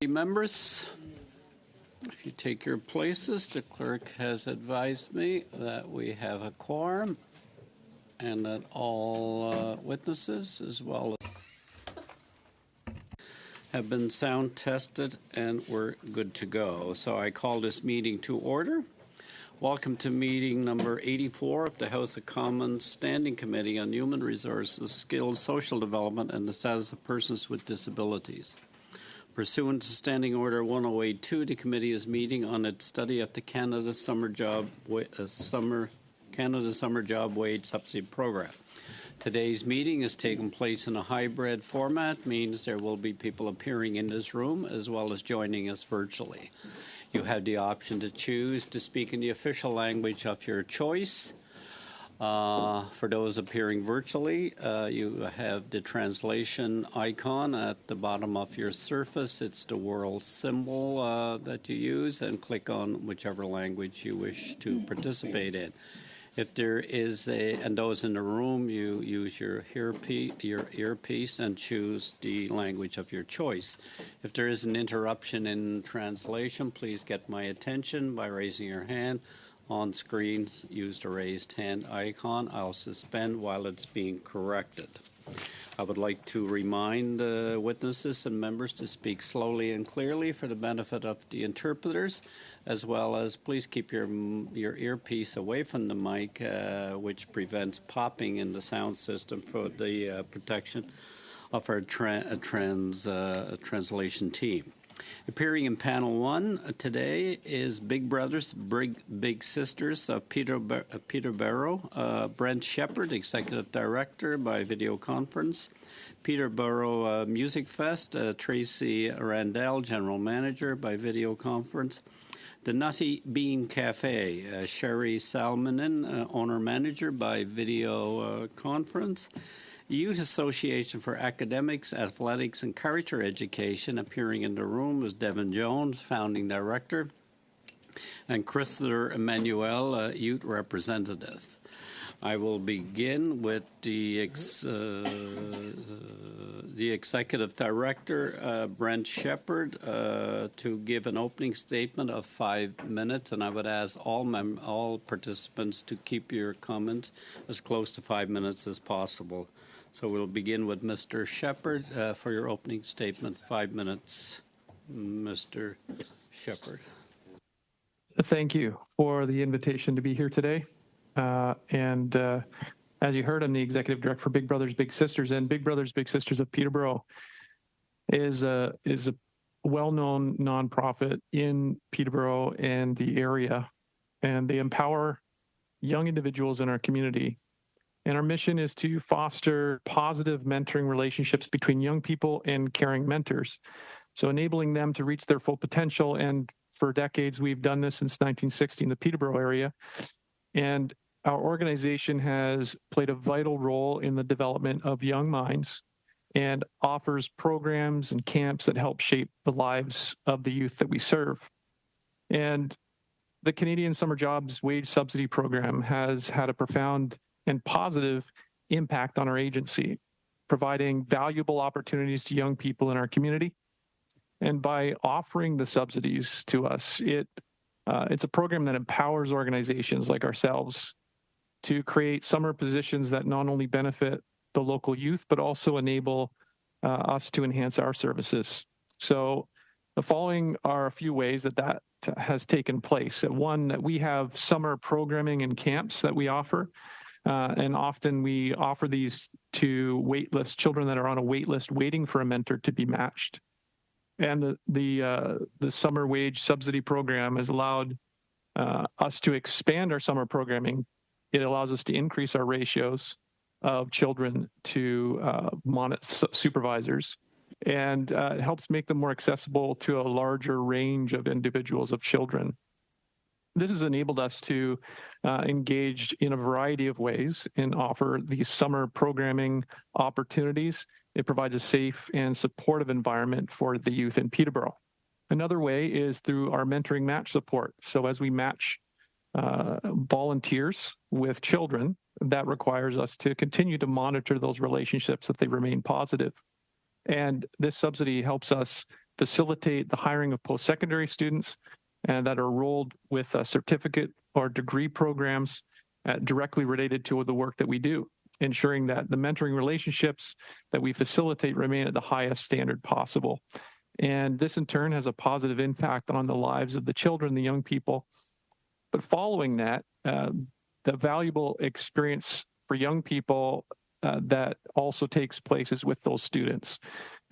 Members, if you take your places, the clerk has advised me that we have a quorum and that all witnesses as well have been sound tested and we're good to go. So I call this meeting to order. Welcome to meeting number 84 of the House of Commons Standing Committee on Human Resources, Skills, Social Development, and the Status of Persons with Disabilities. Pursuant to Standing Order 1082, the committee is meeting on its study of the Canada Summer Job Wage Subsidy Program. Today's meeting is taking place in a hybrid format, means there will be people appearing in this room as well as joining us virtually. You have the option to choose to speak in the official language of your choice. For those appearing virtually, you have the translation icon at the bottom of your surface. It's the world symbol that you use, and click on whichever language you wish to participate in. If there is and those in the room, you use your earpiece and choose the language of your choice. If there is an interruption in translation, please get my attention by raising your hand. On screen, use the raised hand icon. I'll suspend while it's being corrected. I would like to remind witnesses and members to speak slowly and clearly for the benefit of the interpreters, as well as please keep your earpiece away from the mic, which prevents popping in the sound system for the protection of our translation team. Appearing in panel one today is Big Brothers, Big Sisters of Peterborough, Brent Shepard, Executive Director by video conference, Peterborough Music Fest, Tracy Randall, General Manager by video conference, the Nutty Bean Cafe, Sherry Salmonen, Owner Manager by video conference, Youth Association for Academics, Athletics, and Character Education. Appearing in the room is Devin Jones, Founding Director, and Christopher Emmanuel, Youth Representative. I will begin with the Executive Director, Brent Shepard, to give an opening statement of 5 minutes, and I would ask all participants to keep your comments as close to 5 minutes as possible. So we'll begin with Mr. Shepard for your opening statement. 5 minutes, Mr. Shepard. Thank you for the invitation to be here today. As you heard, I'm the Executive Director for Big Brothers Big Sisters, and Big Brothers Big Sisters of Peterborough is a well-known nonprofit in Peterborough and the area, and they empower young individuals in our community. And our mission is to foster positive mentoring relationships between young people and caring mentors. So enabling them to reach their full potential. And for decades, we've done this since 1960 in the Peterborough area. And our organization has played a vital role in the development of young minds and offers programs and camps that help shape the lives of the youth that we serve. And the Canadian Summer Jobs Wage Subsidy Program has had a profound and positive impact on our agency, providing valuable opportunities to young people in our community. And by offering the subsidies to us, it's a program that empowers organizations like ourselves to create summer positions that not only benefit the local youth, but also enable us to enhance our services. So the following are a few ways that has taken place. One, that we have summer programming and camps that we offer. And often we offer these to waitlist children that are on a wait list waiting for a mentor to be matched. And the Summer Wage Subsidy Program has allowed us to expand our summer programming. It allows us to increase our ratios of children to supervisors, and it helps make them more accessible to a larger range of individuals of children. This has enabled us to engage in a variety of ways and offer these summer programming opportunities. It provides a safe and supportive environment for the youth in Peterborough. Another way is through our mentoring match support. So as we match volunteers with children, that requires us to continue to monitor those relationships that they remain positive. And this subsidy helps us facilitate the hiring of post-secondary students and that are enrolled with a certificate or degree programs directly related to the work that we do, ensuring that the mentoring relationships that we facilitate remain at the highest standard possible. And this in turn has a positive impact on the lives of the children, the young people. But following that, the valuable experience for young people that also takes place is with those students.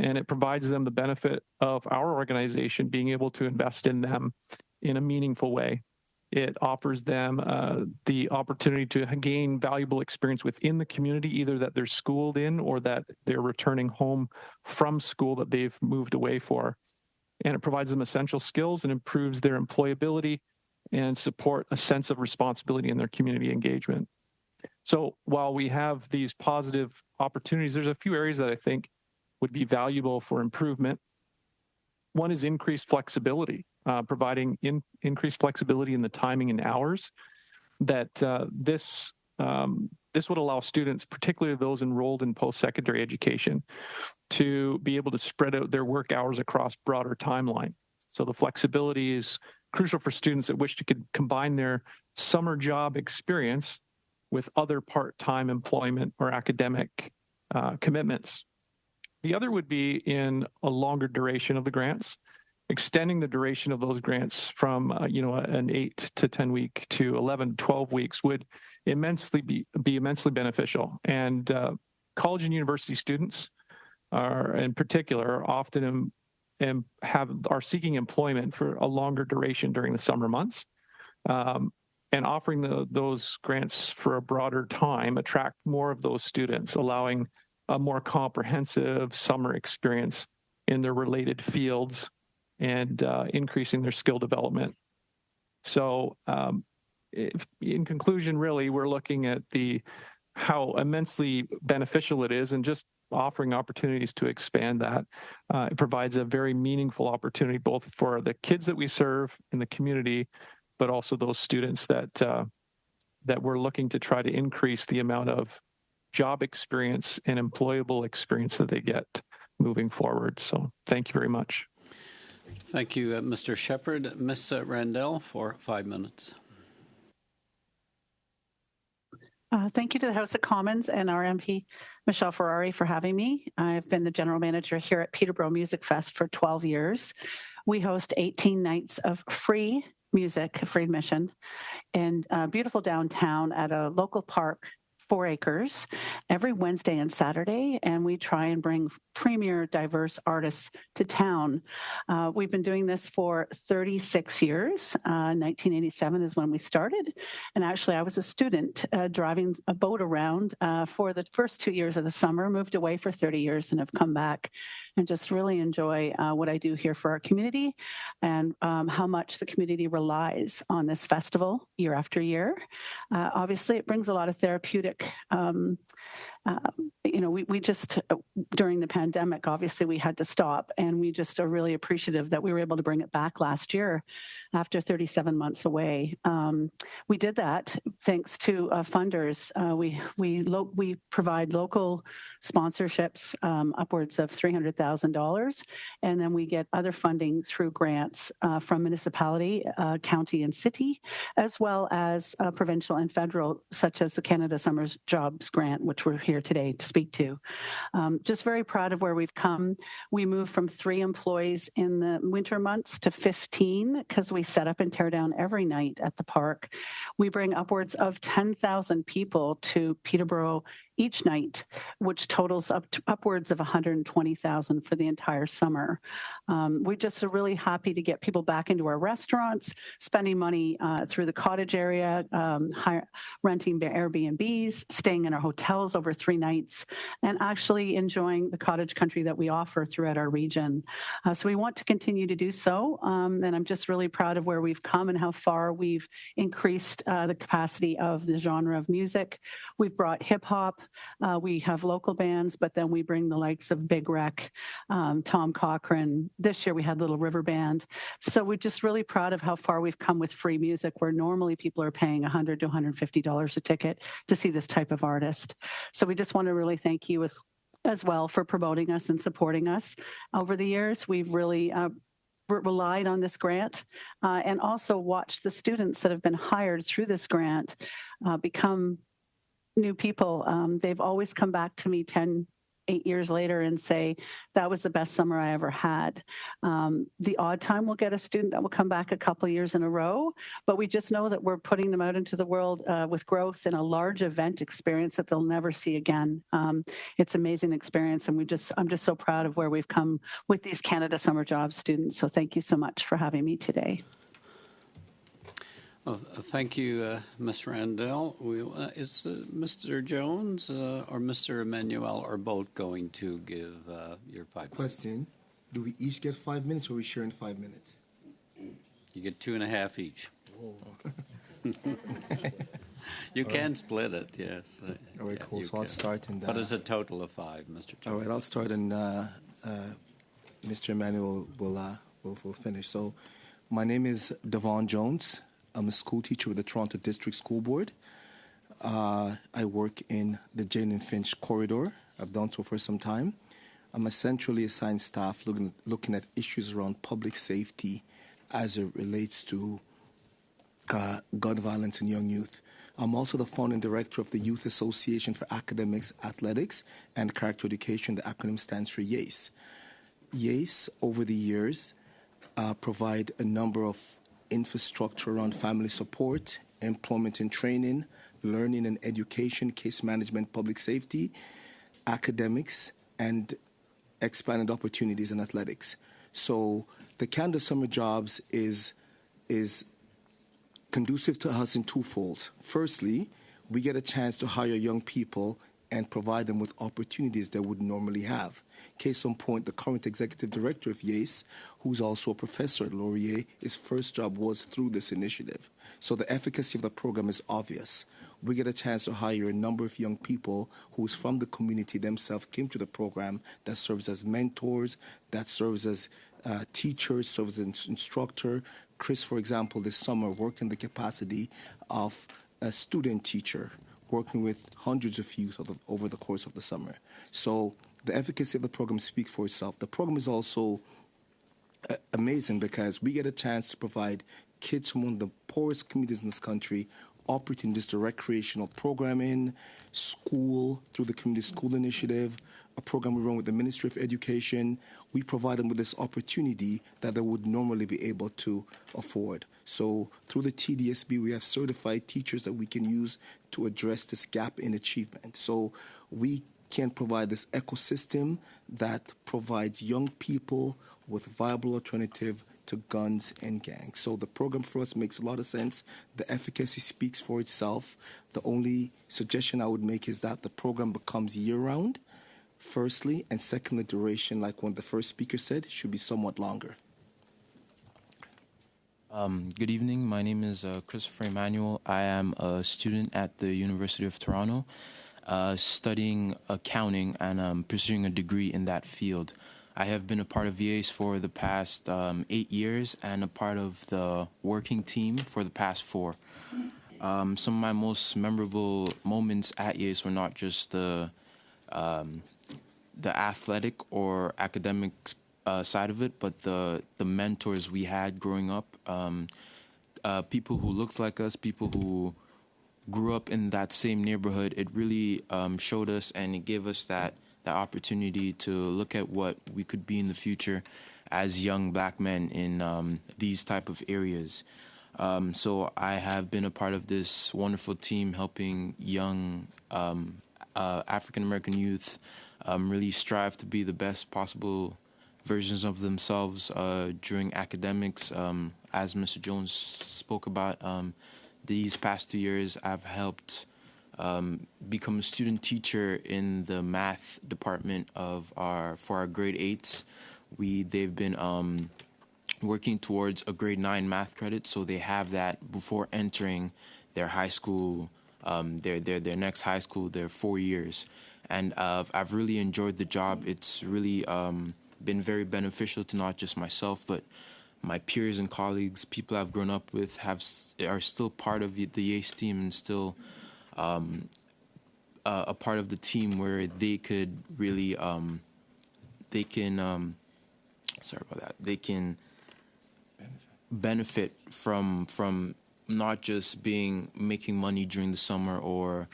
And it provides them the benefit of our organization being able to invest in them in a meaningful way. It offers them the opportunity to gain valuable experience within the community, either that they're schooled in or that they're returning home from school that they've moved away for. And it provides them essential skills and improves their employability and support a sense of responsibility in their community engagement. So while we have these positive opportunities, there's a few areas that I think would be valuable for improvement. One is increased flexibility, providing increased flexibility in the timing and hours that this would allow students, particularly those enrolled in post-secondary education, to be able to spread out their work hours across broader timeline. So the flexibility is crucial for students that wish to combine their summer job experience with other part-time employment or academic commitments. The other would be in a longer duration of the grants, extending the duration of those grants from an 8 to 10 week to 11, 12 weeks would immensely be immensely beneficial. And college and university students are in particular are often are seeking employment for a longer duration during the summer months. And offering those grants for a broader time attract more of those students, allowing a more comprehensive summer experience in their related fields and increasing their skill development. So in conclusion, really, we're looking at how immensely beneficial it is and just offering opportunities to expand that. It provides a very meaningful opportunity both for the kids that we serve in the community, but also those students that we're looking to try to increase the amount of job experience and employable experience that they get moving forward. So thank you very much. Thank you, Mr. Shepherd. Ms. Randell for 5 minutes. Thank you to the House of Commons and our MP, Michelle Ferrari, for having me. I've been the general manager here at Peterborough Music Fest for 12 years. We host 18 nights of free music, free admission, in beautiful downtown at a local park, 4 acres, every Wednesday and Saturday, and we try and bring premier diverse artists to town. We've been doing this for 36 years. 1987 is when we started, and actually I was a student driving a boat around for the first 2 years of the summer, moved away for 30 years and have come back and just really enjoy what I do here for our community and how much the community relies on this festival year after year. Obviously, it brings a lot of therapeutic we just, during the pandemic, obviously we had to stop, and we just are really appreciative that we were able to bring it back last year after 37 months away. We did that thanks to funders. We provide local sponsorships upwards of $300,000, and then we get other funding through grants from municipality, county, and city, as well as provincial and federal, such as the Canada Summer Jobs Grant, which we're here today to speak to. Just very proud of where we've come. We moved from 3 employees in the winter months to 15 because we set up and tear down every night at the park. We bring upwards of 10,000 people to Peterborough each night, which totals up to upwards of 120,000 for the entire summer. We just are really happy to get people back into our restaurants, spending money through the cottage area, renting Airbnbs, staying in our hotels over 3 nights, and actually enjoying the cottage country that we offer throughout our region. So we want to continue to do so, and I'm just really proud of where we've come and how far we've increased the capacity of the genre of music. We've brought hip hop. We have local bands, but then we bring the likes of Big Wreck, Tom Cochran. This year we had Little River Band. So we're just really proud of how far we've come with free music, where normally people are paying $100 to $150 a ticket to see this type of artist. So we just want to really thank you as well for promoting us and supporting us over the years. We've really relied on this grant and also watched the students that have been hired through this grant become new people. They've always come back to me 8 years later and say, that was the best summer I ever had. The odd time we'll get a student that will come back a couple of years in a row, but we just know that we're putting them out into the world with growth and a large event experience that they'll never see again. It's an amazing experience, and I'm just so proud of where we've come with these Canada Summer Jobs students. So thank you so much for having me today. Thank you, Ms. Randall. Is Mr. Jones or Mr. Emmanuel or both going to give your 5 minutes? Question, do we each get 5 minutes or are we sharing 5 minutes? You get 2.5 each. Oh. You can split it, yes. All right, cool. So I'll start. And, what is a total of 5, Mr. Jones? All right, I'll start and Mr. Emmanuel will finish. So my name is Devon Jones. I'm a school teacher with the Toronto District School Board. I work in the Jane and Finch corridor. I've done so for some time. I'm a centrally assigned staff looking at issues around public safety as it relates to gun violence in young youth. I'm also the founding director of the Youth Association for Academics, Athletics, and Character Education. The acronym stands for YACE. YACE, over the years, provide a number of infrastructure around family support, employment and training, learning and education, case management, public safety, academics, and expanded opportunities in athletics. So the Canada Summer Jobs is conducive to us in twofold. Firstly, we get a chance to hire young people and provide them with opportunities they would normally have. Case in point, the current executive director of YACE, who's also a professor at Laurier, his first job was through this initiative. So the efficacy of the program is obvious. We get a chance to hire a number of young people who's from the community themselves, came to the program, that serves as mentors, that serves as teachers, serves as instructor. Chris, for example, this summer worked in the capacity of a student teacher, working with hundreds of youth over the course of the summer. So the efficacy of the program speaks for itself. The program is also amazing because we get a chance to provide kids from one of the poorest communities in this country opportunities to recreational programming, school through the Community School Initiative, a program we run with the Ministry of Education. We provide them with this opportunity that they would normally be able to afford. So through the TDSB, we have certified teachers that we can use to address this gap in achievement. So we can provide this ecosystem that provides young people with viable alternative to guns and gangs. So the program for us makes a lot of sense. The efficacy speaks for itself. The only suggestion I would make is that the program becomes year-round, firstly, and secondly, duration, like what the first speaker said, should be somewhat longer. Good evening. My name is Christopher Emmanuel. I am a student at the University of Toronto, studying accounting and pursuing a degree in that field. I have been a part of YACE for the past 8 years and a part of the working team for the past 4. Some of my most memorable moments at YACE were not just the athletic or academic side of it, but the mentors we had growing up, people who looked like us, people who grew up in that same neighborhood. It really showed us and it gave us that opportunity to look at what we could be in the future as young black men in these type of areas. So I have been a part of this wonderful team helping young African-American youth really strive to be the best possible versions of themselves during academics. As Mr. Jones spoke about, these past 2 years I've helped become a student teacher in the math department for our grade 8s. They've been working towards a grade 9 math credit, so they have that before entering their high school, their next high school, their 4 years. And I've really enjoyed the job. It's really been very beneficial to not just myself, but my peers and colleagues, people I've grown up with, are still part of the YACE team and still a part of the team where they could really they can sorry about that, they can benefit from not just making money during the summer or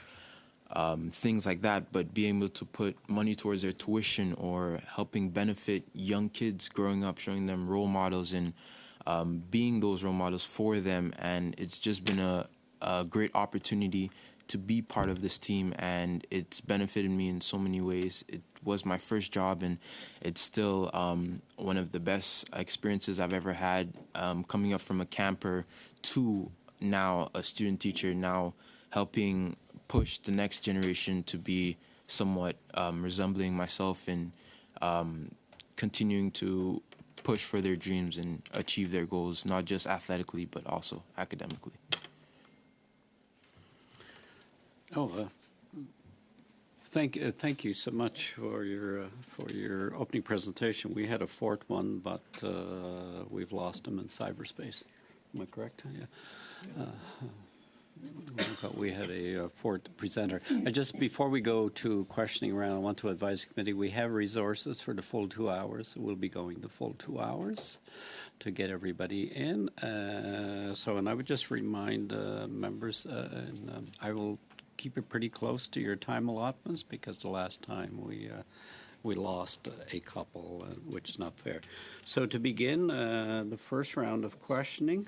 things like that, but being able to put money towards their tuition or helping benefit young kids growing up, showing them role models and being those role models for them. And it's just been a great opportunity to be part of this team, and it's benefited me in so many ways. It was my first job, and it's still one of the best experiences I've ever had, coming up from a camper to now a student teacher, now helping push the next generation to be somewhat resembling myself and continuing to push for their dreams and achieve their goals, not just athletically, but also academically. Thank you so much for your opening presentation. We had a fourth one, but we've lost him in cyberspace. Am I correct? Yeah. But we had a fourth presenter. Before we go to questioning round, I want to advise the committee we have resources for the full 2 hours. We'll be going the full 2 hours to get everybody in. And I would just remind members, I will keep it pretty close to your time allotments, because the last time we lost a couple, which is not fair. So to begin the first round of questioning,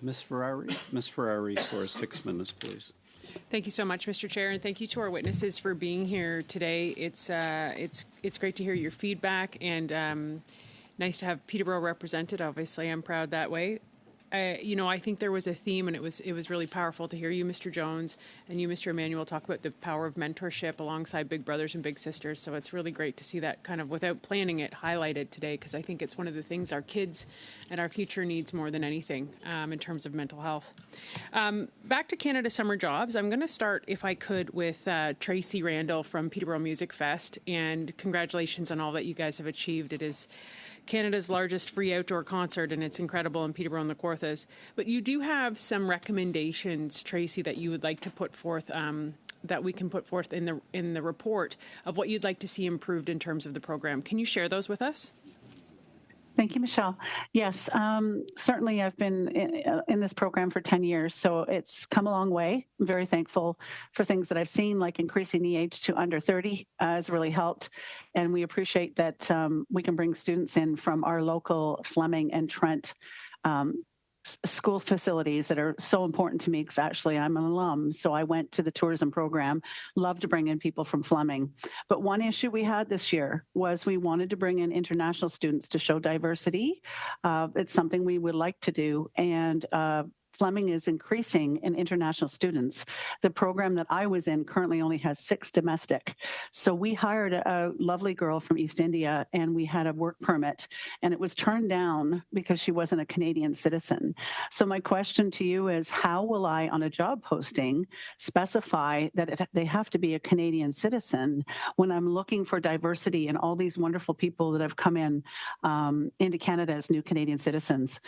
Ms. Ferrari for 6 minutes, please. Thank you so much, Mr. Chair, and thank you to our witnesses for being here today. It's great to hear your feedback, and nice to have Peterborough represented. Obviously, I'm proud that way. I think there was a theme, and it was really powerful to hear you, Mr. Jones, and you, Mr. Emmanuel, talk about the power of mentorship alongside big brothers and big sisters. So it's really great to see that kind of, without planning it, highlighted today, because I think it's one of the things our kids and our future needs more than anything in terms of mental health. Back to Canada Summer Jobs, I'm going to start, if I could, with Tracy Randall from Peterborough Music Fest, and congratulations on all that you guys have achieved. It is Canada's largest free outdoor concert, and it's incredible in Peterborough and the Kawarthas. But you do have some recommendations, Tracy, that you would like to put forth, that we can put forth in the report of what you'd like to see improved in terms of the program. Can you share those with us? Thank you, Michelle. Yes, certainly I've been in this program for 10 years, so it's come a long way. I'm very thankful for things that I've seen, like increasing the age to under 30 has really helped. And we appreciate that we can bring students in from our local Fleming and Trent school facilities that are so important to me, because actually I'm an alum, so I went to the tourism program, love to bring in people from Fleming. But one issue we had this year was we wanted to bring in international students to show diversity. It's something we would like to do, and Fleming is increasing in international students. The program that I was in currently only has 6 domestic. So we hired a lovely girl from East India, and we had a work permit, and it was turned down because she wasn't a Canadian citizen. So my question to you is, how will I, on a job posting, specify that they have to be a Canadian citizen when I'm looking for diversity and all these wonderful people that have come in into Canada as new Canadian citizens?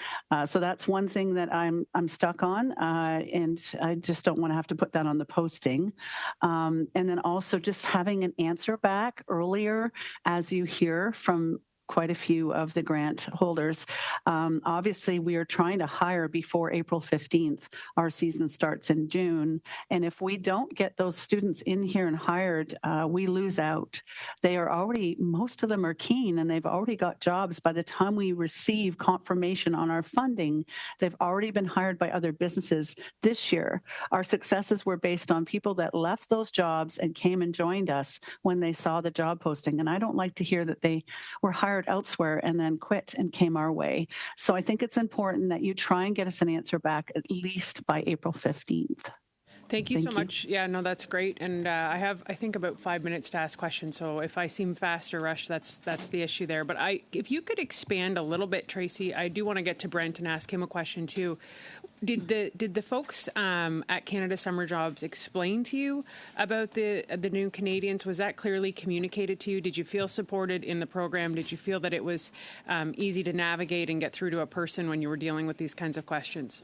So that's one thing that I'm stuck on, and I just don't want to have to put that on the posting. And then also just having an answer back earlier, as you hear from quite a few of the grant holders. Obviously, we are trying to hire before April 15th. Our season starts in June. And if we don't get those students in here and hired, we lose out. They are already, most of them are keen, and they've already got jobs. By the time we receive confirmation on our funding, they've already been hired by other businesses. This year, our successes were based on people that left those jobs and came and joined us when they saw the job posting. And I don't like to hear that they were hired elsewhere and then quit and came our way. So I think it's important that you try and get us an answer back at least by April 15th. Thank you so much. Yeah, no, that's great. And I have, I think, about 5 minutes to ask questions. So if I seem fast or rushed, that's the issue there. But if you could expand a little bit, Tracy, I do want to get to Brent and ask him a question too. Did the folks at Canada Summer Jobs explain to you about the new Canadians? Was that clearly communicated to you? Did you feel supported in the program? Did you feel that it was easy to navigate and get through to a person when you were dealing with these kinds of questions?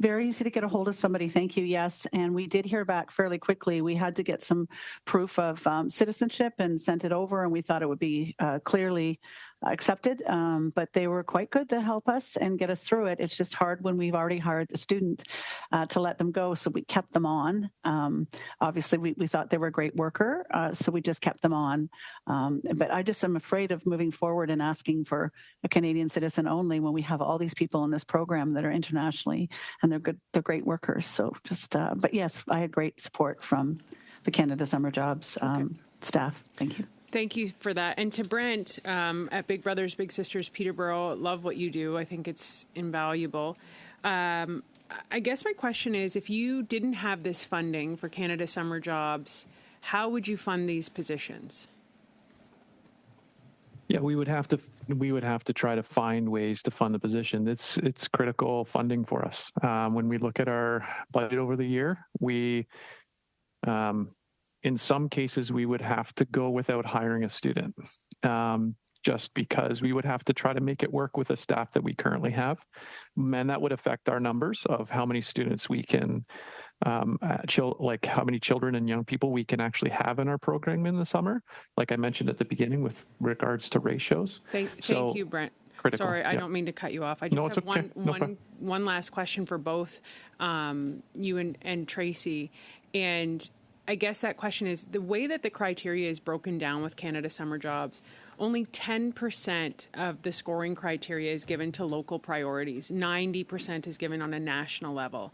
Very easy to get a hold of somebody. Thank you. Yes. And we did hear back fairly quickly. We had to get some proof of citizenship and sent it over, and we thought it would be clearly accepted. But they were quite good to help us and get us through it. It's just hard when we've already hired the student to let them go. So we kept them on. Obviously, we thought they were a great worker. So we just kept them on. But I just am afraid of moving forward and asking for a Canadian citizen only when we have all these people in this program that are internationally, and they're great workers. So just, but yes, I had great support from the Canada Summer Jobs staff. Thank you. Thank you for that. And to Brent at Big Brothers Big Sisters Peterborough, love what you do. I think it's invaluable. I guess my question is, if you didn't have this funding for Canada Summer Jobs, how would you fund these positions? Yeah, we would have to try to find ways to fund the position. It's critical funding for us. When we look at our budget over the year, we in some cases we would have to go without hiring a student, just because we would have to try to make it work with the staff that we currently have, and that would affect our numbers of how many students we can, like how many children and young people we can actually have in our program in the summer. Like I mentioned at the beginning with regards to ratios. Thank you, Brent. Critical. Sorry, I don't mean to cut you off. I just have okay. one last question for both you and Tracy. And I guess that question is, the way that the criteria is broken down with Canada Summer Jobs, only 10% of the scoring criteria is given to local priorities. 90% is given on a national level.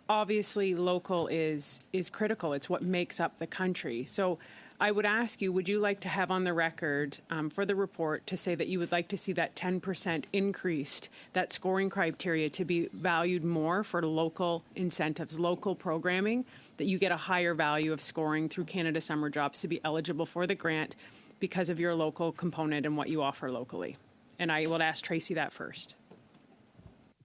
Obviously, local is critical. It's what makes up the country. So I would ask you, would you like to have on the record for the report to say that you would like to see that 10% increased, that scoring criteria to be valued more for local incentives, local programming, that you get a higher value of scoring through Canada Summer Jobs to be eligible for the grant because of your local component and what you offer locally? And I will ask Tracy that first.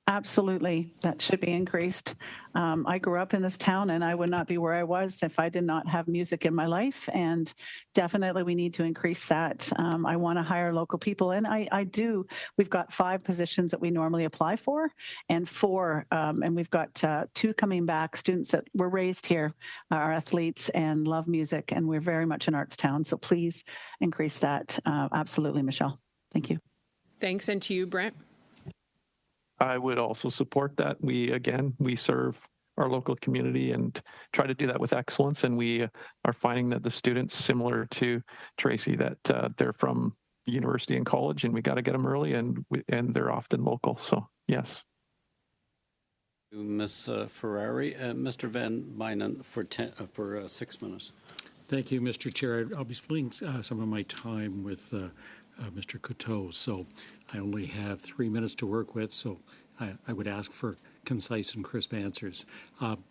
Absolutely. That should be increased. I grew up in this town, and I would not be where I was if I did not have music in my life. And definitely we need to increase that. I want to hire local people. And I do. We've got 5 positions that we normally apply for, and 4. And we've got 2 coming back, students that were raised here, are athletes and love music. And we're very much an arts town. So please increase that. Absolutely, Michelle. Thank you. Thanks. And to you, Brent. I would also support that. We serve our local community and try to do that with excellence. And we are finding that the students, similar to Tracy, that they're from university and college, and we got to get them early, and they're often local. So yes. Ms. Ferrari, Mr. Van Bynen for 6 minutes. Thank you, Mr. Chair. I'll be splitting some of my time with Mr. Coteau, so I only have 3 minutes to work with, so I would ask for concise and crisp answers.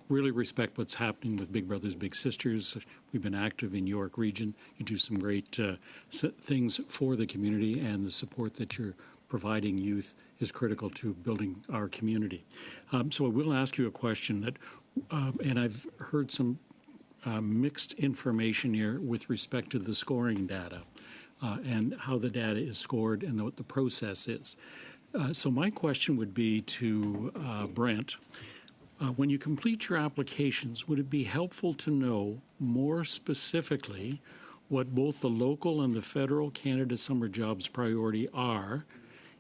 Really respect what's happening with Big Brothers Big Sisters. We've been active in York Region. You do some great things for the community, and the support that you're providing youth is critical to building our community. So I will ask you a question that, and I've heard some mixed information here with respect to the scoring data. And how the data is scored and what the process is. So my question would be to Brent. When you complete your applications, would it be helpful to know more specifically what both the local and the federal Canada Summer Jobs priority are,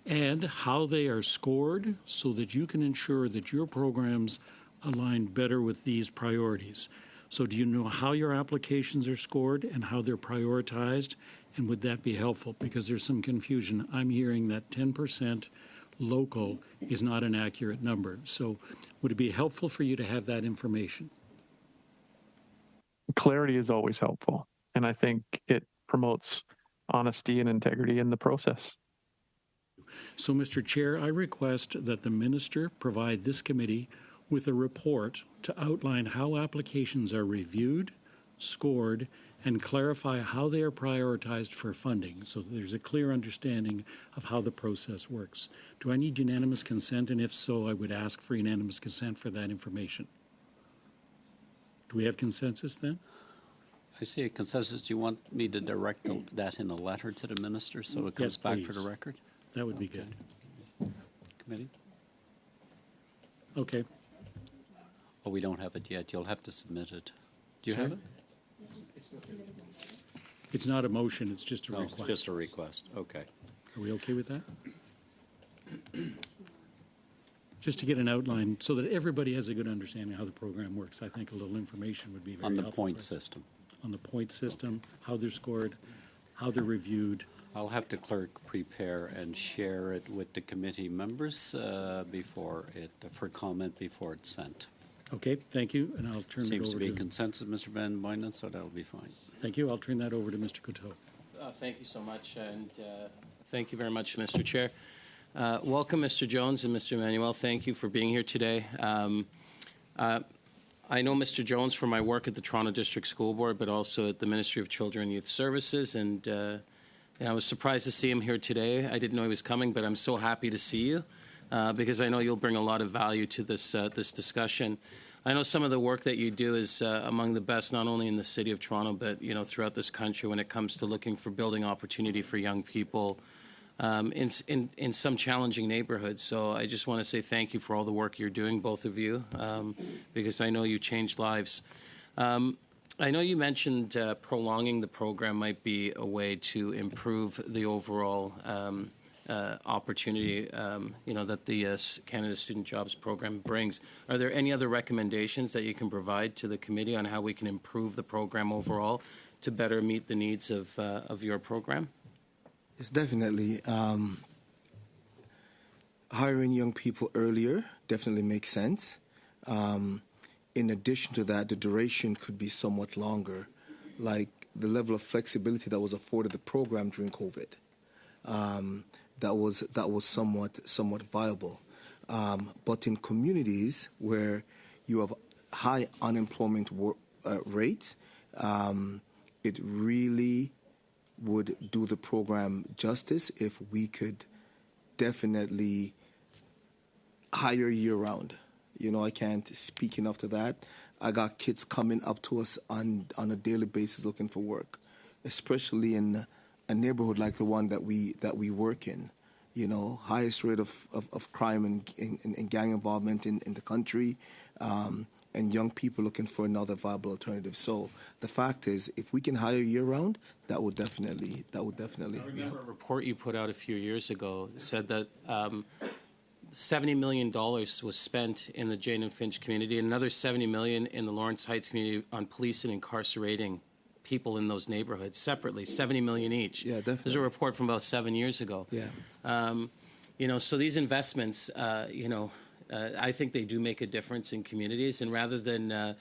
and how they are scored so that you can ensure that your programs align better with these priorities? So do you know how your applications are scored and how they're prioritized? And would that be helpful? Because there's some confusion. I'm hearing that 10% local is not an accurate number. So would it be helpful for you to have that information? Clarity is always helpful, and I think it promotes honesty and integrity in the process. So, Mr. Chair, I request that the minister provide this committee with a report to outline how applications are reviewed, scored, and clarify how they are prioritized for funding, so that there's a clear understanding of how the process works. Do I need unanimous consent? And if so, I would ask for unanimous consent for that information. Do we have consensus then? I see a consensus. Do you want me to direct that in a letter to the minister so it comes back for the record? That would be good. Committee? Okay. Oh, we don't have it yet. You'll have to submit it. Do you have it? It's not a motion, it's just a No, it's request. just a request. Okay. Are we okay with that? Just to get an outline so that everybody has a good understanding of how the program works, I think a little information would be very On the helpful. point for us. system. On the point system, how they're scored, how they're reviewed. I'll have the clerk prepare and share it with the committee members for comment before it's sent. Okay, thank you, and I'll turn it Seems to over be to. consensus, Mr. Van Boynen, so that'll be fine. Thank you. I'll turn that over to Mr. Coteau. Thank you so much, and thank you very much, Mr. Chair. Welcome, Mr. Jones and Mr. Emmanuel. Thank you for being here today. I know Mr. Jones from my work at the Toronto District School Board, but also at the Ministry of Children and Youth Services, and I was surprised to see him here today. I didn't know he was coming, but I'm so happy to see you because I know you'll bring a lot of value to this discussion. I know some of the work that you do is among the best, not only in the city of Toronto, but throughout this country when it comes to looking for building opportunity for young people in some challenging neighborhoods. So I just want to say thank you for all the work you're doing, both of you, because I know you changed lives. I know you mentioned prolonging the program might be a way to improve the overall opportunity, that the Canada Student Jobs Program brings. Are there any other recommendations that you can provide to the committee on how we can improve the program overall to better meet the needs of your program? It's definitely hiring young people earlier definitely makes sense. In addition to that, the duration could be somewhat longer, like the level of flexibility that was afforded the program during COVID. That was somewhat viable. But in communities where you have high unemployment rates, it really would do the program justice if we could definitely hire year-round. I can't speak enough to that. I got kids coming up to us on a daily basis looking for work, especially in a neighborhood like the one that we work in. Highest rate of crime and gang involvement in the country, and young people looking for another viable alternative. So the fact is, if we can hire year-round, that would definitely I remember a report you put out a few years ago said that $70 million was spent in the Jane and Finch community, and another $70 million in the Lawrence Heights community on policing and incarcerating people in those neighborhoods separately, $70 million each. Yeah, definitely. There's a report from about 7 years ago. Yeah. So these investments, I think they do make a difference in communities, and rather than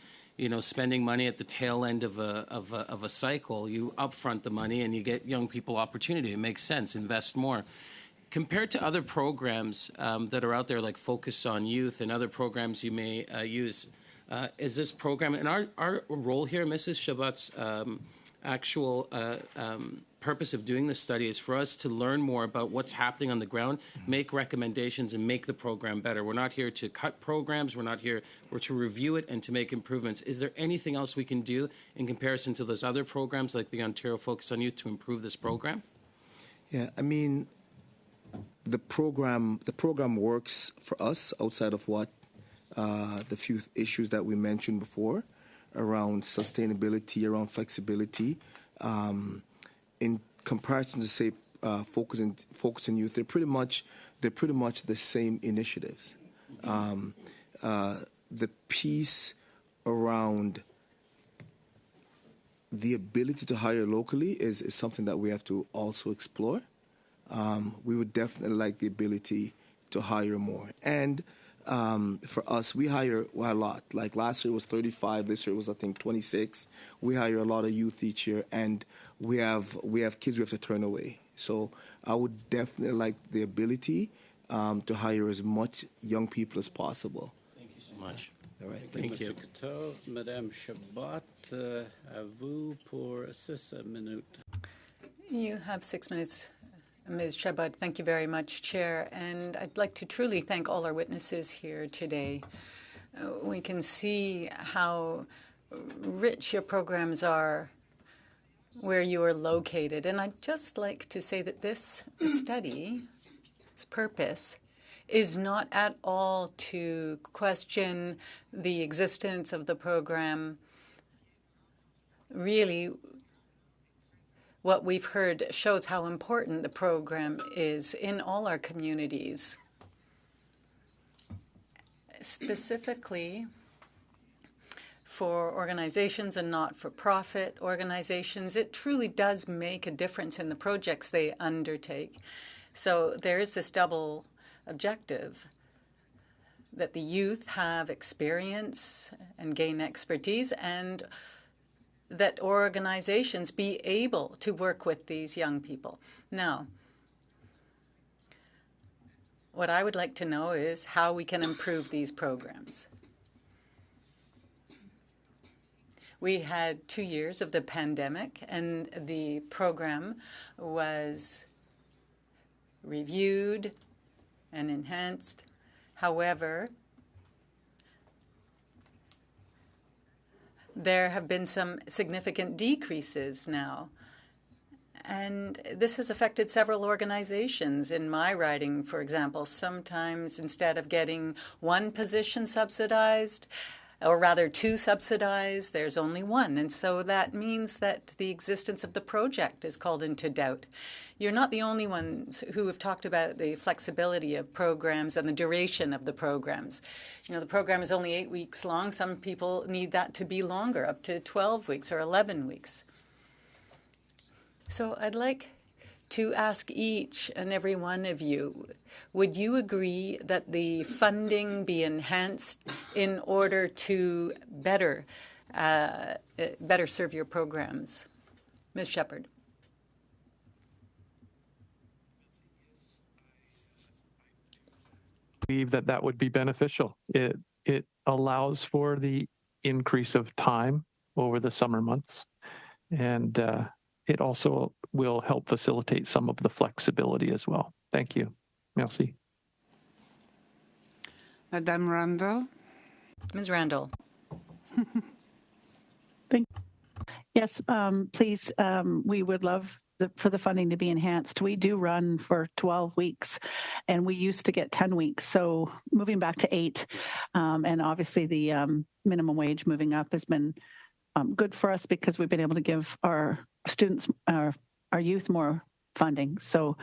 spending money at the tail end of a cycle, you upfront the money and you get young people opportunity. It makes sense. Invest more. Compared to other programs that are out there, like Focus on Youth and other programs you may use, is this program, and our role here, Mrs. Chabot's actual purpose of doing this study is for us to learn more about what's happening on the ground, make recommendations, and make the program better. We're not here to cut programs. We're to review it and to make improvements. Is there anything else we can do in comparison to those other programs like the Ontario Focus on Youth to improve this program? Yeah, I mean, the program works for us outside of what the few issues that we mentioned before around sustainability, around flexibility. In comparison to say Focus on Youth, they're pretty much the same initiatives. The piece around the ability to hire locally is something that we have to also explore. We would definitely like the ability to hire more. And for us, we hire a lot. Like last year was 35. This year was, I think, 26. We hire a lot of youth each year, and we have kids we have to turn away. So I would definitely like the ability to hire as much young people as possible. Thank you so much. All right. Thank you. Mr. Coteau, Madame Chabot, à vous pour 6 minutes. You have 6 minutes, Ms. Chabot. Thank you very much, Chair. And I'd like to truly thank all our witnesses here today. We can see how rich your programs are where you are located. And I'd just like to say that this study's purpose is not at all to question the existence of the program. Really, what we've heard shows how important the program is in all our communities. Specifically, for organizations and not-for-profit organizations, it truly does make a difference in the projects they undertake. So there is this double objective that the youth have experience and gain expertise, and that organizations be able to work with these young people. Now, what I would like to know is how we can improve these programs. We had 2 years of the pandemic, and the program was reviewed and enhanced. However, there have been some significant decreases now. And this has affected several organizations. In my riding, for example, sometimes instead of getting one position subsidized, or rather 2 subsidized, there's only 1. And so that means that the existence of the project is called into doubt. You're not the only ones who have talked about the flexibility of programs and the duration of the programs. You know, the program is only 8 weeks long. Some people need that to be longer, up to 12 weeks or 11 weeks. So I'd like to ask each and every one of you, would you agree that the funding be enhanced in order to better serve your programs? Ms. Shepherd. I believe that that would be beneficial. It allows for the increase of time over the summer months, and it also will help facilitate some of the flexibility as well. Thank you. Merci. Madame Randall. Ms. Randall. Yes, please. We would love for the funding to be enhanced. We do run for 12 weeks, and we used to get 10 weeks. So moving back to 8, and obviously the minimum wage moving up has been good for us because we've been able to give our students, our youth, more funding. So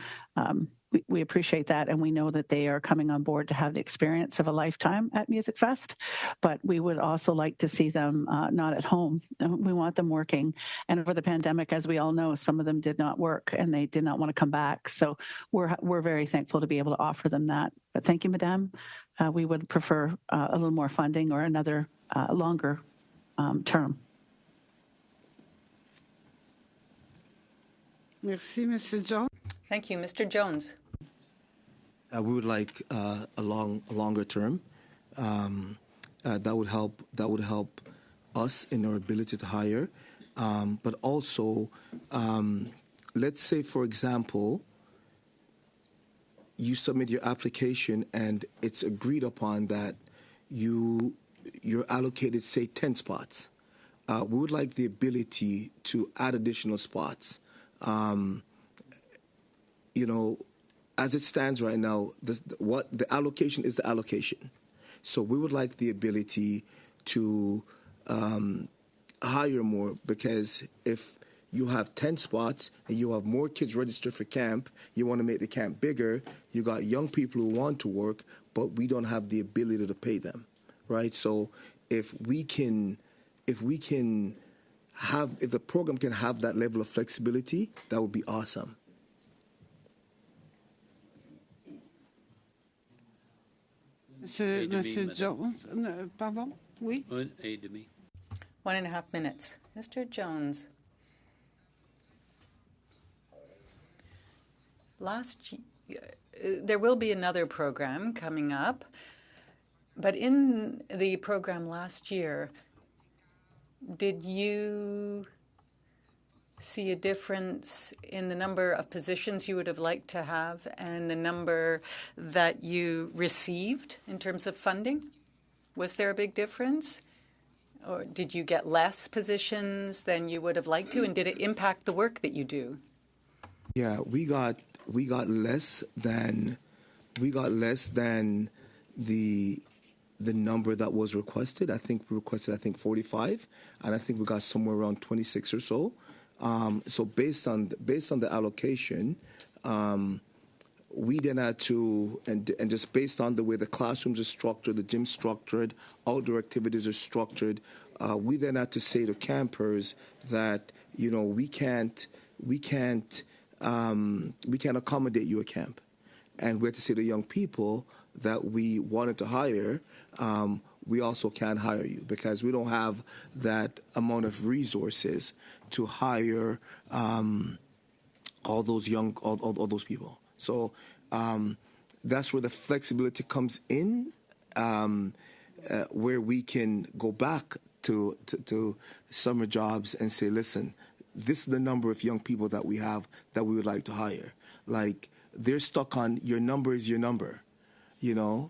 we appreciate that, and we know that they are coming on board to have the experience of a lifetime at Music Fest, but we would also like to see them not at home. We want them working. And over the pandemic, as we all know, some of them did not work and they did not want to come back. So we're very thankful to be able to offer them that. But thank you, Madame. We would prefer a little more funding or another longer term. Merci, Mr. Jones. Thank you. Mr. Jones. We would like a longer term. That would help us in our ability to hire. But also, let's say, for example, you submit your application and it's agreed upon that you're allocated, say, 10 spots. We would like the ability to add additional spots. You know, as it stands right now, what the allocation is the allocation. So we would like the ability to hire more, because if you have 10 spots and you have more kids registered for camp, you want to make the camp bigger, you got young people who want to work, but we don't have the ability to pay them, right? So if the program can have that level of flexibility, that would be awesome. Monsieur Jones, pardon? Oui. 1.5 minutes. Mr. Jones. There will be another program coming up, but in the program last year, did you see a difference in the number of positions you would have liked to have and the number that you received in terms of funding? Was there a big difference? Or did you get less positions than you would have liked to, and did it impact the work that you do? Yeah, we got less than we got less than the number that was requested. I think we requested 45, and I think we got somewhere around 26 or so. So based on the allocation, we then had to, and just based on the way the classrooms are structured, the gym structured, outdoor activities are structured, we then had to say to campers that we can't accommodate you at camp, and we had to say to young people that we wanted to hire. We also can't hire you because we don't have that amount of resources to hire all those people. So that's where the flexibility comes in, where we can go back to summer jobs and say, listen, this is the number of young people that we have that we would like to hire. Like, they're stuck on your number is your number,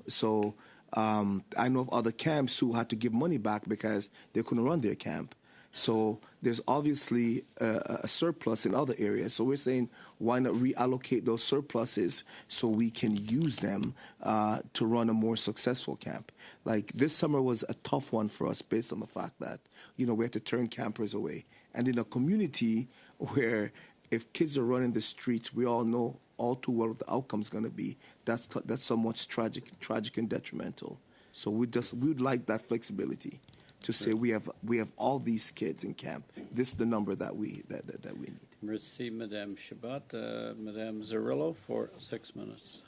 So I know of other camps who had to give money back because they couldn't run their camp. So there's obviously a surplus in other areas. So we're saying, why not reallocate those surpluses so we can use them to run a more successful camp? Like, this summer was a tough one for us based on the fact that, we had to turn campers away. And in a community where if kids are running the streets, we all know all too well what the outcome's going to be. That's somewhat tragic and detrimental. So we'd like that flexibility to say we have all these kids in camp. This is the number that we need. Merci, Madame Chabot. Madame Zarillo for 6 minutes.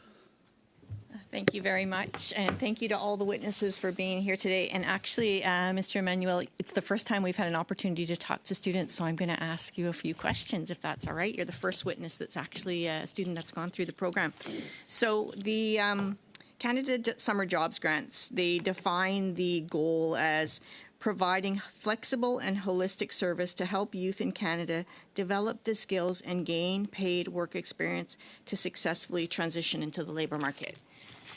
Thank you very much, and thank you to all the witnesses for being here today. And actually, Mr. Emmanuel, it's the first time we've had an opportunity to talk to students, so I'm going to ask you a few questions, if that's all right. You're the first witness that's actually a student that's gone through the program. So the Canada Summer Jobs Grants, they define the goal as providing flexible and holistic service to help youth in Canada develop the skills and gain paid work experience to successfully transition into the labour market.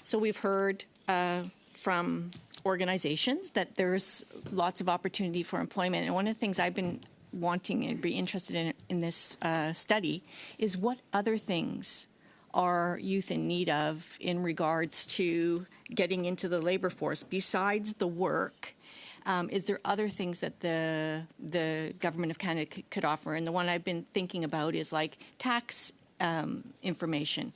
So we've heard from organizations that there's lots of opportunity for employment. And one of the things I've been wanting and be interested in this study is what other things are youth in need of in regards to getting into the labour force besides the work. Is there other things that the government of Canada could offer? And the one I've been thinking about is like tax information,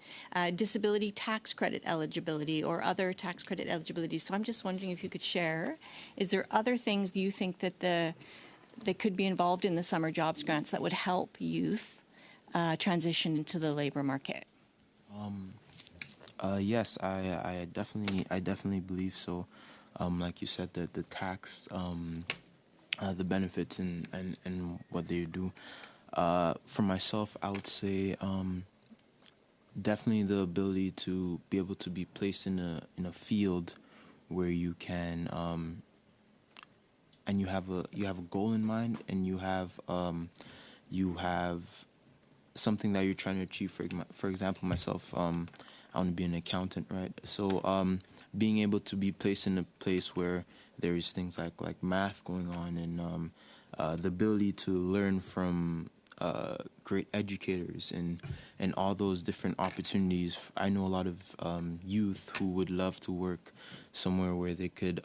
disability tax credit eligibility, or other tax credit eligibility. So I'm just wondering if you could share, is there other things you think that that could be involved in the summer jobs grants that would help youth transition into the labour market? Yes, I definitely believe so. Like you said, the tax, the benefits and what they do. For myself, I would say definitely the ability to be able to be placed in a field where you can and you have a goal in mind, and you have something that you're trying to achieve. For example, myself, I want to be an accountant, right? So being able to be placed in a place where there is things like math going on, and the ability to learn from great educators and all those different opportunities. I know a lot of youth who would love to work somewhere where they could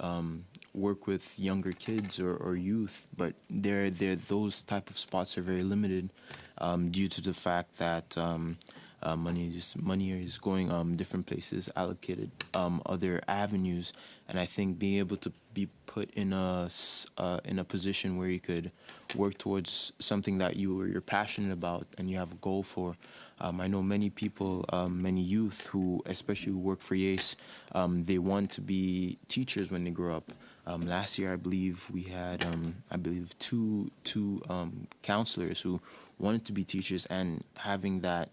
work with younger kids or youth, but those type of spots are very limited due to the fact that money is going different places, allocated other avenues. And I think being able to be put in a position where you could work towards something that you're passionate about and you have a goal for. I know many people, many youth who, especially who work for YACE, they want to be teachers when they grow up. Last year, I believe we had, two counselors who wanted to be teachers, and having that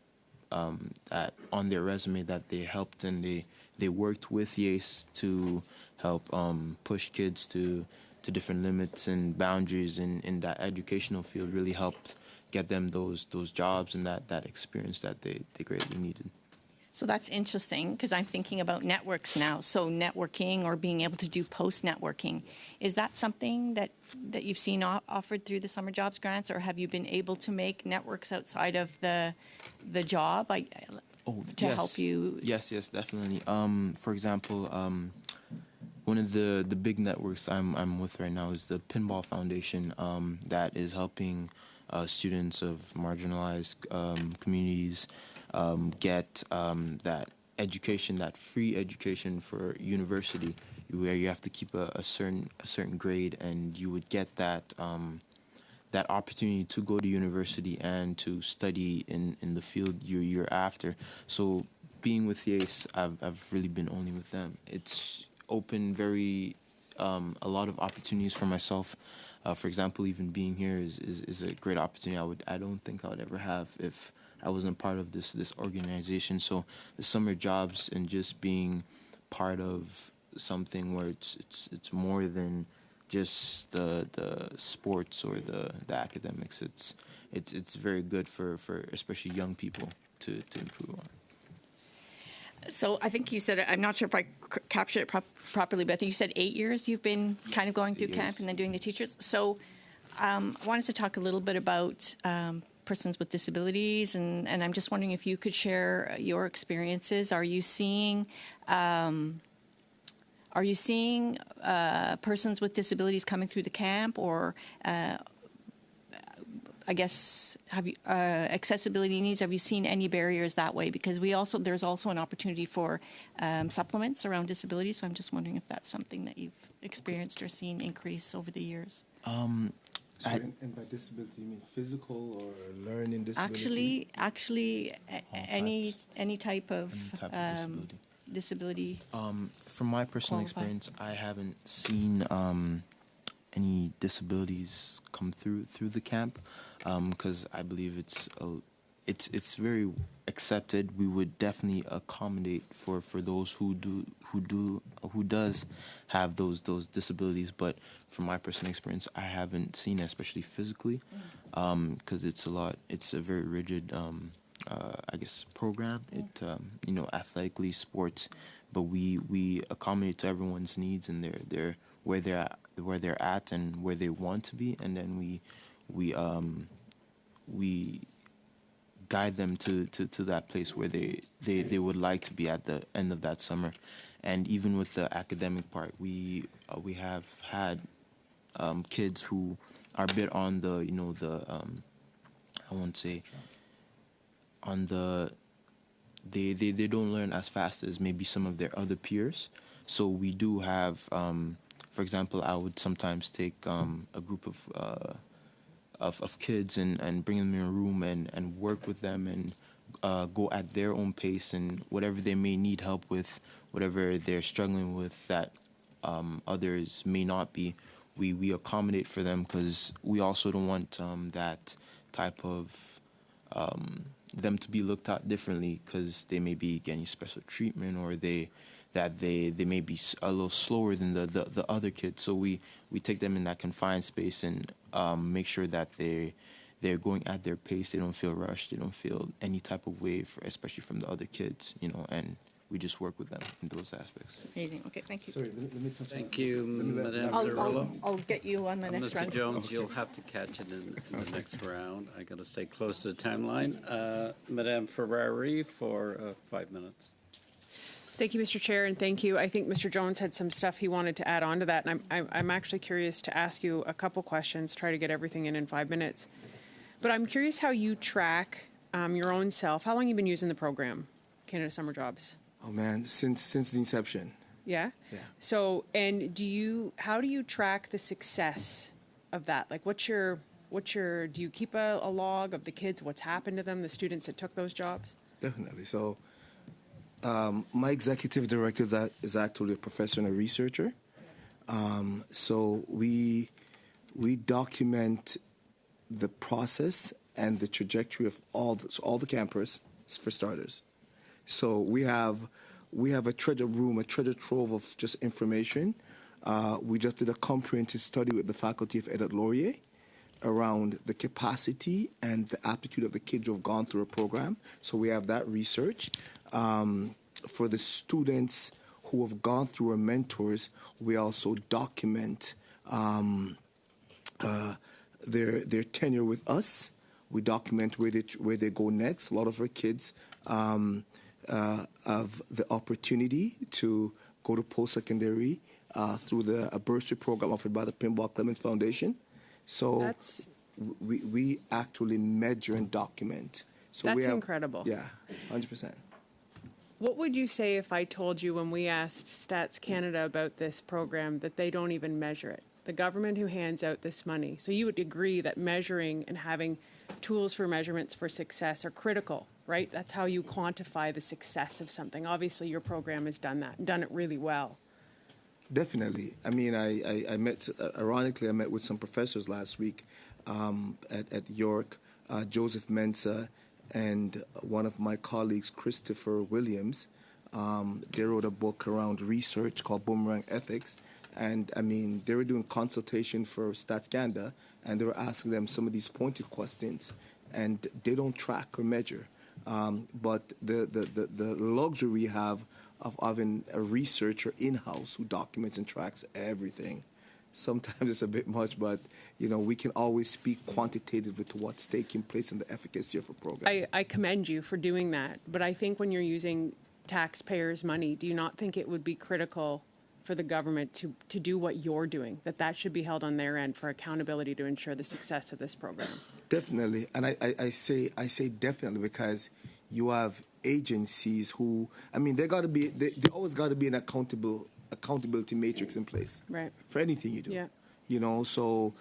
on their resume that they helped and they worked with YACE to help push kids to different limits and boundaries in that educational field, really helped get them those jobs and that experience that they greatly needed. So that's interesting, because I'm thinking about networks now. So networking or being able to do post-networking. Is that something that you've seen offered through the summer jobs grants, or have you been able to make networks outside of the job? to help you? Yes, definitely. For example, one of the big networks I'm with right now is the Pinball Foundation, that is helping students of marginalized communities get that education, that free education for university, where you have to keep a certain grade, and you would get that that opportunity to go to university and to study in the field you're after. So being with YACE, I've really been only with them. It's opened a lot of opportunities for myself. For example, even being here is a great opportunity. I don't think I would ever have if I wasn't part of this organization. So the summer jobs and just being part of something where it's more than just the sports or the academics. It's very good for especially young people to improve on. So I think you said, I'm not sure if I captured it properly, but I think you said 8 years you've been kind of going through camp and then doing the teachers. So I wanted to talk a little bit about persons with disabilities, and I'm just wondering if you could share your experiences. Are you seeing persons with disabilities coming through the camp, or I guess have you accessibility needs? Have you seen any barriers that way? Because there's also an opportunity for supplements around disability. So I'm just wondering if that's something that you've experienced or seen increase over the years. And by disability, you mean physical or learning disability? Actually, any type of disability. From my personal experience, I haven't seen any disabilities come through the camp, because I believe it's very accepted. We would definitely accommodate for those who does have those disabilities. But from my personal experience, I haven't seen it, especially physically, because it's a very rigid I guess program. It athletically, sports, but we accommodate to everyone's needs and their where they're at and where they want to be, and then we guide them to that place where they would like to be at the end of that summer. And even with the academic part, we have had kids who are a bit on the I won't say on the they don't learn as fast as maybe some of their other peers. So we do have, for example, I would sometimes take a group of kids and bring them in a room and work with them and go at their own pace, and whatever they may need help with, whatever they're struggling with that others may not be, we accommodate for them, because we also don't want that type of them to be looked at differently because they may be getting special treatment, or they may be a little slower than the other kids. So we take them in that confined space and make sure that they're going at their pace. They don't feel rushed. They don't feel any type of way, especially from the other kids, and we just work with them in those aspects. Amazing. Okay, thank you. Sorry, let me touch Thank on- you, Madame Cirillo. I'll get you on the next Mr. round. Jones, you'll have to catch it in the next round. I got to stay close to the timeline. Madame Ferrari for 5 minutes. Thank you, Mr. Chair, and thank you. I think Mr. Jones had some stuff he wanted to add on to that, and I'm actually curious to ask you a couple questions, try to get everything in 5 minutes. But I'm curious how you track your own self. How long have you been using the program, Canada Summer Jobs? Oh man, since the inception. Yeah? Yeah. So, and how do you track the success of that? Like, do you keep a log of the kids, what's happened to them, the students that took those jobs? Definitely. So my executive director is actually a professor and a researcher. So we document the process and the trajectory of all the campers, for starters. So we have a treasure trove of just information. We just did a comprehensive study with the faculty of Edith Laurier around the capacity and the aptitude of the kids who have gone through a program. So we have that research. For the students who have gone through our mentors, we also document their tenure with us. We document where they go next. A lot of our kids have the opportunity to go to post-secondary through a bursary program offered by the Pinball Clemens Foundation. So we actually measure and document. So That's we have, incredible. Yeah, 100%. What would you say if I told you when we asked Stats Canada about this program that they don't even measure it? The government who hands out this money. So you would agree that measuring and having tools for measurements for success are critical, right? That's how you quantify the success of something. Obviously, your program has done that and done it really well. Definitely. I mean, I met, ironically, I met with some professors last week at York, Joseph Mensah, and one of my colleagues, Christopher Williams. They wrote a book around research called Boomerang Ethics. And, I mean, they were doing consultation for Stats Canada, and they were asking them some of these pointed questions. And they don't track or measure. But the luxury we have of having a researcher in-house who documents and tracks everything, sometimes it's a bit much, but, you know, we can always speak quantitatively to what's taking place and the efficacy of a program. I commend you for doing that. But I think when you're using taxpayers' money, do you not think it would be critical for the government to do what you're doing, that should be held on their end for accountability to ensure the success of this program? Definitely. And I say definitely because you have agencies who, I mean, they always got to be an accountability matrix in place. Right. For anything you do. Yeah. You know, so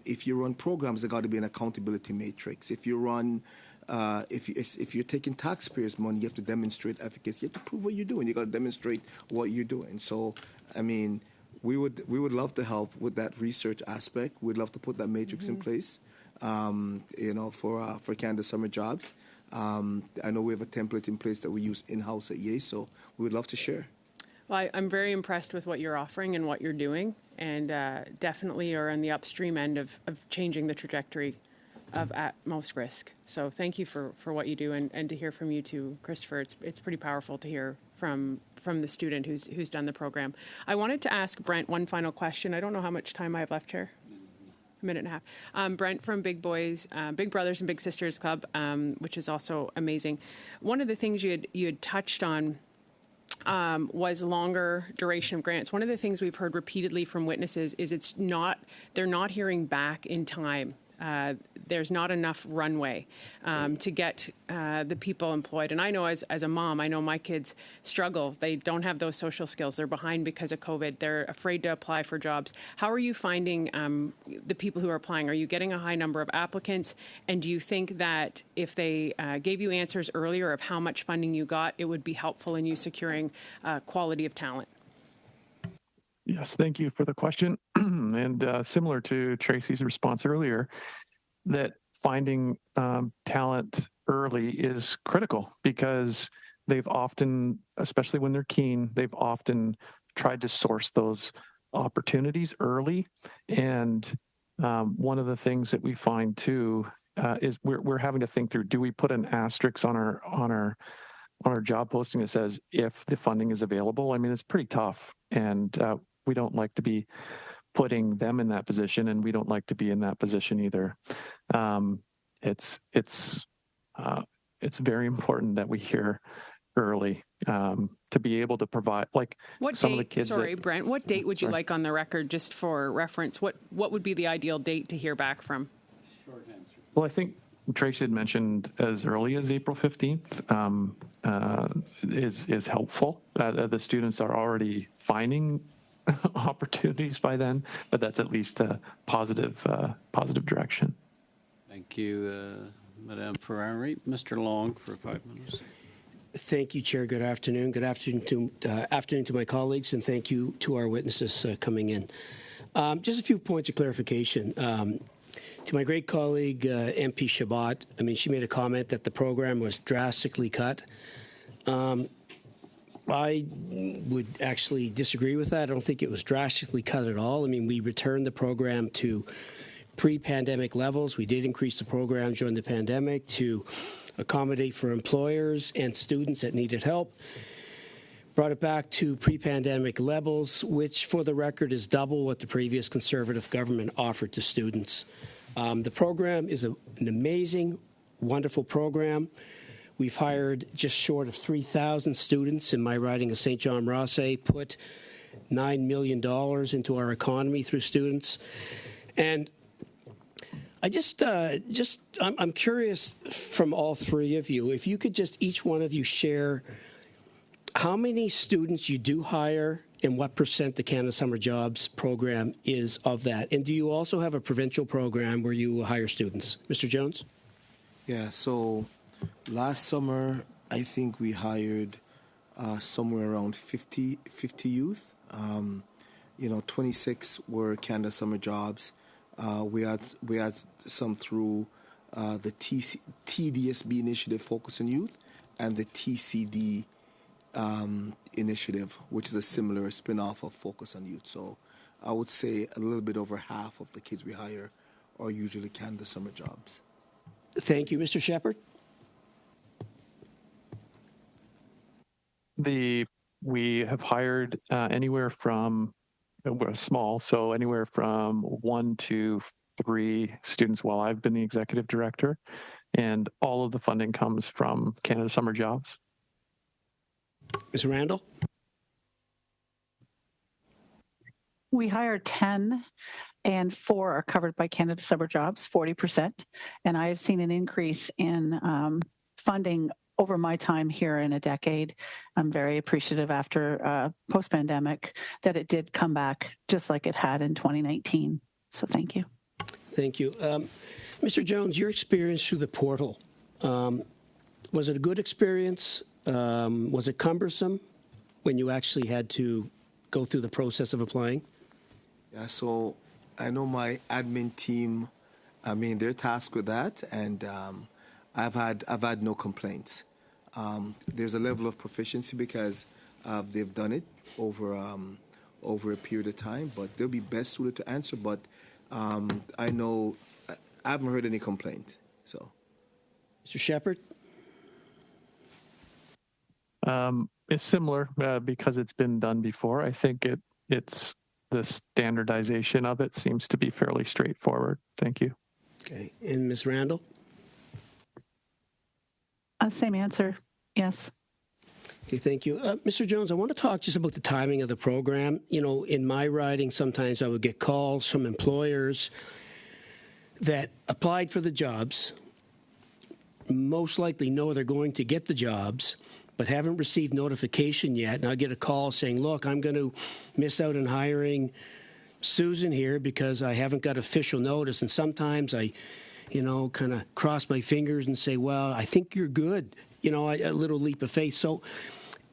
if you run programs, there got to be an accountability matrix. If you run, if you're taking taxpayers' money, you have to demonstrate efficacy. You have to prove what you're doing. You got to demonstrate what you're doing. So, I mean, we would love to help with that research aspect. We'd love to put that matrix in place. You know, for Canada Summer Jobs. I know we have a template in place that we use in-house at YACE, so we would love to share. Well, I'm very impressed with what you're offering and what you're doing, and definitely are on the upstream end of changing the trajectory of at most risk. So thank you for what you do, and to hear from you too, Christopher. It's pretty powerful to hear from the student who's done the program. I wanted to ask Brent one final question. I don't know how much time I have left, Chair. A minute and a half. Brent from Big Brothers and Big Sisters Club, which is also amazing. One of the things you had touched on was longer duration of grants. One of the things we've heard repeatedly from witnesses is they're not hearing back in time. There's not enough runway to get the people employed. And I know as a mom, I know my kids struggle. They don't have those social skills. They're behind because of COVID. They're afraid to apply for jobs. How are you finding the people who are applying? Are you getting a high number of applicants? And do you think that if they gave you answers earlier of how much funding you got, it would be helpful in you securing quality of talent? Yes, thank you for the question. And similar to Tracy's response earlier, that finding talent early is critical because they've often, especially when they're keen, they've often tried to source those opportunities early. And one of the things that we find too is we're having to think through: do we put an asterisk on our job posting that says if the funding is available? I mean, it's pretty tough, and we don't like to be putting them in that position, and we don't like to be in that position either. It's very important that we hear early to be able to provide, like, what some date, of the kids. Sorry, Brent. What date would you like on the record, just for reference? What would be the ideal date to hear back from? Short answer. Well, I think Tracy had mentioned as early as April 15th is helpful. The students are already finding opportunities by then, but that's at least a positive direction. Thank you, Madame Ferrari. Mr. Long for 5 minutes. Thank you, Chair. Good afternoon. Good afternoon to my colleagues, and thank you to our witnesses coming in. Just a few points of clarification. To my great colleague, MP Chabot, I mean, she made a comment that the program was drastically cut. I would actually disagree with that. I don't think it was drastically cut at all. I mean, we returned the program to pre-pandemic levels. We did increase the program during the pandemic to accommodate for employers and students that needed help. Brought it back to pre-pandemic levels, which for the record is double what the previous Conservative government offered to students. The program is an amazing, wonderful program. We've hired just short of 3,000 students in my riding of St. John Rosse, put $9 million into our economy through students. And I'm curious from all three of you, if you could just each one of you share how many students you do hire and what percent the Canada Summer Jobs program is of that. And do you also have a provincial program where you hire students? Mr. Jones? Yeah, so last summer, I think we hired somewhere around 50 youth. 26 were Canada Summer Jobs. We had some through the TDSB initiative, Focus on Youth, and the TCD initiative, which is a similar spin-off of Focus on Youth. So I would say a little bit over half of the kids we hire are usually Canada Summer Jobs. Thank you. Mr. Shepherd? We have hired anywhere from, we're small, so anywhere from 1 to 3 students while I've been the executive director, and all of the funding comes from Canada Summer Jobs. Ms. Randall? We hire 10 and 4 are covered by Canada Summer Jobs, 40%. And I have seen an increase in funding over my time here in a decade. I'm very appreciative after post-pandemic that it did come back just like it had in 2019. So thank you. Thank you. Mr. Jones, your experience through the portal, was it a good experience? Was it cumbersome when you actually had to go through the process of applying? Yeah, so I know my admin team, they're tasked with that, and I've had no complaints. There's a level of proficiency because they've done it over a period of time, but they'll be best suited to answer. But I know I haven't heard any complaint. So, Mr. Shepherd? It's similar because it's been done before. I think it's the standardization of it seems to be fairly straightforward. Thank you. Okay. And Ms. Randall? Same answer. Yes. Okay, thank you. Mr. Jones, I want to talk just about the timing of the program. You know, in my riding, sometimes I would get calls from employers that applied for the jobs, most likely know they're going to get the jobs, but haven't received notification yet. And I get a call saying, look, I'm going to miss out on hiring Susan here because I haven't got official notice. And sometimes I, kind of cross my fingers and say, well, I think you're good. A little leap of faith. So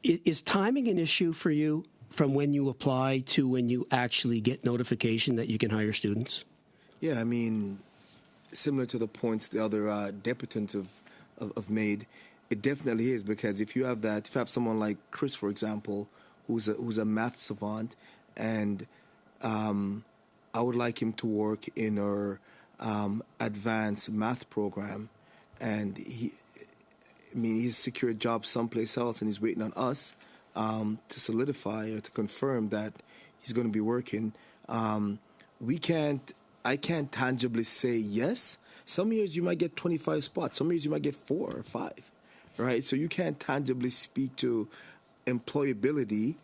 is timing an issue for you from when you apply to when you actually get notification that you can hire students? Yeah, similar to the points the other deputants have made, it definitely is, because if you have someone like Chris, for example, who's a math savant, and I would like him to work in our advanced math program, and he's secured a job someplace else, and he's waiting on us to solidify or to confirm that he's going to be working. I can't tangibly say yes. Some years you might get 25 spots. Some years you might get 4 or 5, right? So you can't tangibly speak to employability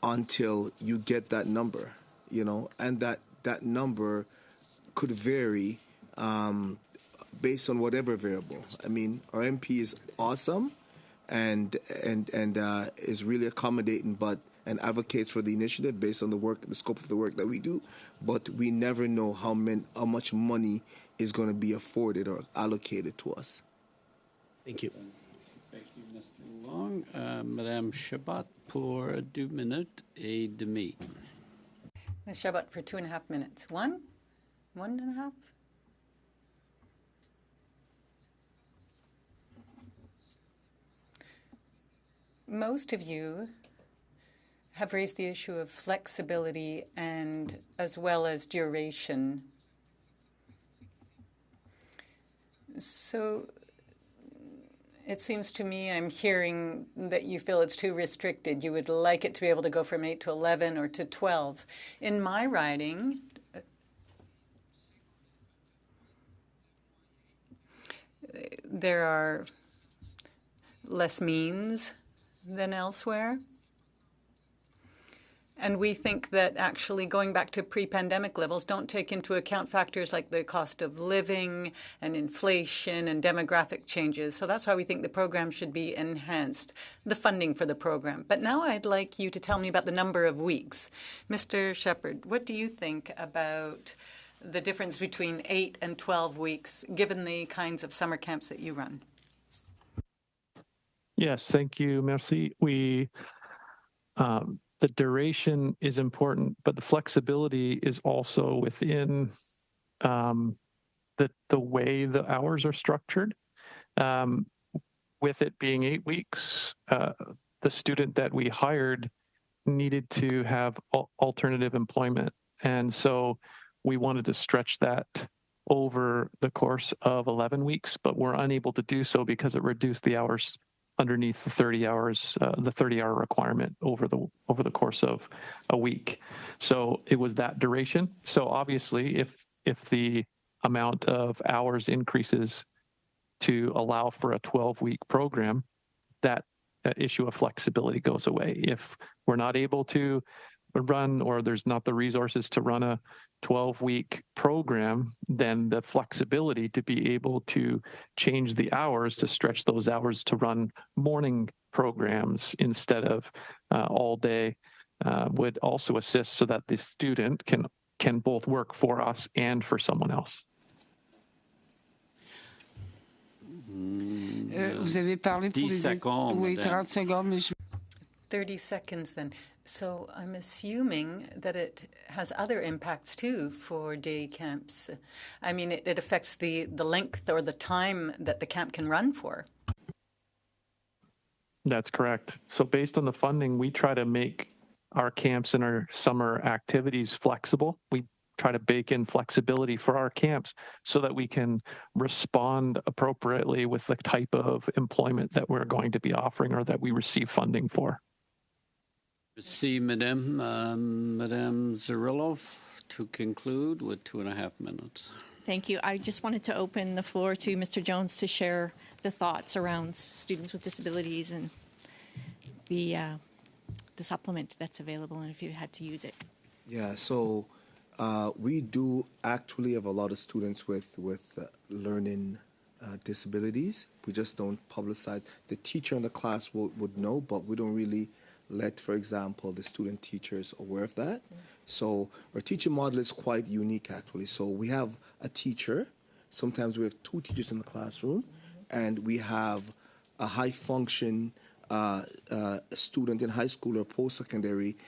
until you get that number, and that number could vary based on whatever variable. Our MP is awesome and is really accommodating, and advocates for the initiative based on the scope of the work that we do. But we never know how much money is going to be afforded or allocated to us. Thank you. Thank you, Mr. Long. Madame Chabot pour 2 minutes et demi. Ms. Chabot for 2.5 minutes. 1.5? Most of you have raised the issue of flexibility and as well as duration. So it seems to me I'm hearing that you feel it's too restricted. You would like it to be able to go from 8 to 11 or to 12. In my riding, there are less means than elsewhere. And we think that actually going back to pre-pandemic levels don't take into account factors like the cost of living and inflation and demographic changes. So that's why we think the program should be enhanced, the funding for the program. But now I'd like you to tell me about the number of weeks. Mr. Shepherd, what do you think about the difference between 8 and 12 weeks, given the kinds of summer camps that you run? Yes, thank you, merci. The duration is important, but the flexibility is also within the way the hours are structured. With it being 8 weeks, the student that we hired needed to have alternative employment. And so we wanted to stretch that over the course of 11 weeks, but we're unable to do so because it reduced the hours underneath the 30 hours, the 30-hour requirement over the course of a week. So it was that duration. So obviously, if the amount of hours increases to allow for a 12-week program, that issue of flexibility goes away. If we're not able to run, or there's not the resources to run a 12-week program, then the flexibility to be able to change the hours, to stretch those hours to run morning programs instead of all day, would also assist so that the student can both work for us and for someone else. Vous avez parlé pour 10 secondes, Oui, madame. 30 secondes, mais 30 seconds then. So I'm assuming that it has other impacts too for day camps. I mean, it affects the length or the time that the camp can run for. That's correct. So based on the funding, we try to make our camps and our summer activities flexible. We try to bake in flexibility for our camps so that we can respond appropriately with the type of employment that we're going to be offering or that we receive funding for. See Madame Zarillov to conclude with 2.5 minutes. Thank you. I just wanted to open the floor to Mr. Jones to share the thoughts around students with disabilities and the supplement that's available and if you had to use it. Yeah, so we do actually have a lot of students with learning disabilities. We just don't publicize. The teacher in the class would know, but we don't really let, for example, the student teachers aware of that. So our teaching model is quite unique, actually. So we have a teacher. Sometimes we have 2 teachers in the classroom, and we have a high-function student in high school or post-secondary,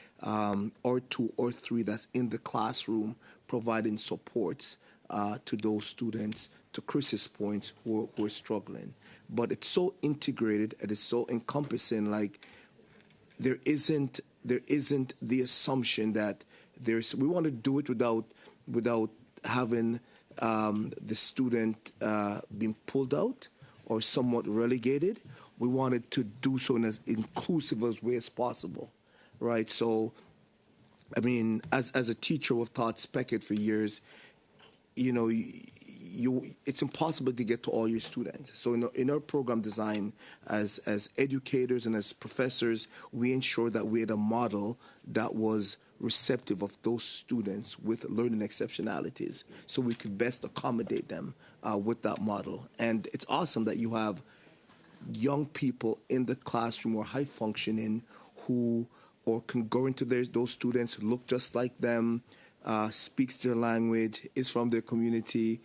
or 2 or 3 that's in the classroom providing supports to those students, to Chris's point, who are struggling. But it's so integrated and it's so encompassing, like there isn't the assumption that we want to do it without having the student being pulled out or somewhat relegated. We wanted to do so in as inclusive a way as possible, right? So, I mean, as a teacher who've taught spec ed for years, you know, it's impossible to get to all your students. So in our program design, as educators and as professors, we ensured that we had a model that was receptive of those students with learning exceptionalities, so we could best accommodate them with that model. And it's awesome that you have young people in the classroom or high functioning who or can go into those students, look just like them, speaks their language, is from their community,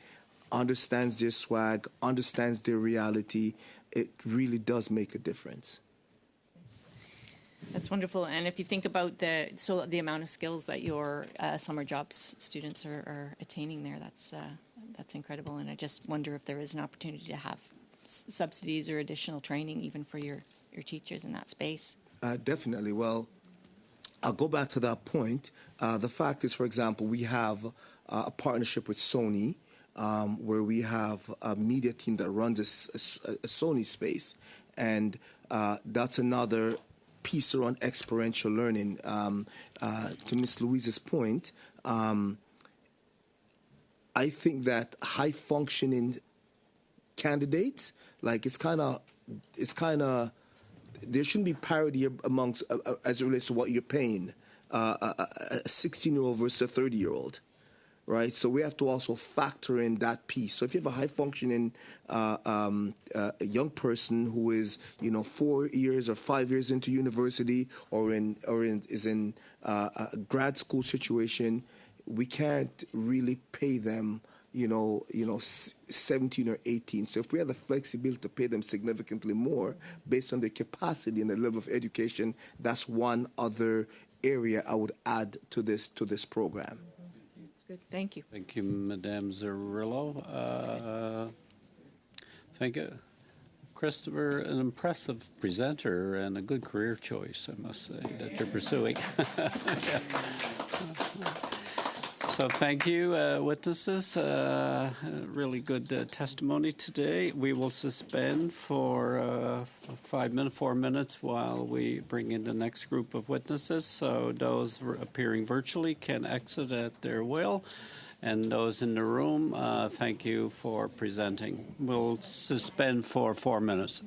understands their swag, understands their reality. It really does make a difference. That's wonderful. And if you think about the amount of skills that your summer jobs students are attaining there, that's incredible. And I just wonder if there is an opportunity to have subsidies or additional training even for your teachers in that space. Definitely. Well, I'll go back to that point. The fact is, for example, we have a partnership with Sony, where we have a media team that runs a Sony space, and that's another piece around experiential learning. To Ms. Louise's point, I think that high-functioning candidates. Like it's kind of there shouldn't be parity amongst as it relates to what you're paying a 16-year-old versus a 30-year-old. Right, so we have to also factor in that piece. So if you have a high-functioning a young person who is, 4 years or 5 years into university or is in a grad school situation, we can't really pay them, 17 or 18. So if we have the flexibility to pay them significantly more based on their capacity and the level of education, that's one other area I would add to this program. Good. Thank you. Thank you, Madame Zerillo. Thank you. Christopher, an impressive presenter and a good career choice, I must say, that you're pursuing. So thank you, witnesses. Really good testimony today. We will suspend for 4 minutes while we bring in the next group of witnesses. So those appearing virtually can exit at their will. And those in the room, thank you for presenting. We'll suspend for 4 minutes.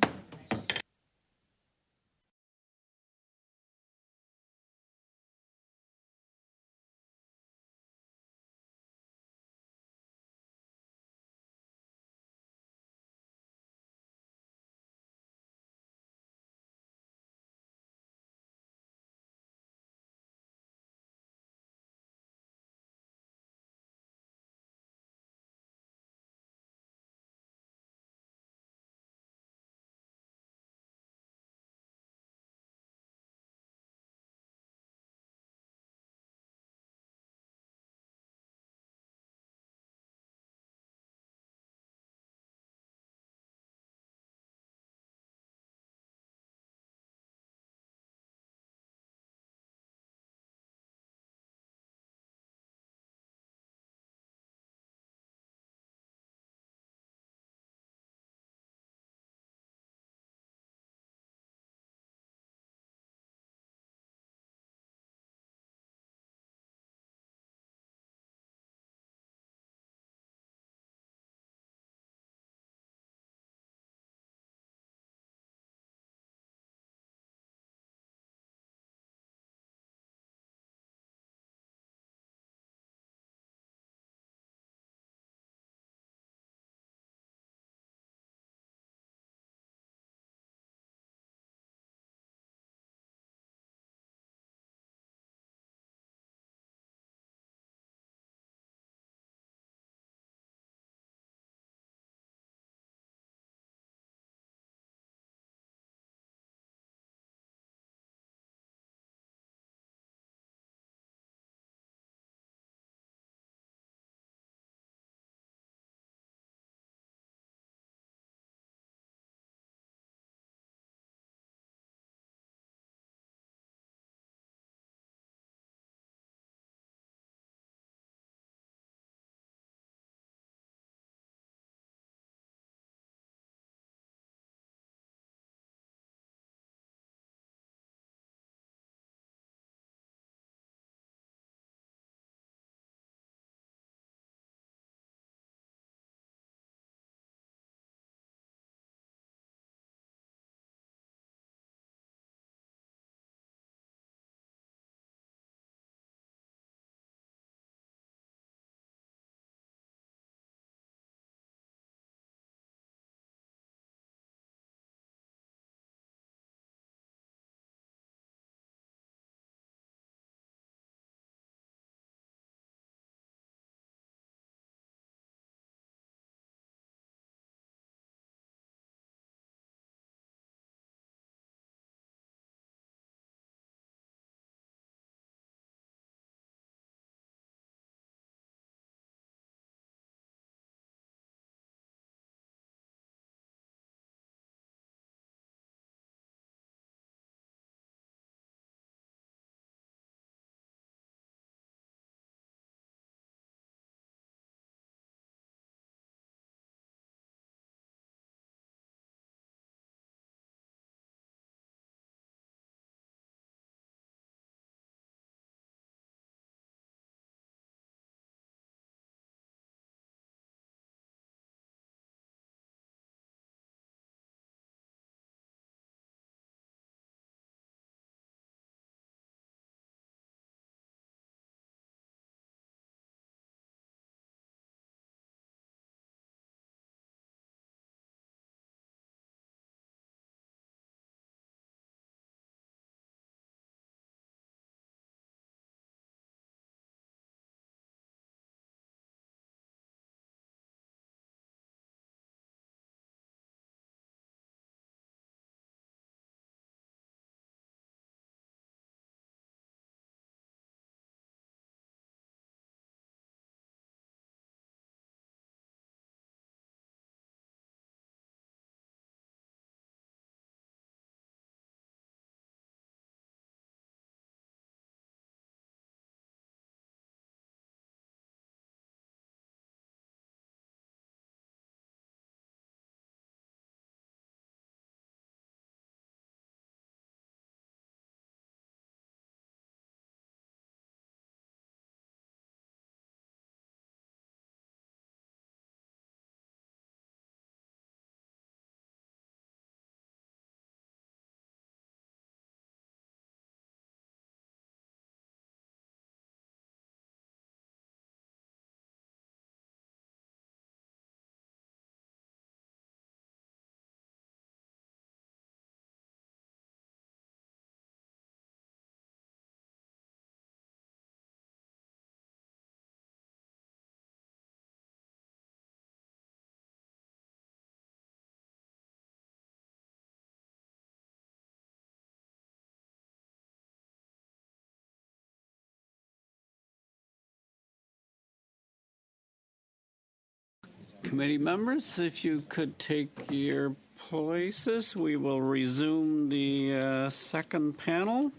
Committee members, if you could take your places, we will resume the second panel.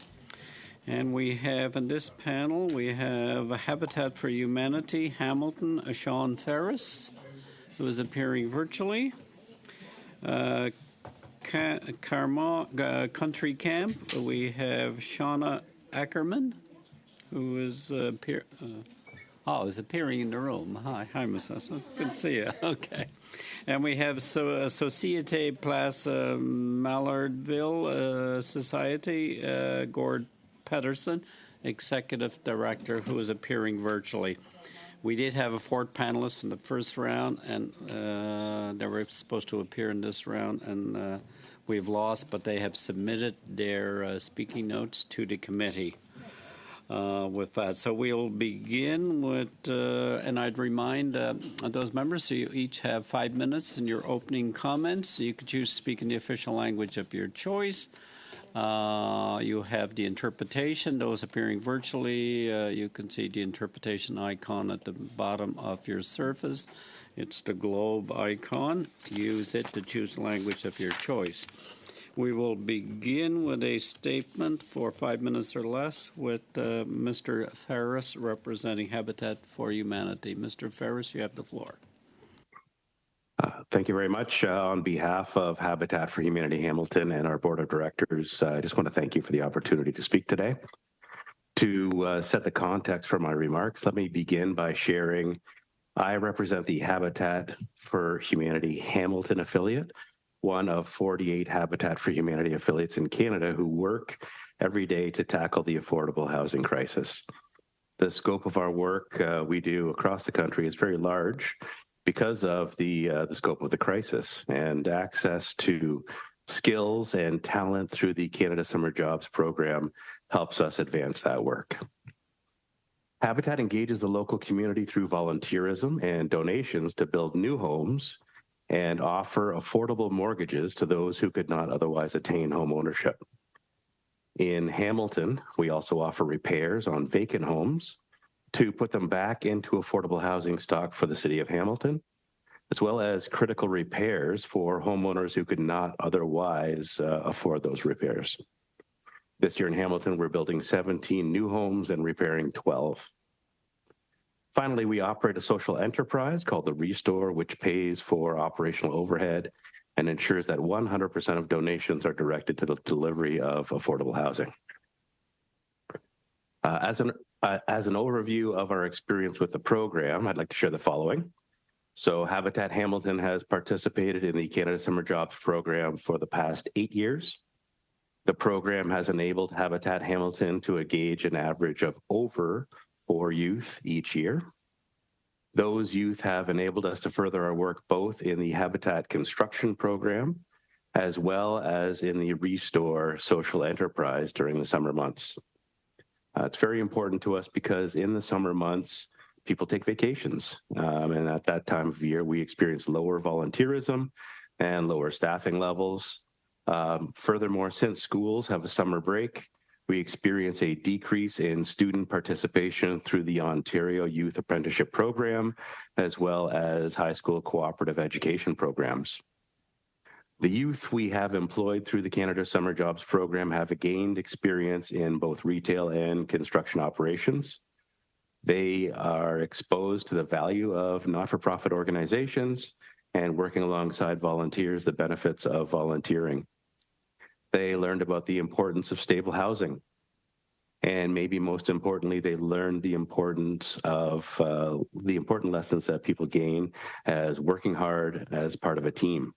And we have in this panel, we have Habitat for Humanity, Hamilton, Sean Ferris, who is appearing virtually. Country Camp, we have Shauna Ackerman, who is appearing in the room. Hi, Miss Husson. Good to see you. Okay. And we have Société Place Mallardville Society, Gord Pedersen, Executive Director, who is appearing virtually. We did have a fourth panelist in the first round, and they were supposed to appear in this round, and we've lost, but they have submitted their speaking notes to the committee with that. So we'll begin with, and I'd remind those members, you each have 5 minutes in your opening comments. You could choose to speak in the official language of your choice. You have the interpretation. Those appearing virtually, you can see the interpretation icon at the bottom of your surface. It's the globe icon. Use it to choose the language of your choice. We will begin with a statement for 5 minutes or less with Mr. Ferris representing Habitat for Humanity. Mr. Ferris, you have the floor. Thank you very much. On behalf of Habitat for Humanity Hamilton and our board of directors, I just want to thank you for the opportunity to speak today. To set the context for my remarks, let me begin by sharing I represent the Habitat for Humanity Hamilton affiliate, one of 48 Habitat for Humanity affiliates in Canada who work every day to tackle the affordable housing crisis. The scope of our work we do across the country is very large because of the scope of the crisis, and access to skills and talent through the Canada Summer Jobs program helps us advance that work. Habitat engages the local community through volunteerism and donations to build new homes and offer affordable mortgages to those who could not otherwise attain home ownership. In Hamilton, we also offer repairs on vacant homes to put them back into affordable housing stock for the city of Hamilton, as well as critical repairs for homeowners who could not otherwise afford those repairs. This year in Hamilton, we're building 17 new homes and repairing 12. Finally, we operate a social enterprise called the Restore, which pays for operational overhead and ensures that 100% of donations are directed to the delivery of affordable housing. As an overview of our experience with the program, I'd like to share the following. So Habitat Hamilton has participated in the Canada Summer Jobs program for the past 8 years. The program has enabled Habitat Hamilton to engage an average of over 4 youth each year. Those youth have enabled us to further our work both in the Habitat construction program as well as in the Restore social enterprise during the summer months. It's very important to us because in the summer months, people take vacations. And at that time of year, we experience lower volunteerism and lower staffing levels. Furthermore, since schools have a summer break, we experience a decrease in student participation through the Ontario Youth Apprenticeship Program, as well as high school cooperative education programs. The youth we have employed through the Canada Summer Jobs program have gained experience in both retail and construction operations. They are exposed to the value of not-for-profit organizations and working alongside volunteers, the benefits of volunteering. They learned about the importance of stable housing. And maybe most importantly, they learned the importance of the important lessons that people gain as working hard as part of a team.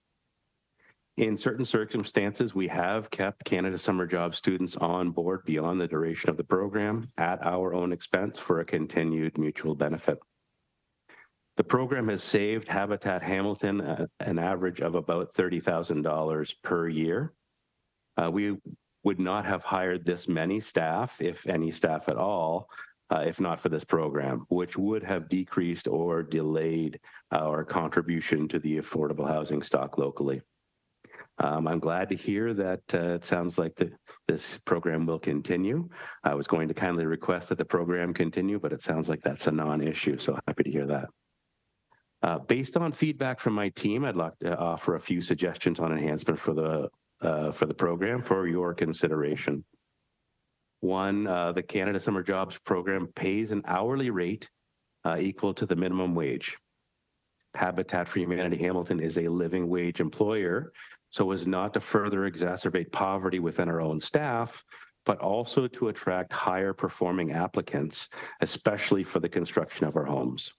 In certain circumstances, we have kept Canada Summer Jobs students on board beyond the duration of the program at our own expense for a continued mutual benefit. The program has saved Habitat Hamilton an average of about $30,000 per year. We would not have hired this many staff, if any staff at all, if not for this program, which would have decreased or delayed our contribution to the affordable housing stock locally. I'm glad to hear that it sounds like this program will continue. I was going to kindly request that the program continue, but it sounds like that's a non-issue, so happy to hear that. Based on feedback from my team, I'd like to offer a few suggestions on enhancement for the program for your consideration. One, the Canada Summer Jobs Program pays an hourly rate equal to the minimum wage. Habitat for Humanity Hamilton is a living wage employer, so as not to further exacerbate poverty within our own staff, but also to attract higher performing applicants, especially for the construction of our homes.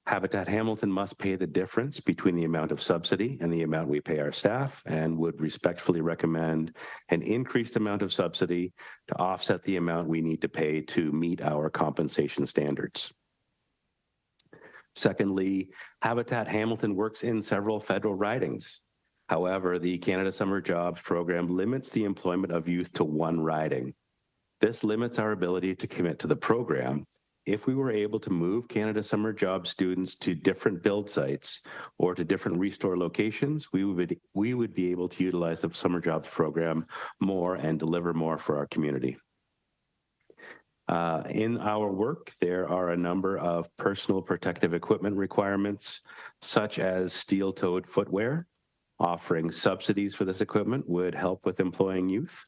Habitat Hamilton must pay the difference between the amount of subsidy and the amount we pay our staff, and would respectfully recommend an increased amount of subsidy to offset the amount we need to pay to meet our compensation standards. Secondly, Habitat Hamilton works in several federal ridings. However, the Canada Summer Jobs Program limits the employment of youth to one riding. This limits our ability to commit to the program. If we were able to move Canada Summer Job students to different build sites or to different restore locations, we would be able to utilize the Summer Jobs Program more and deliver more for our community. In our work, there are a number of personal protective equipment requirements, such as steel-toed footwear. Offering subsidies for this equipment would help with employing youth.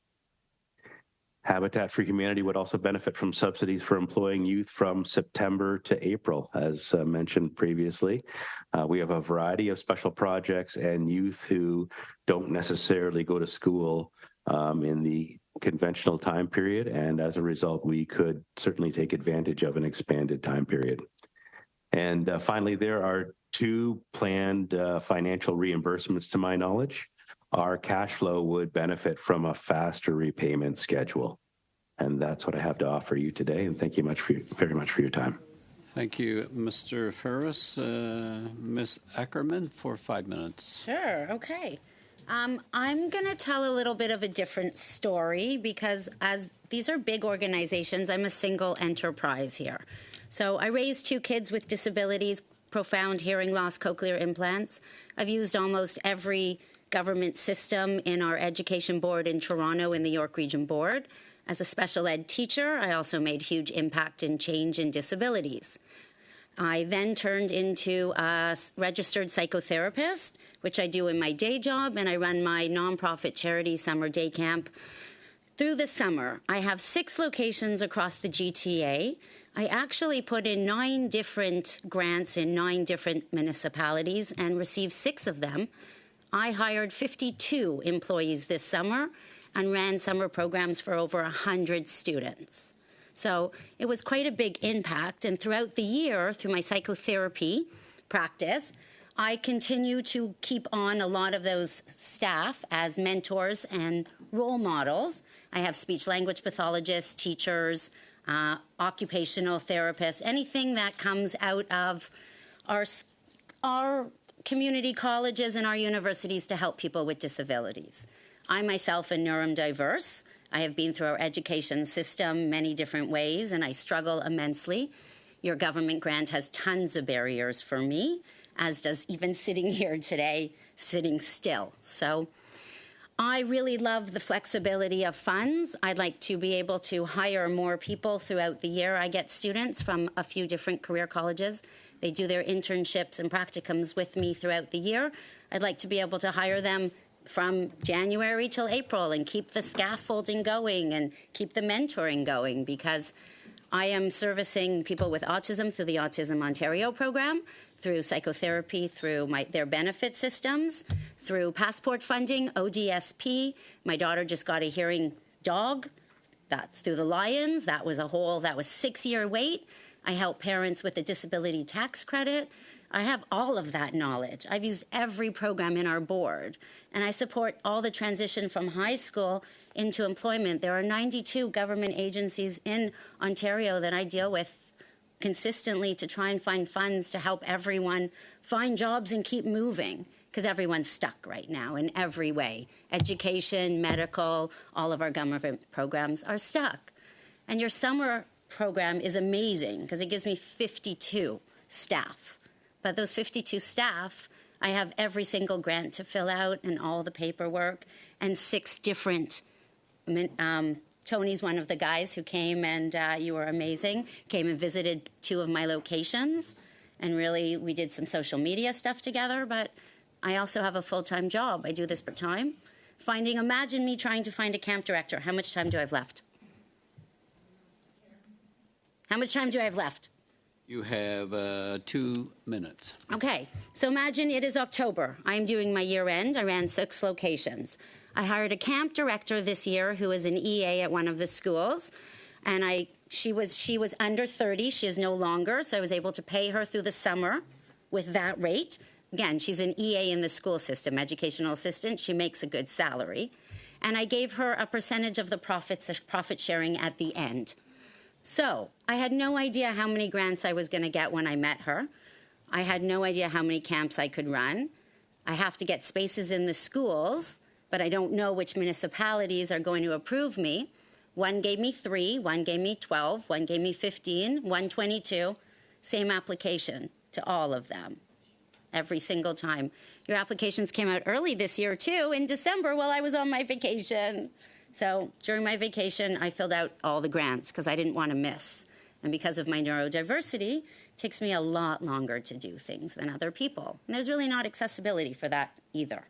Habitat for Humanity would also benefit from subsidies for employing youth from September to April, as mentioned previously. We have a variety of special projects and youth who don't necessarily go to school in the conventional time period, and as a result, we could certainly take advantage of an expanded time period. And finally, there are two planned financial reimbursements to my knowledge. Our cash flow would benefit from a faster repayment schedule. And that's what I have to offer you today. And thank you very much for your time. Thank you, Mr. Ferris. Ms. Ackerman for 5 minutes. Sure, okay. I'm going to tell a little bit of a different story because as these are big organizations, I'm a single enterprise here. So I raised 2 kids with disabilities, profound hearing loss, cochlear implants. I've used almost every government system in our education board in Toronto in the York Region Board. As a special ed teacher, I also made huge impact and change in disabilities. I then turned into a registered psychotherapist, which I do in my day job, and I run my nonprofit charity summer day camp. Through the summer, I have 6 locations across the GTA. I actually put in 9 different grants in 9 different municipalities and received 6 of them. I hired 52 employees this summer and ran summer programs for over 100 students. So it was quite a big impact. And throughout the year, through my psychotherapy practice, I continue to keep on a lot of those staff as mentors and role models. I have speech language pathologists, teachers, occupational therapists, anything that comes out of our community colleges and our universities to help people with disabilities. I myself am neurodiverse. I have been through our education system many different ways, and I struggle immensely. Your government grant has tons of barriers for me, as does even sitting here today, sitting still. So I really love the flexibility of funds. I'd like to be able to hire more people throughout the year. I get students from a few different career colleges. They do their internships and practicums with me throughout the year. I'd like to be able to hire them from January till April and keep the scaffolding going and keep the mentoring going, because I am servicing people with autism through the Autism Ontario program, through psychotherapy, through their benefit systems, through passport funding, ODSP. My daughter just got a hearing dog. That's through the Lions. That was 6-year wait. I help parents with the disability tax credit. I have all of that knowledge. I've used every program in our board, and I support all the transition from high school into employment. There are 92 government agencies in Ontario that I deal with consistently to try and find funds to help everyone find jobs and keep moving, because everyone's stuck right now in every way. Education, medical, all of our government programs are stuck. And your summer program is amazing because it gives me 52 staff. But those 52 staff, I have every single grant to fill out and all the paperwork, and 6 different, Tony's one of the guys who came, and you were amazing, came and visited 2 of my locations. And really, we did some social media stuff together, but I also have a full-time job. I do this part-time. Imagine me trying to find a camp director. How much time do I have left? How much time do I have left? You have 2 minutes. Okay, so imagine it is October. I'm doing my year end. I ran 6 locations. I hired a camp director this year who is an EA at one of the schools, and she was under 30. She is no longer, so I was able to pay her through the summer with that rate. Again, she's an EA in the school system, educational assistant. She makes a good salary. And I gave her a percentage of the profit sharing at the end. So I had no idea how many grants I was going to get when I met her. I had no idea how many camps I could run. I have to get spaces in the schools, but I don't know which municipalities are going to approve me. One gave me 3, one gave me 12, one gave me 15, one 22. Same application to all of them. Every single time. Your applications came out early this year, too, in December while I was on my vacation. So during my vacation, I filled out all the grants because I didn't want to miss. And because of my neurodiversity, it takes me a lot longer to do things than other people. And there's really not accessibility for that either.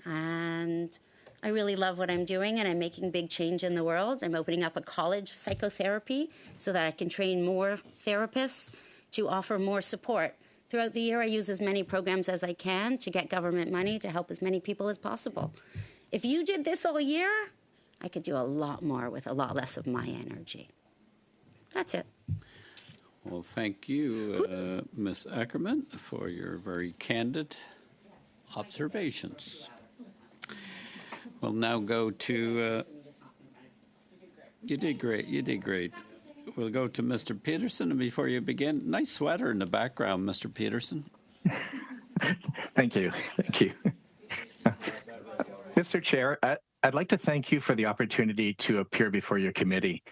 And I really love what I'm doing, and I'm making big change in the world. I'm opening up a college of psychotherapy so that I can train more therapists to offer more support. Throughout the year, I use as many programs as I can to get government money to help as many people as possible. If you did this all year, I could do a lot more with a lot less of my energy. That's it. Well, thank you, Ms. Ackerman, for your very candid observations. We'll now go to, you did great, you did great. We'll go to Mr. Peterson, and before you begin, nice sweater in the background, Mr. Peterson. Thank you. Thank you. Mr. Chair, I'd like to thank you for the opportunity to appear before your committee.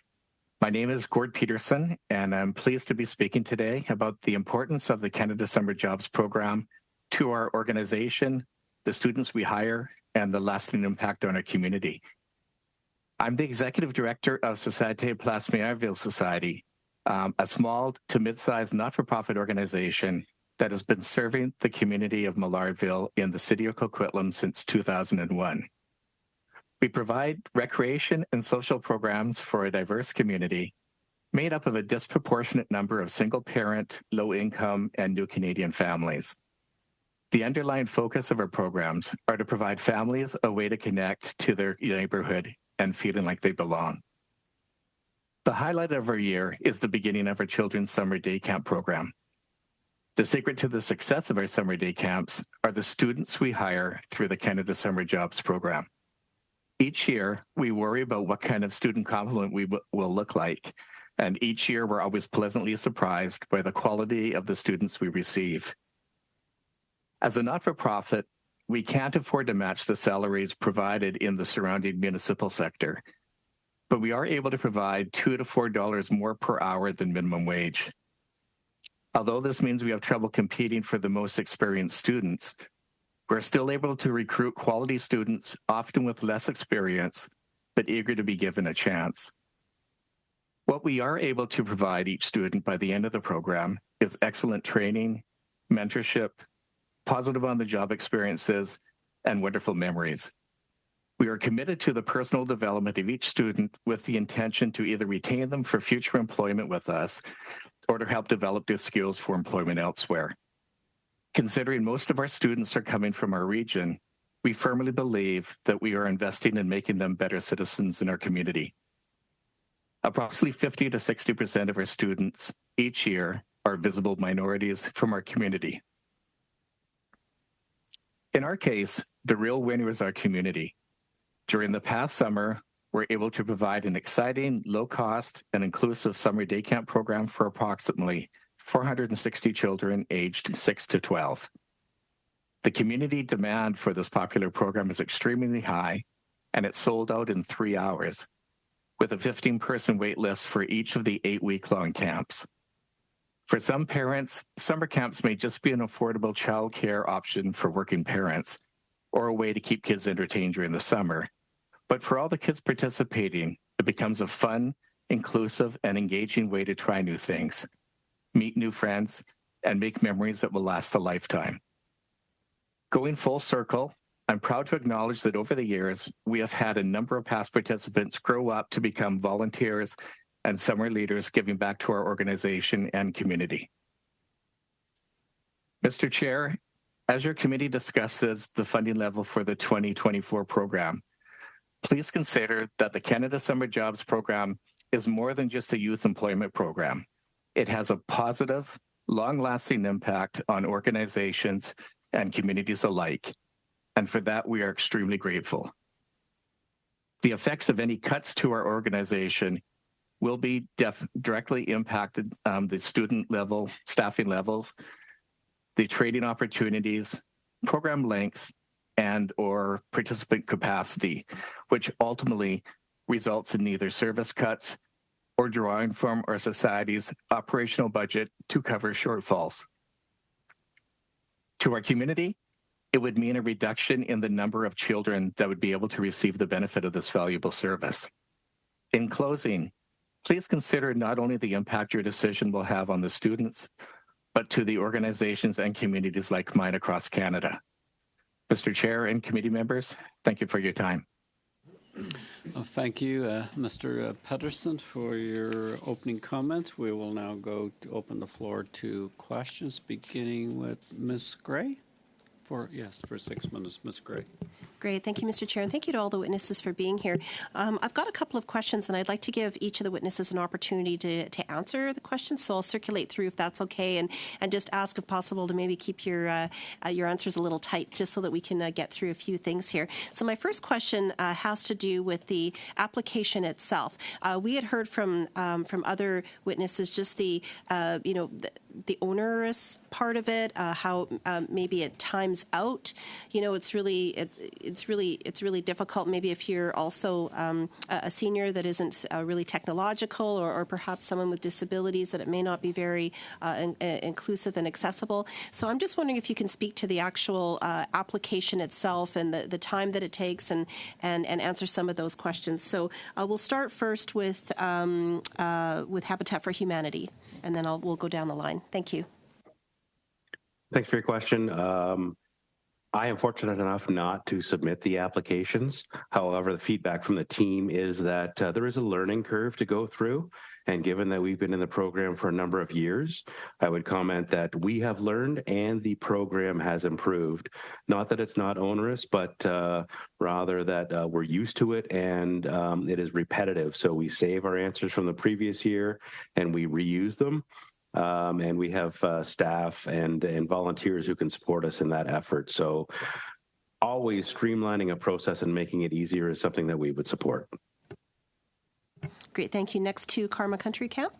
My name is Gord Peterson, and I'm pleased to be speaking today about the importance of the Canada Summer Jobs Program to our organization, the students we hire, and the lasting impact on our community. I'm the Executive Director of Société Place Meyerville Society, a small to mid-sized not-for-profit organization that has been serving the community of Millardville in the city of Coquitlam since 2001. We provide recreation and social programs for a diverse community made up of a disproportionate number of single-parent, low-income, and new Canadian families. The underlying focus of our programs are to provide families a way to connect to their neighborhood and feeling like they belong. The highlight of our year is the beginning of our children's summer day camp program. The secret to the success of our summer day camps are the students we hire through the Canada Summer Jobs Program. Each year, we worry about what kind of student complement we will look like, and each year we're always pleasantly surprised by the quality of the students we receive. As a not-for-profit, we can't afford to match the salaries provided in the surrounding municipal sector, but we are able to provide $2 to $4 more per hour than minimum wage. Although this means we have trouble competing for the most experienced students, we're still able to recruit quality students, often with less experience, but eager to be given a chance. What we are able to provide each student by the end of the program is excellent training, mentorship, positive on-the-job experiences, and wonderful memories. We are committed to the personal development of each student with the intention to either retain them for future employment with us or to help develop their skills for employment elsewhere. Considering most of our students are coming from our region, we firmly believe that we are investing in making them better citizens in our community. Approximately 50 to 60% of our students each year are visible minorities from our community. In our case, the real winner is our community. During the past summer, we're able to provide an exciting, low-cost, and inclusive summer day camp program for approximately 460 children aged 6 to 12. The community demand for this popular program is extremely high, and it's sold out in 3 hours, with a 15-person wait list for each of the 8-week-long camps. For some parents, summer camps may just be an affordable childcare option for working parents, or a way to keep kids entertained during the summer. But for all the kids participating, it becomes a fun, inclusive, and engaging way to try new things, meet new friends, and make memories that will last a lifetime. Going full circle, I'm proud to acknowledge that over the years, we have had a number of past participants grow up to become volunteers and summer leaders giving back to our organization and community. Mr. Chair, as your committee discusses the funding level for the 2024 program, please consider that the Canada Summer Jobs Program is more than just a youth employment program. It has a positive, long-lasting impact on organizations and communities alike, and for that we are extremely grateful. The effects of any cuts to our organization will be directly impacted the student level, staffing levels, the training opportunities, program length, and or participant capacity, which ultimately results in either service cuts or drawing from our society's operational budget to cover shortfalls. To our community, it would mean a reduction in the number of children that would be able to receive the benefit of this valuable service. In closing, please consider not only the impact your decision will have on the students, but to the organizations and communities like mine across Canada. Mr. Chair and committee members, thank you for your time. Thank you, Mr. Pedersen, for your opening comments. We will now go to open the floor to questions, beginning with Ms. Gray. For 6 minutes, Ms. Gray. Great. Thank you, Mr. Chair, and thank you to all the witnesses for being here. I've got a couple of questions, and I'd like to give each of the witnesses an opportunity to answer the questions, so I'll circulate through if that's okay, and just ask, if possible, to maybe keep your answers a little tight, just so that we can get through a few things here. So my first question has to do with the application itself. We had heard from other witnesses just the onerous part of it, how maybe it times out. It's really difficult. Maybe if you're also a senior that isn't really technological, or perhaps someone with disabilities, that it may not be very inclusive and accessible. So I'm just wondering if you can speak to the actual application itself and the time that it takes, and answer some of those questions. So we'll start first with Habitat for Humanity, and then we'll go down the line. Thank you. Thanks for your question. I am fortunate enough not to submit the applications. However, the feedback from the team is that there is a learning curve to go through. And given that we've been in the program for a number of years, I would comment that we have learned and the program has improved. Not that it's not onerous, but rather that we're used to it, and it is repetitive. So we save our answers from the previous year and we reuse them. And we have staff and volunteers who can support us in that effort. So always streamlining a process and making it easier is something that we would support. Great, thank you. Next to Karma Country Camp.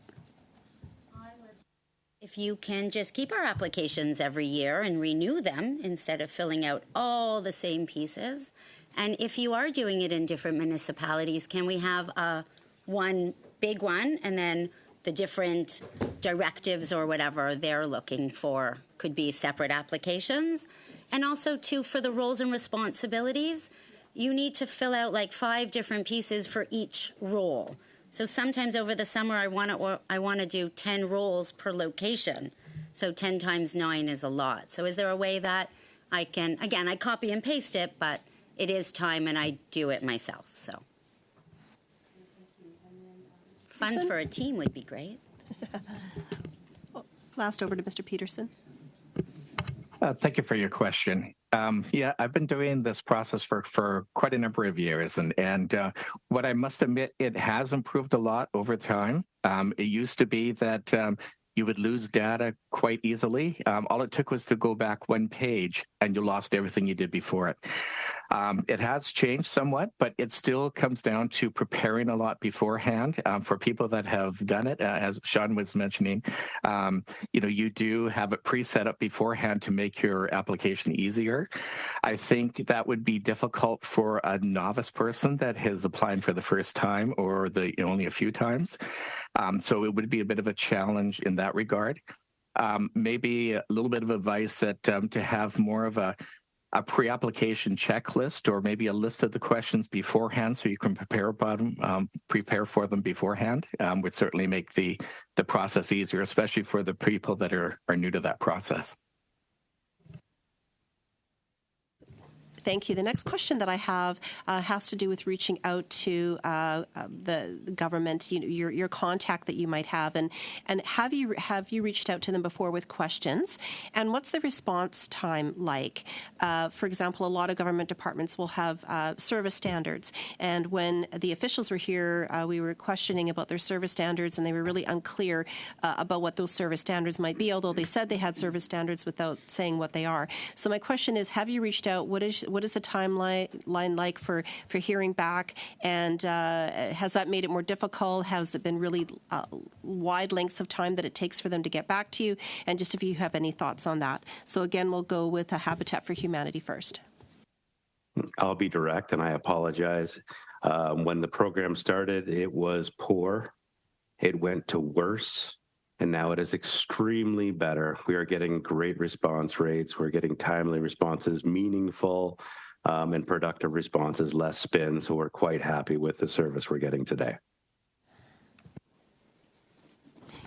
If you can just keep our applications every year and renew them instead of filling out all the same pieces. And if you are doing it in different municipalities, can we have one big one, and then the different directives or whatever they're looking for could be separate applications? And also, too, for the roles and responsibilities, you need to fill out like 5 different pieces for each role. So sometimes over the summer, I want to do 10 roles per location. So 10 times 9 is a lot. So is there a way that I can, again, I copy and paste it, but it is time and I do it myself, so. Funds for a team would be great. Last, over to Mr. Peterson. Thank you for your question. Yeah, I've been doing this process for quite a number of years, and what I must admit, it has improved a lot over time. It used to be that you would lose data quite easily. All it took was to go back one page and you lost everything you did before it. It has changed somewhat, but it still comes down to preparing a lot beforehand. For people that have done it, as Sean was mentioning, you do have it pre-set up beforehand to make your application easier. I think that would be difficult for a novice person that is applying for the first time or only a few times. So it would be a bit of a challenge in that regard. Maybe a little bit of advice that to have more of a a pre-application checklist or maybe a list of the questions beforehand so you can prepare for them beforehand would certainly make the process easier, especially for the people that are new to that process. Thank you. The next question that I have has to do with reaching out to the government, your contact that you might have, and have you reached out to them before with questions? And what's the response time like? For example, a lot of government departments will have service standards, and when the officials were here, we were questioning about their service standards, and they were really unclear about what those service standards might be, although they said they had service standards without saying what they are. So my question is, have you reached out? What is the timeline like for hearing back? And has that made it more difficult? Has it been really wide lengths of time that it takes for them to get back to you? And just if you have any thoughts on that. So again, we'll go with Habitat for Humanity first. I'll be direct, and I apologize. When the program started, it was poor. It went to worse. And now it is extremely better. We are getting great response rates. We're getting timely responses, meaningful and productive responses, less spin. So we're quite happy with the service we're getting today.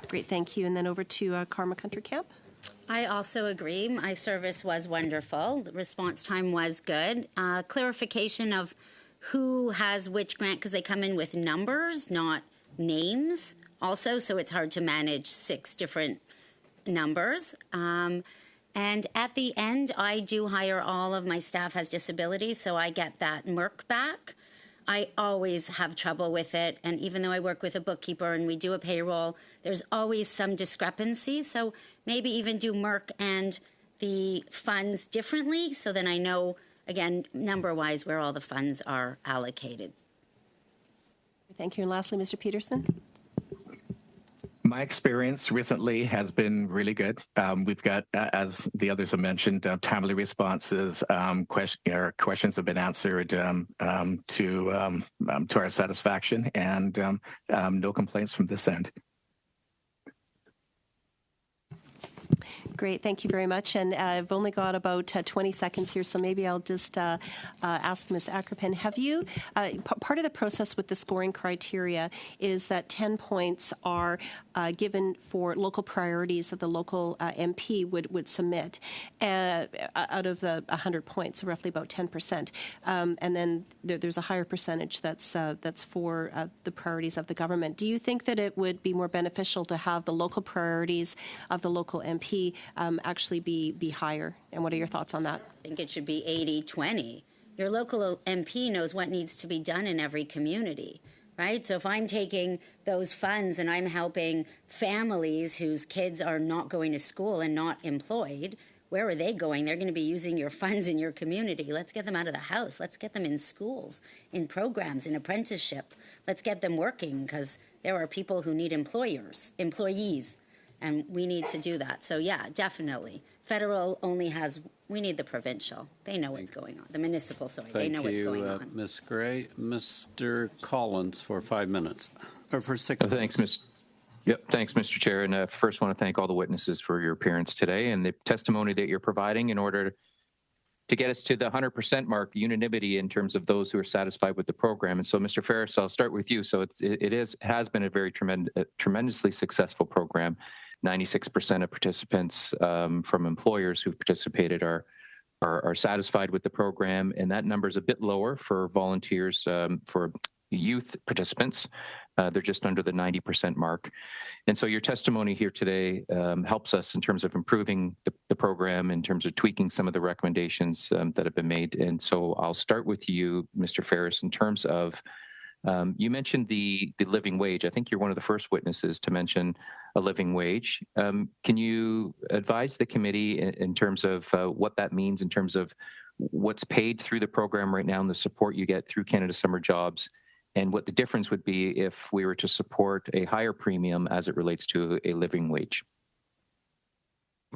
Great, thank you. And then over to Karma Country Camp. I also agree. My service was wonderful. The response time was good. Clarification of who has which grant, because they come in with numbers, not names. Also, so it's hard to manage 6 different numbers. And at the end, I do hire all of my staff has disabilities, so I get that MERC back. I always have trouble with it, and even though I work with a bookkeeper and we do a payroll, there's always some discrepancy. So maybe even do MERC and the funds differently, so then I know, again, number-wise, where all the funds are allocated. Thank you. And lastly, Mr. Peterson. My experience recently has been really good. We've got, as the others have mentioned, timely responses. Questions have been answered to our satisfaction, and no complaints from this end. Great, thank you very much. And I've only got about 20 seconds here, so maybe I'll just ask Ms. Ackerpan, have you, part of the process with the scoring criteria is that 10 points are given for local priorities that the local MP would submit out of the 100 points, roughly about 10%. And then there's a higher percentage that's for the priorities of the government. Do you think that it would be more beneficial to have the local priorities of the local MP actually be higher? And what are your thoughts on that? I think it should be 80-20. Your local MP knows what needs to be done in every community, right? So if I'm taking those funds and I'm helping families whose kids are not going to school and not employed, where are they going? They're going to be using your funds in your community. Let's get them out of the house. Let's get them in schools, in programs, in apprenticeship. Let's get them working, because there are people who need employees. And we need to do that. So, yeah, definitely. Federal only has, we need the provincial. They know what's going on. The municipal, they know what's going on. Ms. Gray. Mr. Collins for 5 minutes, or for 6 minutes. Thanks, thanks, Mr. Chair. And first want to thank all the witnesses for your appearance today and the testimony that you're providing in order to get us to the 100% mark, unanimity in terms of those who are satisfied with the program. And so, Mr. Ferris, I'll start with you. So it has been a very tremendously successful program. 96% of participants from employers who've participated are satisfied with the program, and that number is a bit lower for volunteers, for youth participants. They're just under the 90% mark. And so your testimony here today helps us in terms of improving the program, in terms of tweaking some of the recommendations that have been made. And so I'll start with you, Mr. Ferris, in terms of you mentioned the living wage. I think you're one of the first witnesses to mention a living wage. Can you advise the committee in terms of what that means in terms of what's paid through the program right now and the support you get through Canada Summer Jobs, and what the difference would be if we were to support a higher premium as it relates to a living wage?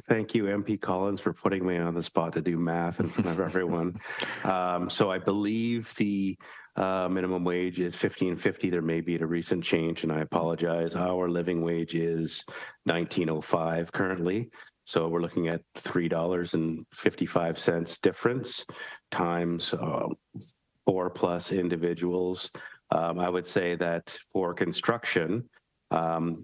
Thank you, MP Collins, for putting me on the spot to do math in front of everyone. So I believe the minimum wage is $15.50. There may be a recent change, and I apologize. Our living wage is $19.05 currently. So we're looking at $3.55 difference times 4+ individuals. I would say that for construction,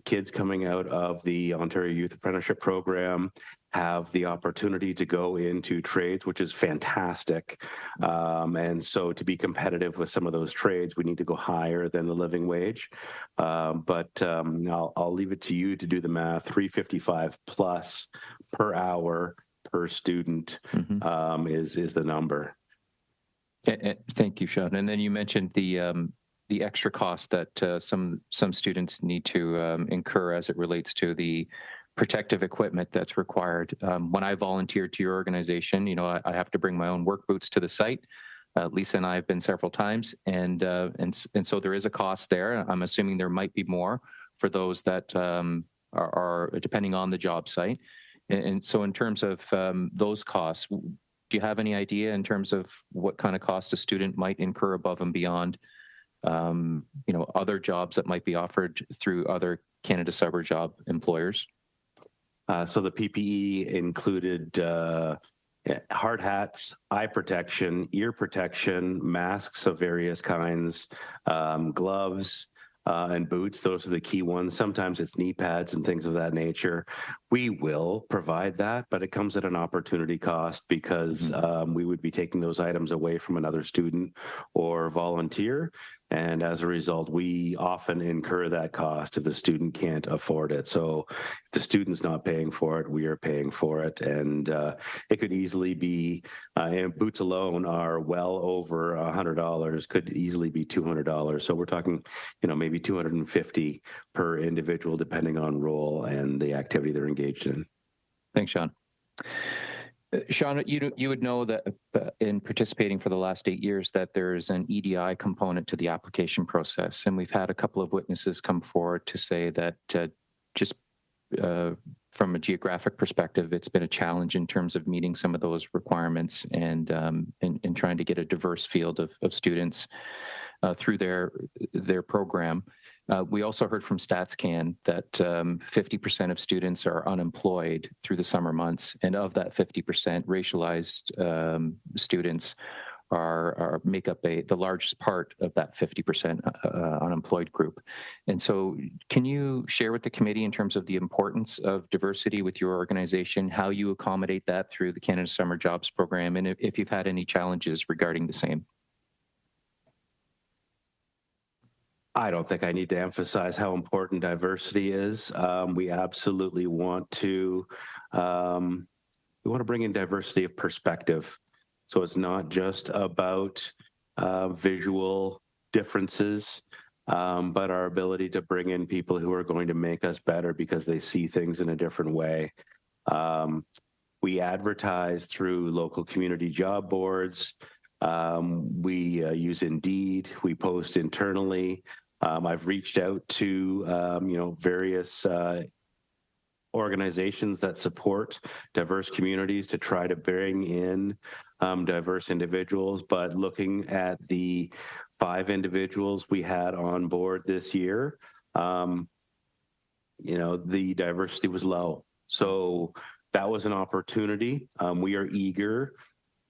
kids coming out of the Ontario Youth Apprenticeship Program have the opportunity to go into trades, which is fantastic. And so to be competitive with some of those trades, we need to go higher than the living wage. But I'll leave it to you to do the math. $3.55 plus per hour per student is the number. Thank you, Sean. And then you mentioned the extra cost that some students need to incur as it relates to the protective equipment that's required. When I volunteered to your organization, I have to bring my own work boots to the site. Lisa and I have been several times, and so there is a cost there. I'm assuming there might be more for those that are depending on the job site. And so in terms of those costs, do you have any idea in terms of what kind of cost a student might incur above and beyond other jobs that might be offered through other Canada Summer Job employers? So the PPE included hard hats, eye protection, ear protection, masks of various kinds, gloves, and boots. Those are the key ones. Sometimes it's knee pads and things of that nature. We will provide that, but it comes at an opportunity cost because we would be taking those items away from another student or volunteer. And as a result, we often incur that cost if the student can't afford it. So if the student's not paying for it, we are paying for it. And it could easily be, and boots alone are well over $100, could easily be $200. So we're talking, maybe $250 per individual, depending on role and the activity they're engaged in. Thanks, Sean. Sean, you would know that in participating for the last 8 years that there's an EDI component to the application process. And we've had a couple of witnesses come forward to say that just from a geographic perspective, it's been a challenge in terms of meeting some of those requirements and in trying to get a diverse field of students through their program. We also heard from StatsCan that 50% of students are unemployed through the summer months, and of that 50%, racialized students make up the largest part of that 50% unemployed group. And so, can you share with the committee in terms of the importance of diversity with your organization, how you accommodate that through the Canada Summer Jobs Program, and if you've had any challenges regarding the same? I don't think I need to emphasize how important diversity is. We absolutely want to bring in diversity of perspective. So it's not just about visual differences, but our ability to bring in people who are going to make us better because they see things in a different way. We advertise through local community job boards. We use Indeed. We post internally. I've reached out to, various organizations that support diverse communities to try to bring in diverse individuals. But looking at the 5 individuals we had on board this year, the diversity was low. So that was an opportunity. We are eager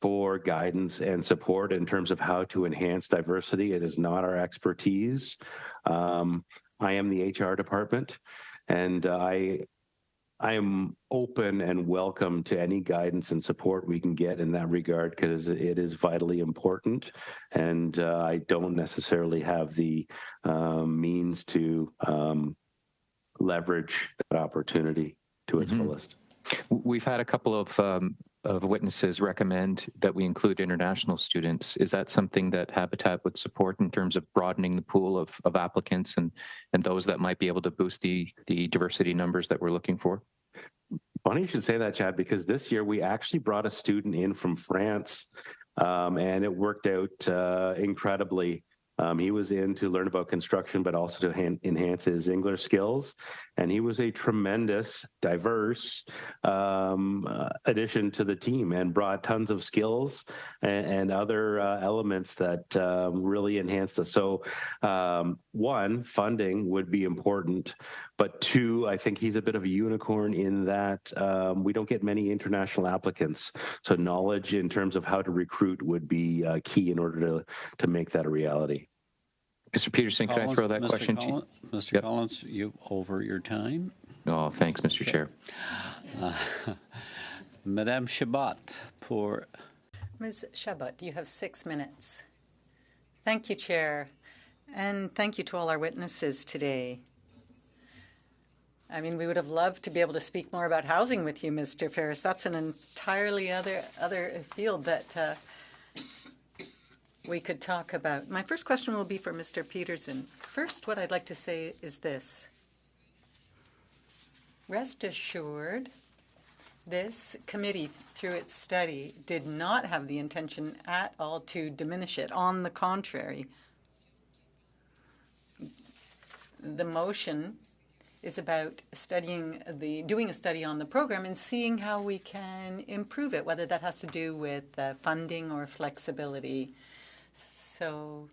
for guidance and support in terms of how to enhance diversity. It is not our expertise. I am the HR department, and I am open and welcome to any guidance and support we can get in that regard, because it is vitally important, and I don't necessarily have the means to leverage that opportunity to its fullest. We've had a couple of witnesses recommend that we include international students. Is that something that Habitat would support in terms of broadening the pool of applicants and those that might be able to boost the diversity numbers that we're looking for? Funny you should say that, Chad, because this year we actually brought a student in from France, and it worked out incredibly. He was in to learn about construction, but also to enhance his English skills. and he was a tremendous, diverse addition to the team and brought tons of skills and other elements that really enhanced us. So, one, funding would be important, but two, I think he's a bit of a unicorn in that we don't get many international applicants. So knowledge in terms of how to recruit would be key in order to make that a reality. Mr. Peterson, can I throw that question to you? Mr. Collins, you over your time. Oh, thanks, Mr. Chair. Madame Chabot, pour. Ms. Chabot, you have 6 minutes. Thank you, Chair, and thank you to all our witnesses today. I mean, we would have loved to be able to speak more about housing with you, Mr. Ferris. That's an entirely other field that we could talk about. My first question will be for Mr. Peterson. First, what I'd like to say is this. Rest assured, this committee, through its study, did not have the intention at all to diminish it. On the contrary, the motion is about doing a study on the program and seeing how we can improve it, whether that has to do with funding or flexibility. So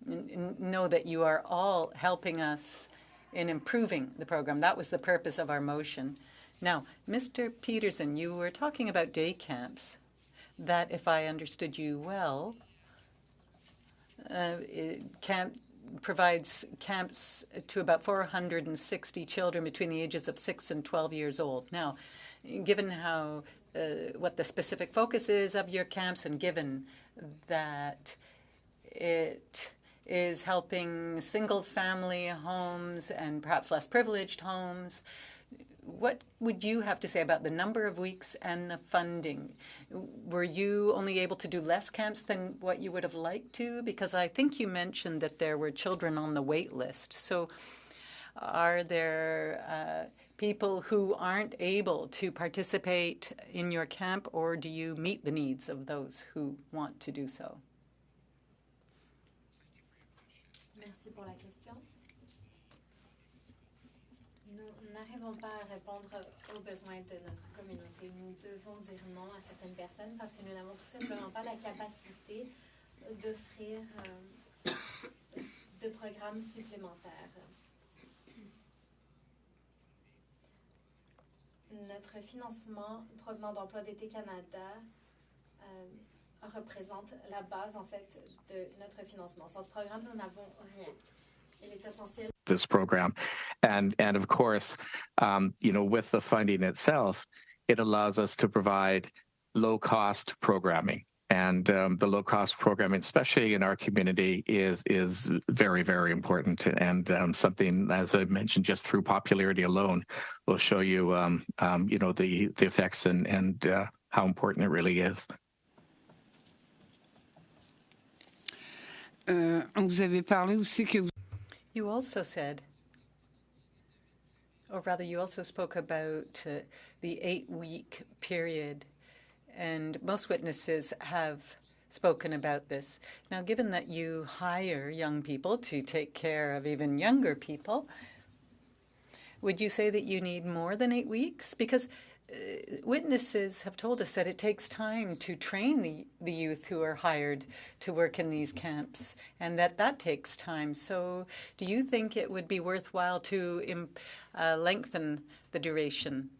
know that you are all helping us in improving the program. That was the purpose of our motion. Now, Mr. Peterson, you were talking about day camps, that, if I understood you well, provides camps to about 460 children between the ages of 6 and 12 years old. Now, given how what the specific focus is of your camps, and given that it is helping single-family homes and perhaps less privileged homes, what would you have to say about the number of weeks and the funding? Were you only able to do less camps than what you would have liked to? Because I think you mentioned that there were children on the wait list. So are there people who aren't able to participate in your camp, or do you meet the needs of those who want to do so? Merci pour la question. Nous n'arrivons pas à répondre aux besoins de notre communauté. Nous devons dire non à certaines personnes parce que nous n'avons tout simplement pas la capacité d'offrir de programmes supplémentaires. Notre financement provenant d'Emploi d'été Canada représente la base, en fait, de notre financement. Sans ce programme, nous n'avons rien. Il est essentiel. This program, and of course, with the funding itself, it allows us to provide low-cost programming. And the low-cost programming, especially in our community, is very, very important. And something, as I mentioned, just through popularity alone, will show you, the effects and how important it really is. Vous avez parlé aussi que You also said, or rather you also spoke about the 8-week period, and most witnesses have spoken about this. Now, given that you hire young people to take care of even younger people, would you say that you need more than 8 weeks? Because witnesses have told us that it takes time to train the youth who are hired to work in these camps, and that takes time. So do you think it would be worthwhile to lengthen the duration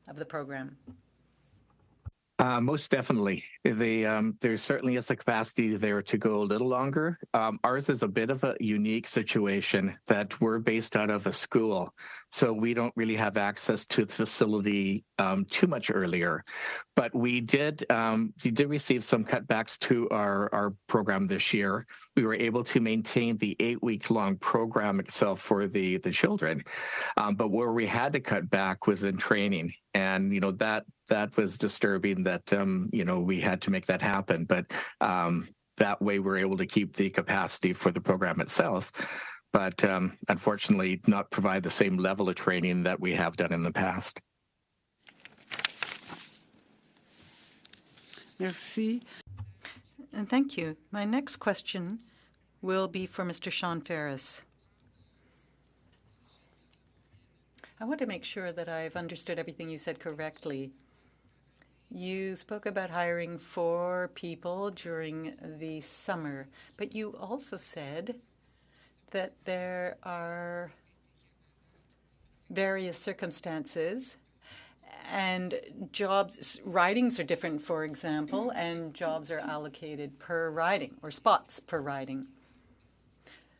of the program? Most definitely. There certainly is the capacity there to go a little longer. Ours is a bit of a unique situation that we're based out of a school, so we don't really have access to the facility too much earlier. But we did receive some cutbacks to our program this year. We were able to maintain the 8-week-long program itself for the children, but where we had to cut back was in training, and that was disturbing that we had to make that happen. But that way we're able to keep the capacity for the program itself, but unfortunately not provide the same level of training that we have done in the past. Merci. And thank you. My next question will be for Mr. Sean Ferris. I want to make sure that I've understood everything you said correctly. You spoke about hiring 4 people during the summer, but you also said that there are various circumstances and jobs, ridings are different, for example, and jobs are allocated per riding or spots per riding.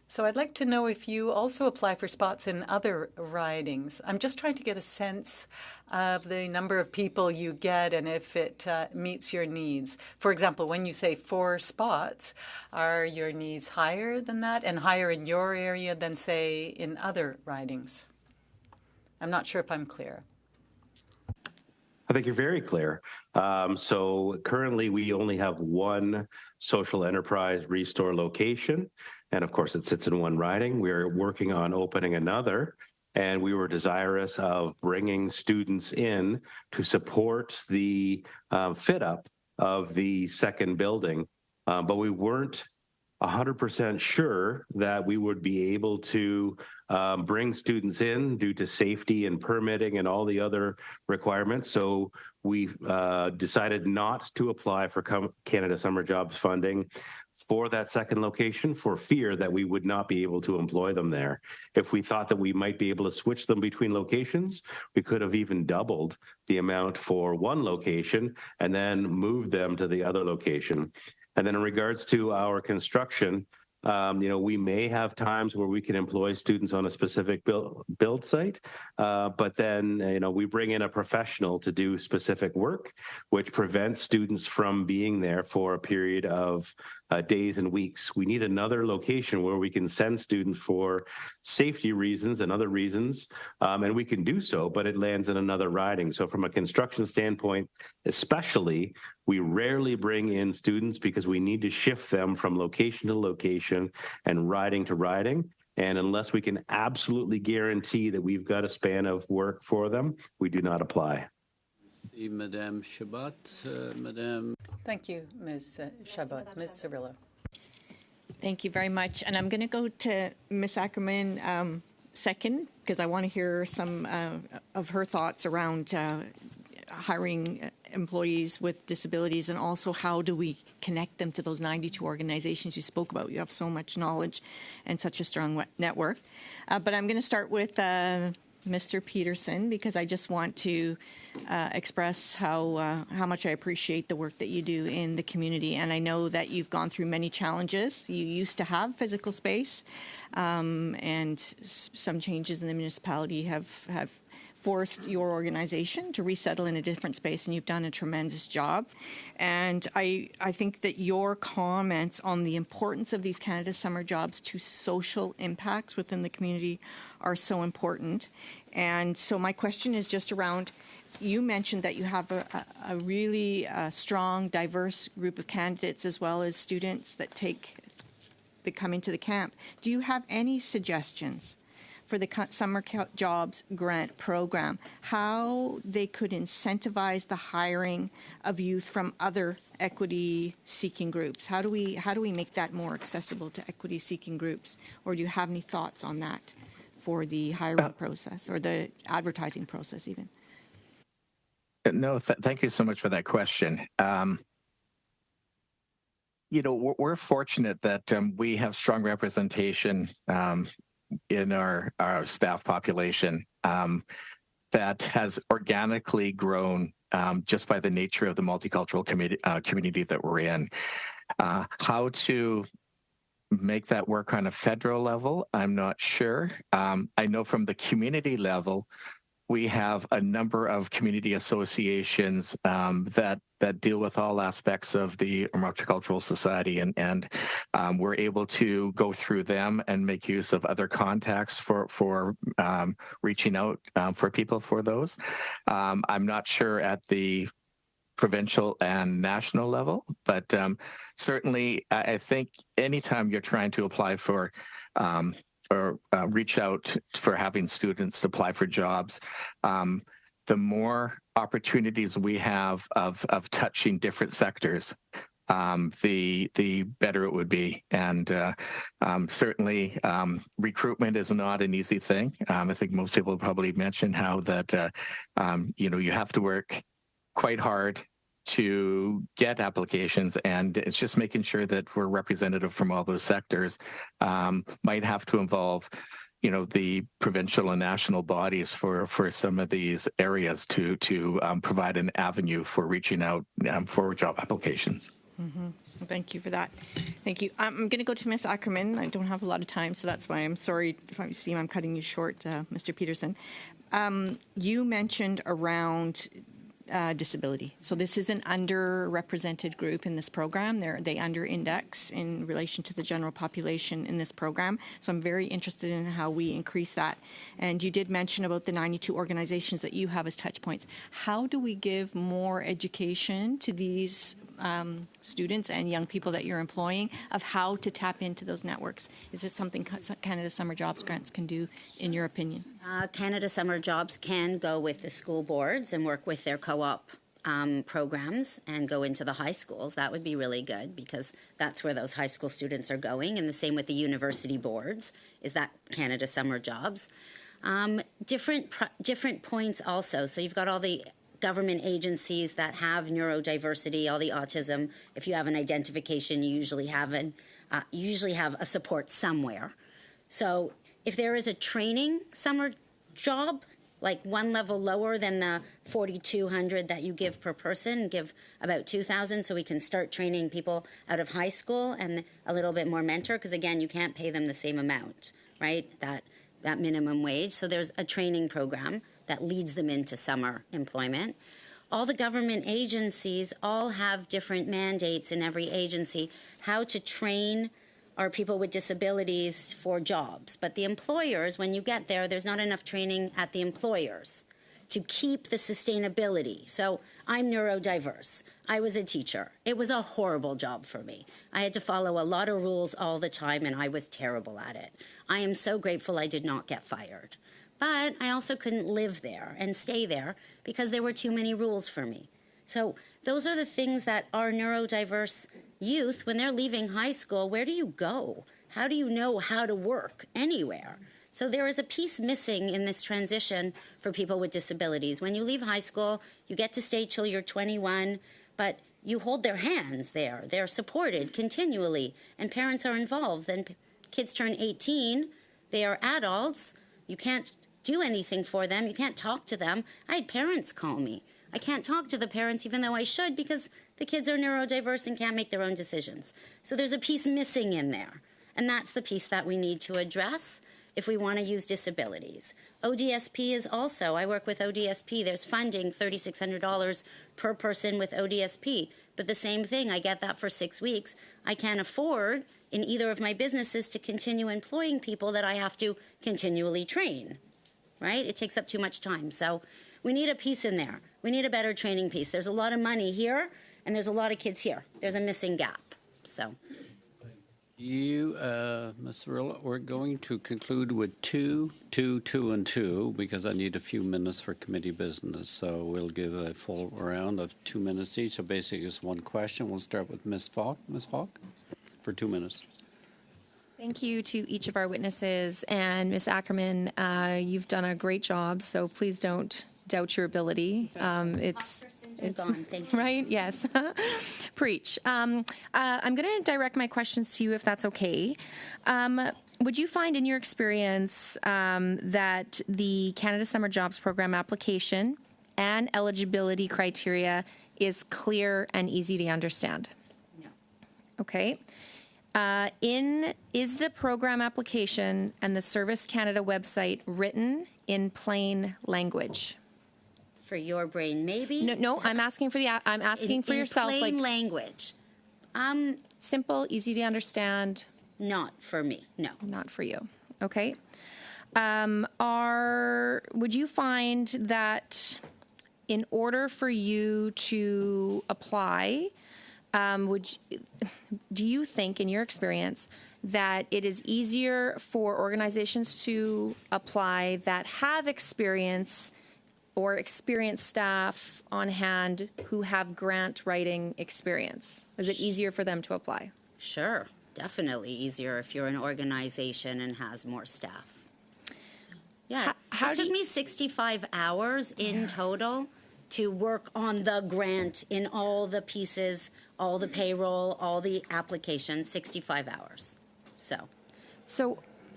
So I'd like to know if you also apply for spots in other ridings. I'm just trying to get a sense of the number of people you get and if it meets your needs. For example, when you say 4 spots, are your needs higher than that and higher in your area than, say, in other ridings? I'm not sure if I'm clear. I think you're very clear. So currently we only have one social enterprise restore location. And of course it sits in one riding. We're working on opening another. And we were desirous of bringing students in to support the fit up of the second building. But we weren't 100% sure that we would be able to bring students in due to safety and permitting and all the other requirements. So we decided not to apply for Canada Summer Jobs funding for that second location for fear that we would not be able to employ them there. If we thought that we might be able to switch them between locations, we could have even doubled the amount for one location and then moved them to the other location. And then in regards to our construction, we may have times where we can employ students on a specific build site, but then, we bring in a professional to do specific work, which prevents students from being there for a period of days and weeks. We need another location where we can send students for safety reasons and other reasons, and we can do so, but it lands in another riding. So from a construction standpoint, especially, we rarely bring in students because we need to shift them from location to location and riding to riding. And unless we can absolutely guarantee that we've got a span of work for them, we do not apply. See Madame Chabot, Madame. Thank you, Ms. Chabot. Ms. Cirillo. Thank you very much. And I'm going to go to Ms. Ackerman second, because I want to hear some of her thoughts around hiring employees with disabilities, and also how do we connect them to those 92 organizations you spoke about. You have so much knowledge and such a strong network. But I'm going to start with Mr. Peterson, because I just want to express how much I appreciate the work that you do in the community. And I know that you've gone through many challenges. You used to have physical space, and some changes in the municipality have forced your organization to resettle in a different space, and you've done a tremendous job. And I think that your comments on the importance of these Canada Summer Jobs to social impacts within the community are so important. And so my question is just around, you mentioned that you have a really strong, diverse group of candidates as well as students that come into the camp. Do you have any suggestions for the Summer Jobs Grant Program, how they could incentivize the hiring of youth from other equity-seeking groups? How do we make that more accessible to equity-seeking groups? Or do you have any thoughts on that for the hiring process or the advertising process even? No, thank you so much for that question. We're fortunate that we have strong representation in our staff population that has organically grown just by the nature of the multicultural community that we're in. How to make that work on a federal level, I'm not sure. I know from the community level, we have a number of community associations that deal with all aspects of the multicultural society, and we're able to go through them and make use of other contacts for reaching out for people for those. I'm not sure at the provincial and national level, but certainly I think anytime you're trying to apply for or reach out for having students apply for jobs, the more opportunities we have of touching different sectors, the better it would be. And certainly, recruitment is not an easy thing. I think most people probably mentioned how that you have to work quite hard to get applications, and it's just making sure that we're representative from all those sectors. Might have to involve the provincial and national bodies for some of these areas to provide an avenue for reaching out for job applications. Mm-hmm. Thank you for that. Thank you. I'm going to go to Ms. Ackerman. I don't have a lot of time, so that's why I'm sorry if I seem I'm cutting you short, Mr. Peterson. You mentioned around disability. So this is an underrepresented group in this program. They under-index in relation to the general population in this program. So I'm very interested in how we increase that. And you did mention about the 92 organizations that you have as touch points. How do we give more education to these students and young people that you're employing of how to tap into those networks? Is it something Canada Summer Jobs Grants can do, in your opinion? Canada Summer Jobs can go with the school boards and work with their co-op programs and go into the high schools. That would be really good because that's where those high school students are going. And the same with the university boards, is that Canada Summer Jobs. Different points also. So you've got all the government agencies that have neurodiversity, all the autism. If you have an identification, you usually have a support somewhere. So if there is a training summer job, like one level lower than the 4,200 that you give per person, give about 2,000, so we can start training people out of high school and a little bit more mentor, because again, you can't pay them the same amount, right? That minimum wage. So there's a training program that leads them into summer employment. All the government agencies all have different mandates in every agency how to train our people with disabilities for jobs. But the employers, when you get there, there's not enough training at the employers to keep the sustainability. So I'm neurodiverse. I was a teacher. It was a horrible job for me. I had to follow a lot of rules all the time, and I was terrible at it. I am so grateful I did not get fired. But I also couldn't live there and stay there because there were too many rules for me. So those are the things that our neurodiverse youth, when they're leaving high school, where do you go? How do you know how to work anywhere? So there is a piece missing in this transition for people with disabilities. When you leave high school, you get to stay till you're 21, but you hold their hands there. They're supported continually, and parents are involved. Then kids turn 18, they are adults. You can't do anything for them. You can't talk to them. I had parents call me. I can't talk to the parents even though I should because the kids are neurodiverse and can't make their own decisions. So there's a piece missing in there. And that's the piece that we need to address if we want to use disabilities. ODSP is also, I work with ODSP. There's funding, $3,600 per person with ODSP. But the same thing, I get that for 6 weeks. I can't afford in either of my businesses to continue employing people that I have to continually train, right? It takes up too much time. So we need a piece in there. We need a better training piece. There's a lot of money here, and there's a lot of kids here. There's a missing gap. So. You, Ms. Rilla, we're going to conclude with 2, 2, 2, and 2 because I need a few minutes for committee business. So we'll give a full round of 2 minutes each. So basically, it's one question. We'll start with Ms. Falk. Ms. Falk, for 2 minutes. Thank you to each of our witnesses. And Ms. Ackerman, you've done a great job, so please don't doubt your ability. It's gone. Thank you. Right? Yes. Preach. I'm going to direct my questions to you, if that's okay. Would you find in your experience that the Canada Summer Jobs Program application and eligibility criteria is clear and easy to understand? No. Okay. Is the program application and the Service Canada website written in plain language? For your brain, maybe? No, I'm asking for I'm asking for yourself. In plain language. Simple, easy to understand. Not for me, no. Not for you. Okay. Would you find that in order for you to apply, do you think, in your experience, that it is easier for organizations to apply that have experience or experienced staff on hand who have grant writing experience? Is it easier for them to apply? Sure, definitely easier if you're an organization and has more staff. Yeah, it took me 65 hours in total to work on the grant in all the pieces, all the payroll, all the applications, 65 hours.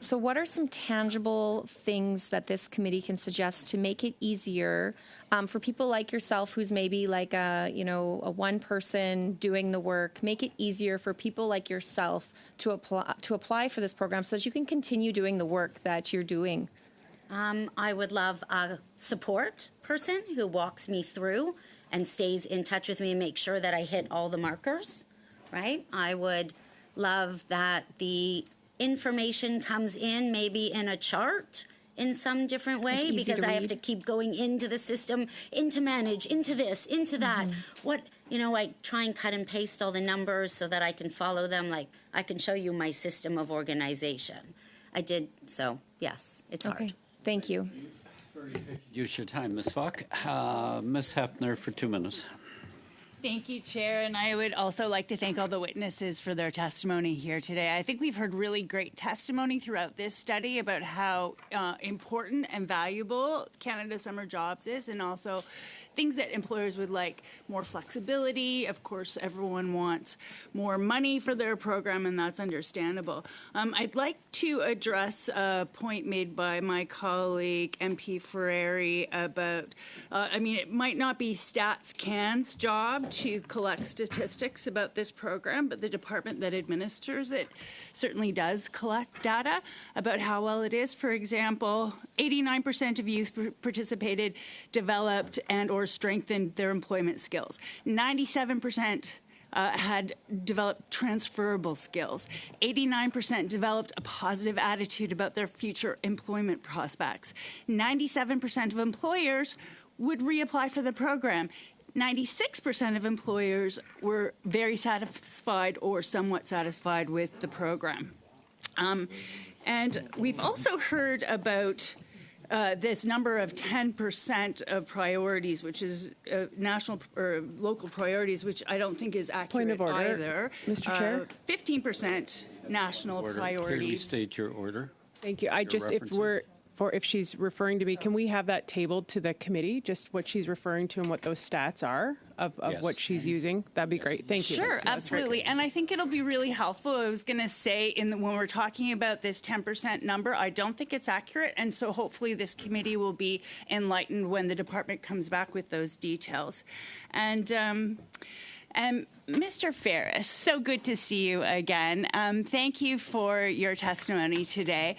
So what are some tangible things that this committee can suggest to make it easier for people like yourself, who's maybe like a one person doing the work, make it easier for people like yourself to apply for this program so that you can continue doing the work that you're doing? I would love a support person who walks me through and stays in touch with me and makes sure that I hit all the markers, right? I would love that the information comes in maybe in a chart in some different way, because I have to keep going into the system, into manage, into this, into that. I try and cut and paste all the numbers so that I can follow them. Like, I can show you my system of organization. I did, so yes, it's hard. Thank you. Use your time, Ms. Falk. Ms. Hefner for 2 minutes. Thank you, Chair, and I would also like to thank all the witnesses for their testimony here today. I think we've heard really great testimony throughout this study about how important and valuable Canada Summer Jobs is, and also things that employers would like: more flexibility. Of course, everyone wants more money for their program, and that's understandable. I'd like to address a point made by my colleague, MP Ferrari, about, it might not be Stats Can's job to collect statistics about this program, but the department that administers it certainly does collect data about how well it is. For example, 89% of youth participated, developed, and or strengthened their employment skills. 97% had developed transferable skills. 89% developed a positive attitude about their future employment prospects. 97% of employers would reapply for the program. 96% of employers were very satisfied or somewhat satisfied with the program. And we've also heard about this number of 10% of priorities, which is national or local priorities, which I don't think is accurate Point of order, either. Mr. Chair. 15% national priorities. Clearly state your order. Thank you. If she's referring to me, can we have that tabled to the committee, just what she's referring to and what those stats are of what she's using? That'd be great. Thank you. Sure, absolutely. And I think it'll be really helpful. I was going to say, when we're talking about this 10% number, I don't think it's accurate. And so hopefully this committee will be enlightened when the department comes back with those details. And Mr. Ferris, so good to see you again. Thank you for your testimony today.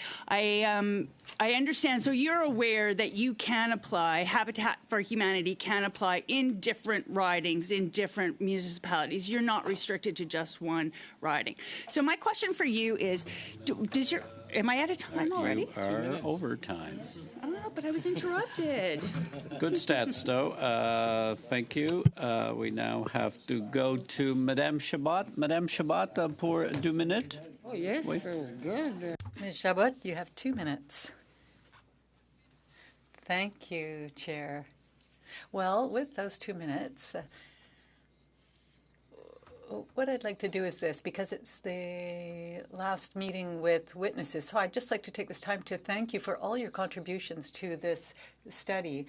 I understand, so you're aware that you can apply, Habitat for Humanity can apply in different ridings, in different municipalities. You're not restricted to just one riding. So my question for you is, am I out of time already? You are over time. Oh, but I was interrupted. Good stats, though. Thank you. We now have to go to Madame Chabot. Madame Chabot, pour 2 minutes. Oh, yes, Oui. so good. Ms. Chabot, you have 2 minutes. Thank you, Chair. Well, with those 2 minutes, what I'd like to do is this, because it's the last meeting with witnesses, so I'd just like to take this time to thank you for all your contributions to this study.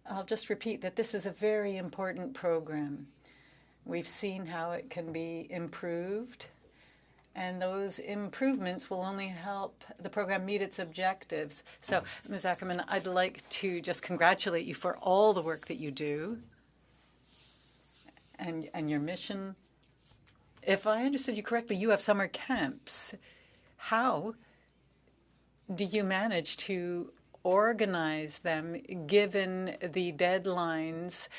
I'll just repeat that this is a very important program. We've seen how it can be improved, and those improvements will only help the program meet its objectives. So, Ms. Ackerman, I'd like to just congratulate you for all the work that you do and your mission. If I understood you correctly, you have summer camps. How do you manage to organize them given the deadlines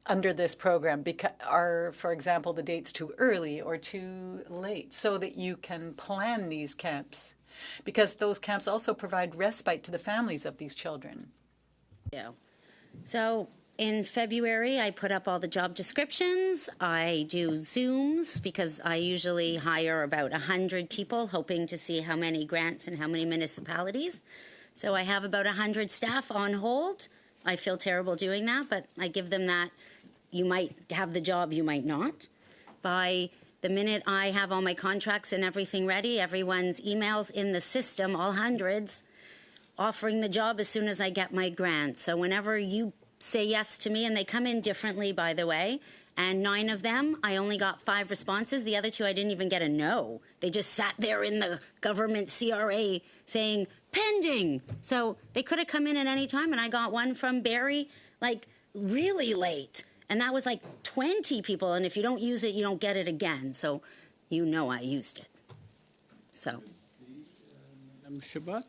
under this program? Are, for example, the dates too early or too late so that you can plan these camps? Because those camps also provide respite to the families of these children. Yeah. So in February, I put up all the job descriptions. I do Zooms because I usually hire about 100 people, hoping to see how many grants and how many municipalities. So I have about 100 staff on hold. I feel terrible doing that, but I give them that. You might have the job, you might not. By the minute I have all my contracts and everything ready, everyone's emails in the system, all hundreds, offering the job as soon as I get my grant. So whenever you say yes to me, and they come in differently, by the way, and 9 of them, I only got 5 responses. The other 2, I didn't even get a no. They just sat there in the government CRA saying, pending. So they could have come in at any time, and I got one from Barrie, like, really late. And that was like 20 people, and if you don't use it, you don't get it again. So you know I used it. So. Madame Chabot.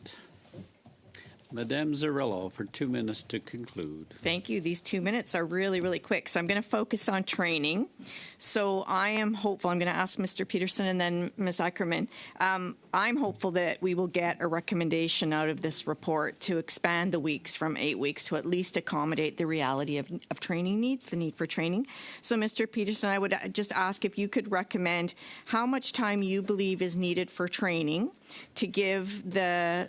Madame Zarrillo for 2 minutes to conclude. Thank you. These 2 minutes are really, really quick. So I'm going to focus on training. So I am hopeful. I'm going to ask Mr. Peterson and then Ms. Ackerman. I'm hopeful that we will get a recommendation out of this report to expand the weeks from 8 weeks to at least accommodate the reality of training needs, the need for training. So Mr. Peterson, I would just ask if you could recommend how much time you believe is needed for training to give the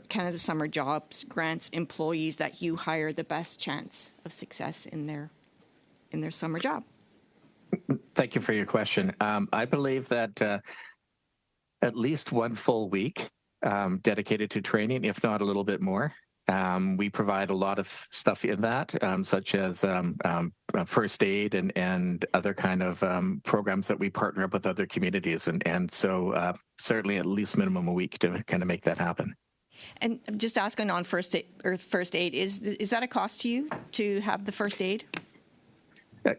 Canada Summer Jobs Grants employees that you hire the best chance of success in their summer job. Thank you for your question. I believe that at least 1 full week dedicated to training, if not a little bit more. We provide a lot of stuff in that, such as first aid and other kind of programs that we partner up with other communities. And so certainly at least minimum a week to kind of make that happen. And just asking on first aid, is that a cost to you to have the first aid?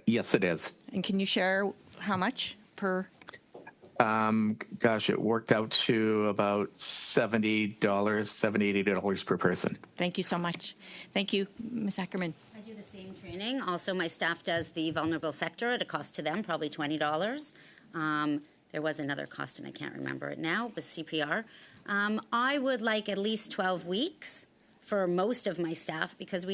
Yes, it is. And can you share how much per? Gosh, it worked out to about $70, $80 per person. Thank you so much. Thank you, Ms. Ackerman. I do the same training. Also, my staff does the vulnerable sector at a cost to them, probably $20. There was another cost, and I can't remember it now, but CPR. I would like at least 12 weeks for most of my staff because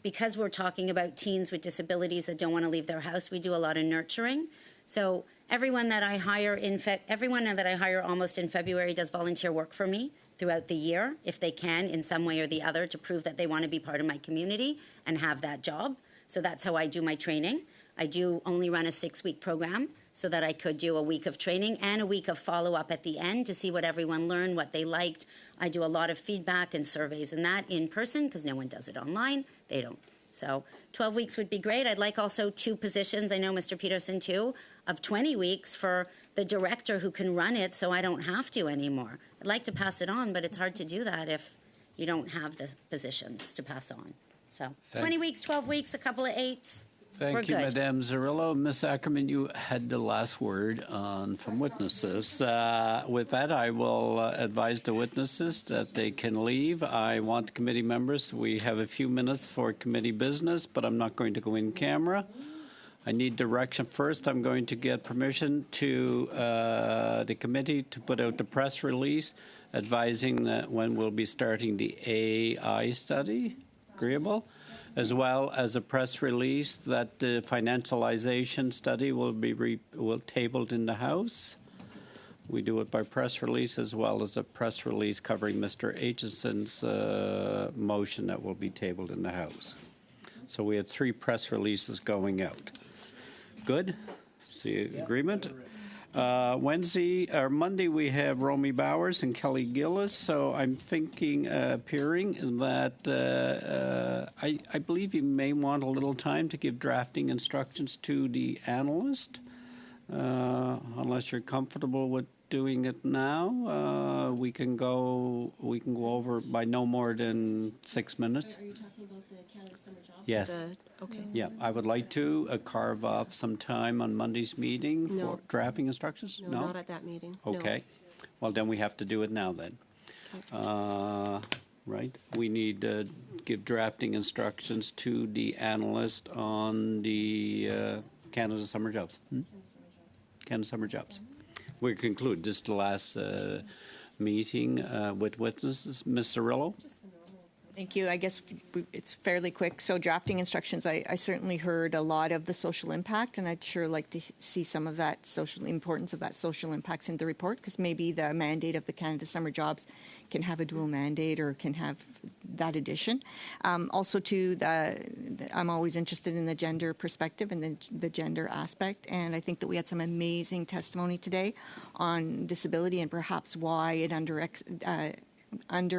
because we're talking about teens with disabilities that don't want to leave their house, we do a lot of nurturing. So everyone that I hire almost in February does volunteer work for me throughout the year, if they can, in some way or the other, to prove that they want to be part of my community and have that job. So that's how I do my training. I do only run a 6-week program so that I could do a week of training and a week of follow-up at the end to see what everyone learned, what they liked. I do a lot of feedback and surveys and that in person because no one does it online. They don't. So 12 weeks would be great. I'd like also 2 positions, I know Mr. Peterson too, of 20 weeks for the director who can run it so I don't have to anymore. I'd like to pass it on, but it's hard to do that if you don't have the positions to pass on. So 20 weeks, 12 weeks, a couple of 8s. Thank you, Madame Zarrillo. Ms. Ackerman, you had the last word from witnesses. With that, I will advise the witnesses that they can leave. I want committee members. We have a few minutes for committee business, but I'm not going to go in camera. I need direction first. I'm going to get permission to the committee to put out the press release advising that when we'll be starting the AI study. Agreeable? As well as a press release that the financialization study will be tabled in the House. We do it by press release as well as a press release covering Mr. Aitchison's motion that will be tabled in the House. So we have 3 press releases going out. Good? See agreement? Monday we have Romy Bowers and Kelly Gillis. So I'm thinking, appearing that I believe you may want a little time to give drafting instructions to the analyst, unless you're comfortable with doing it now. We can go over by no more than 6 minutes. Are you talking about the Canada Summer Jobs? Yes. Okay. Yeah, I would like to carve off some time on Monday's meeting for drafting instructions. No, not at that meeting. Okay. No. Well, then we have to do it now then. Okay. Right. We need to give drafting instructions to the analyst on the Canada Summer Jobs. Canada Summer Jobs. We conclude. This is the last meeting with witnesses. Ms. Cirillo? Thank you. I guess it's fairly quick. So drafting instructions, I certainly heard a lot of the social impact, and I'd sure like to see some of that social importance of that social impacts in the report, because maybe the mandate of the Canada Summer Jobs can have a dual mandate or can have that addition. Also, too, I'm always interested in the gender perspective and the gender aspect, and I think that we had some amazing testimony today on disability and perhaps why it under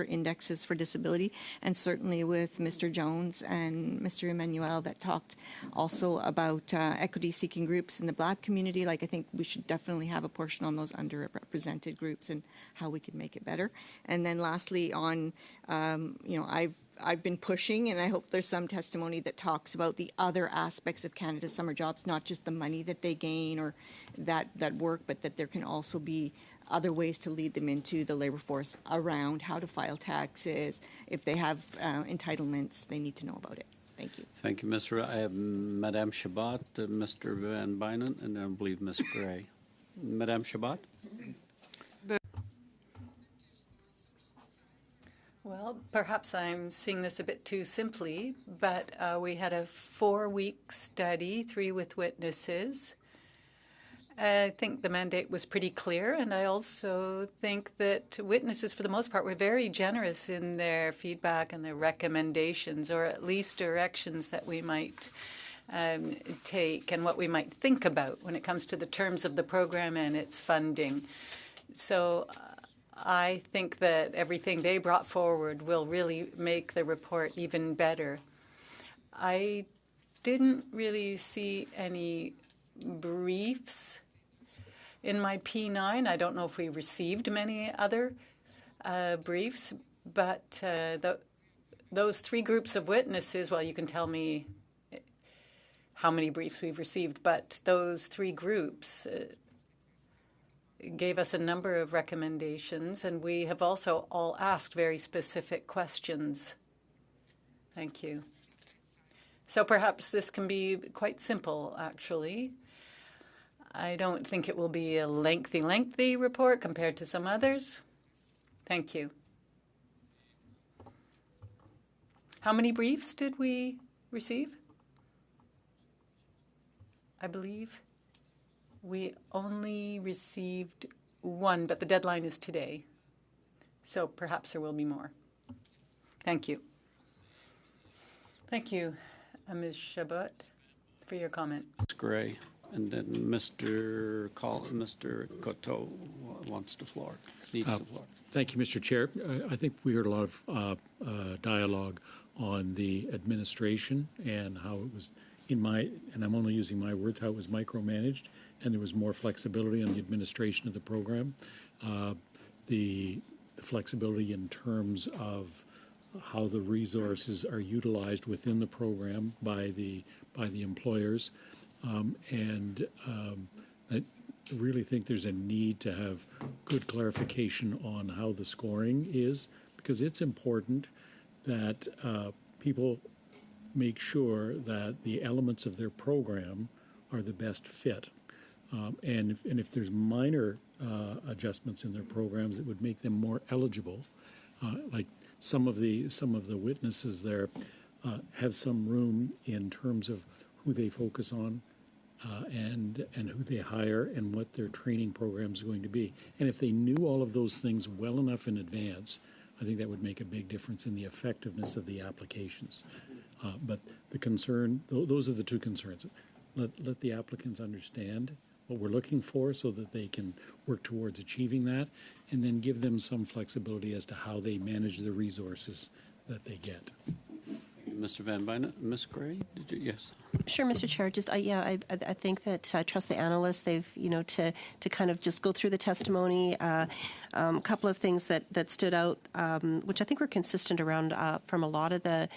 indexes for disability, and certainly with Mr. Jones and Mr. Emmanuel that talked also about equity seeking groups in the Black community. Like, I think we should definitely have a portion on those underrepresented groups and how we could make it better. And then lastly on, I've been pushing, and I hope there's some testimony that talks about the other aspects of Canada's summer jobs, not just the money that they gain or that work, but that there can also be other ways to lead them into the labor force around how to file taxes. If they have entitlements, they need to know about it. Thank you. Thank you, Mr. I have Madame Chabot, Mr. Van Bynen, and I believe Ms. Gray. Madame Chabot? Well, perhaps I'm seeing this a bit too simply, but we had a 4-week study, 3 with witnesses. I think the mandate was pretty clear, and I also think that witnesses, for the most part, were very generous in their feedback and their recommendations, or at least directions that we might take and what we might think about when it comes to the terms of the program and its funding. So I think that everything they brought forward will really make the report even better. I didn't really see any briefs in my P9. I don't know if we received many other briefs, but those 3 groups of witnesses, well, you can tell me how many briefs we've received, but those 3 groups gave us a number of recommendations, and we have also all asked very specific questions. Thank you. So perhaps this can be quite simple, actually. I don't think it will be a lengthy report compared to some others. Thank you. How many briefs did we receive? I believe we only received 1, but the deadline is today. So perhaps there will be more. Thank you. Thank you, Ms. Chabot, for your comment. Ms. Gray. And then Mr. Coteau wants the floor, needs the floor. Thank you, Mr. Chair. I think we heard a lot of dialogue on the administration and how it was, and I'm only using my words, how it was micromanaged, and there was more flexibility on the administration of the program. The flexibility in terms of how the resources are utilized within the program by the employers. I really think there's a need to have good clarification on how the scoring is, because it's important that people make sure that the elements of their program are the best fit. And if there's minor adjustments in their programs that would make them more eligible, like some of the witnesses there have some room in terms of who they focus on, and who they hire and what their training program is going to be. And if they knew all of those things well enough in advance, I think that would make a big difference in the effectiveness of the applications. But the concern, those are the 2 concerns. Let the applicants understand what we're looking for so that they can work towards achieving that, and then give them some flexibility as to how they manage the resources that they get. Mr. Van Bynen, Ms. Gray, yes. Sure, Mr. Chair. Just I think that I trust the analysts. They've to kind of just go through the testimony. A couple of things that stood out, which I think were consistent around from a lot of the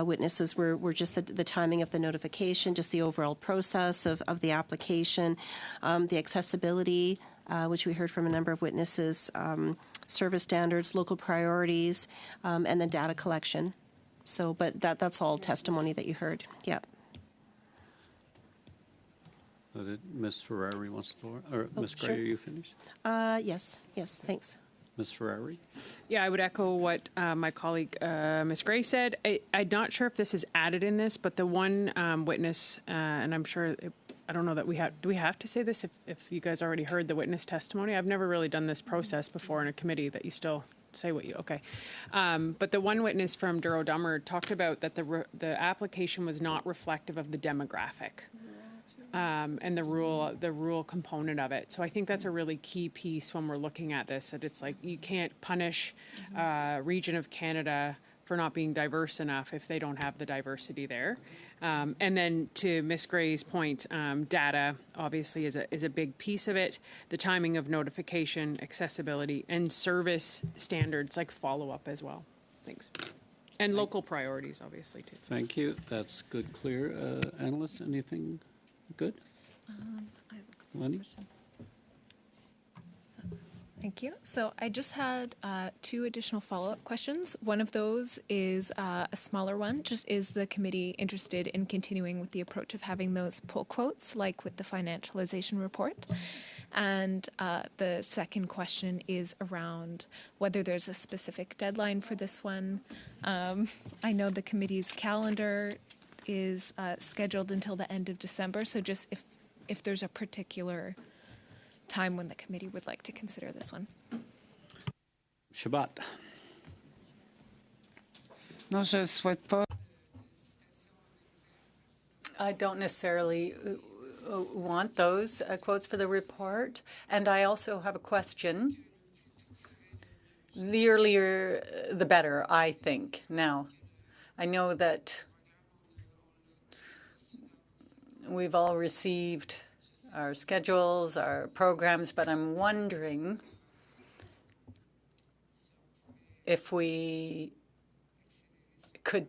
witnesses, were just the timing of the notification, just the overall process of the application, the accessibility, which we heard from a number of witnesses, service standards, local priorities, and then data collection. So, but that's all testimony that you heard. Yeah. Ms. Ferrari wants the floor. Or Ms. Gray, sure. are you finished? Yes. Thanks. Ms. Ferrari? Yeah, I would echo what my colleague, Ms. Gray, said. I'm not sure if this is added in this, but the one witness, and I'm sure, I don't know that do we have to say this if you guys already heard the witness testimony? I've never really done this process before in a committee that you still say what you, okay. But the one witness from Duro-Dummer talked about that the application was not reflective of the demographic. And the rural component of it. So I think that's a really key piece when we're looking at this, that it's like you can't punish a region of Canada for not being diverse enough if they don't have the diversity there. And then to Ms. Gray's point, data obviously is a big piece of it. The timing of notification, accessibility, and service standards like follow-up as well. Thanks. And local priorities, obviously, too. Thank you. That's good, clear. Analysts, anything good? Lenny? Thank you. So I just had 2 additional follow-up questions. One of those is a smaller one. Just is the committee interested in continuing with the approach of having those pull quotes, like with the financialization report? And the second question is around whether there's a specific deadline for this one. I know the committee's calendar is scheduled until the end of December. So just if there's a particular time when the committee would like to consider this one. Shabbat. Non, je souhaite pas. I don't necessarily want those quotes for the report. And I also have a question. The earlier, the better, I think. Now, I know that we've all received our schedules, our programs, but I'm wondering if we could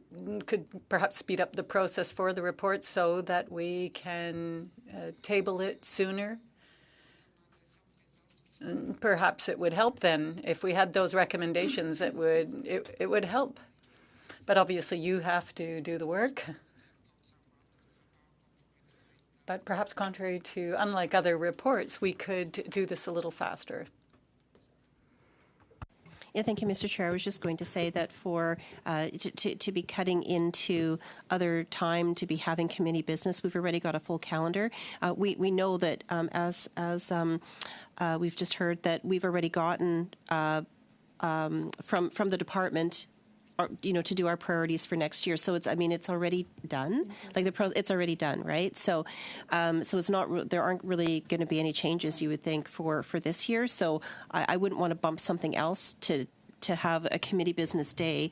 perhaps speed up the process for the report so that we can table it sooner. And perhaps it would help then if we had those recommendations. It would help. But obviously, you have to do the work. But perhaps contrary to, unlike other reports, we could do this a little faster. Yeah, thank you, Mr. Chair. I was just going to say that for to be cutting into other time to be having committee business, we've already got a full calendar. We know that as we've just heard that we've already gotten from the department, to do our priorities for next year. So it's already done. Like it's already done, right? So it's not. There aren't really going to be any changes, you would think, for this year. So I wouldn't want to bump something else to have a committee business day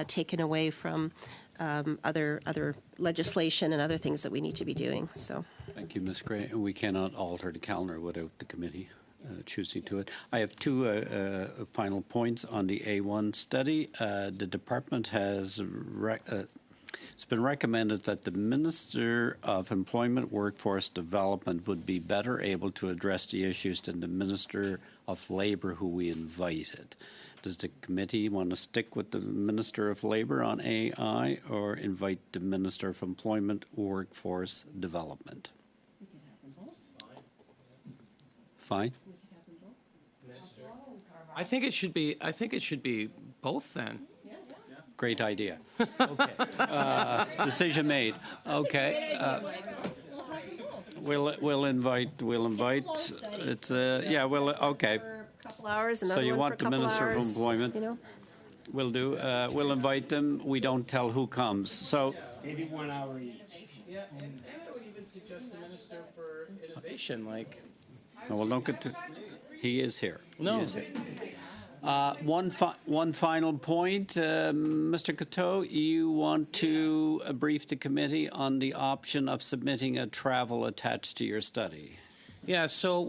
taken away from other legislation and other things that we need to be doing. So thank you, Ms. Gray. We cannot alter the calendar without the committee choosing to it. I have 2 final points on the A1 study. The department has it's been recommended that the Minister of Employment Workforce Development would be better able to address the issues than the Minister of Labour who we invited. Does the committee want to stick with the Minister of Labour on AI or invite the Minister of Employment Workforce Development? We can have them both. Fine. I think it should be both then. Great idea. Okay. Decision made. Okay. We'll invite. It's yeah. Well, okay. Couple hours, so you want the Minister of Employment? We'll do. We'll invite them. We don't tell who comes. So maybe 1 hour each. Yeah, and I would even suggest the Minister for Innovation, like. No, well, don't get to. He is here. No. He is here. One final point, Mr. Coteau, you want to brief the committee on the option of submitting a travel attached to your study. Yeah, so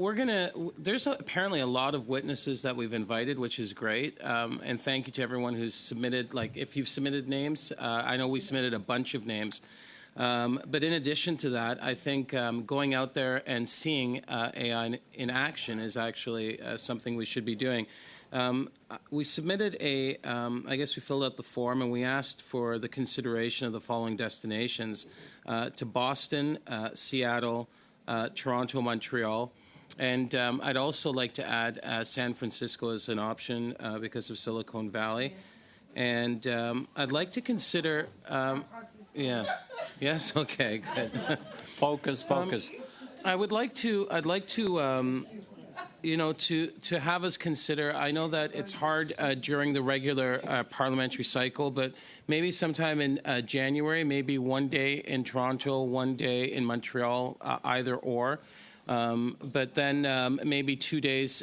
there's apparently a lot of witnesses that we've invited, which is great. And thank you to everyone who's submitted, if you've submitted names, I know we submitted a bunch of names. But in addition to that, I think going out there and seeing AI in action is actually something we should be doing. We submitted I guess we filled out the form and we asked for the consideration of the following destinations to Boston, Seattle, Toronto, Montreal. And I'd also like to add San Francisco as an option because of Silicon Valley. And I'd like to consider, yeah, yes, okay, good. Focus. I'd like to, to have us consider. I know that it's hard during the regular parliamentary cycle, but maybe sometime in January, maybe one day in Toronto, one day in Montreal, either or. But then maybe 2 days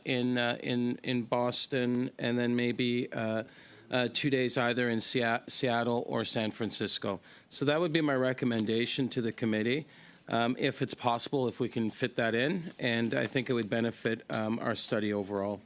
in Boston, and then maybe 2 days either in Seattle or San Francisco. So that would be my recommendation to the committee, if it's possible, if we can fit that in, and I think it would benefit our study overall.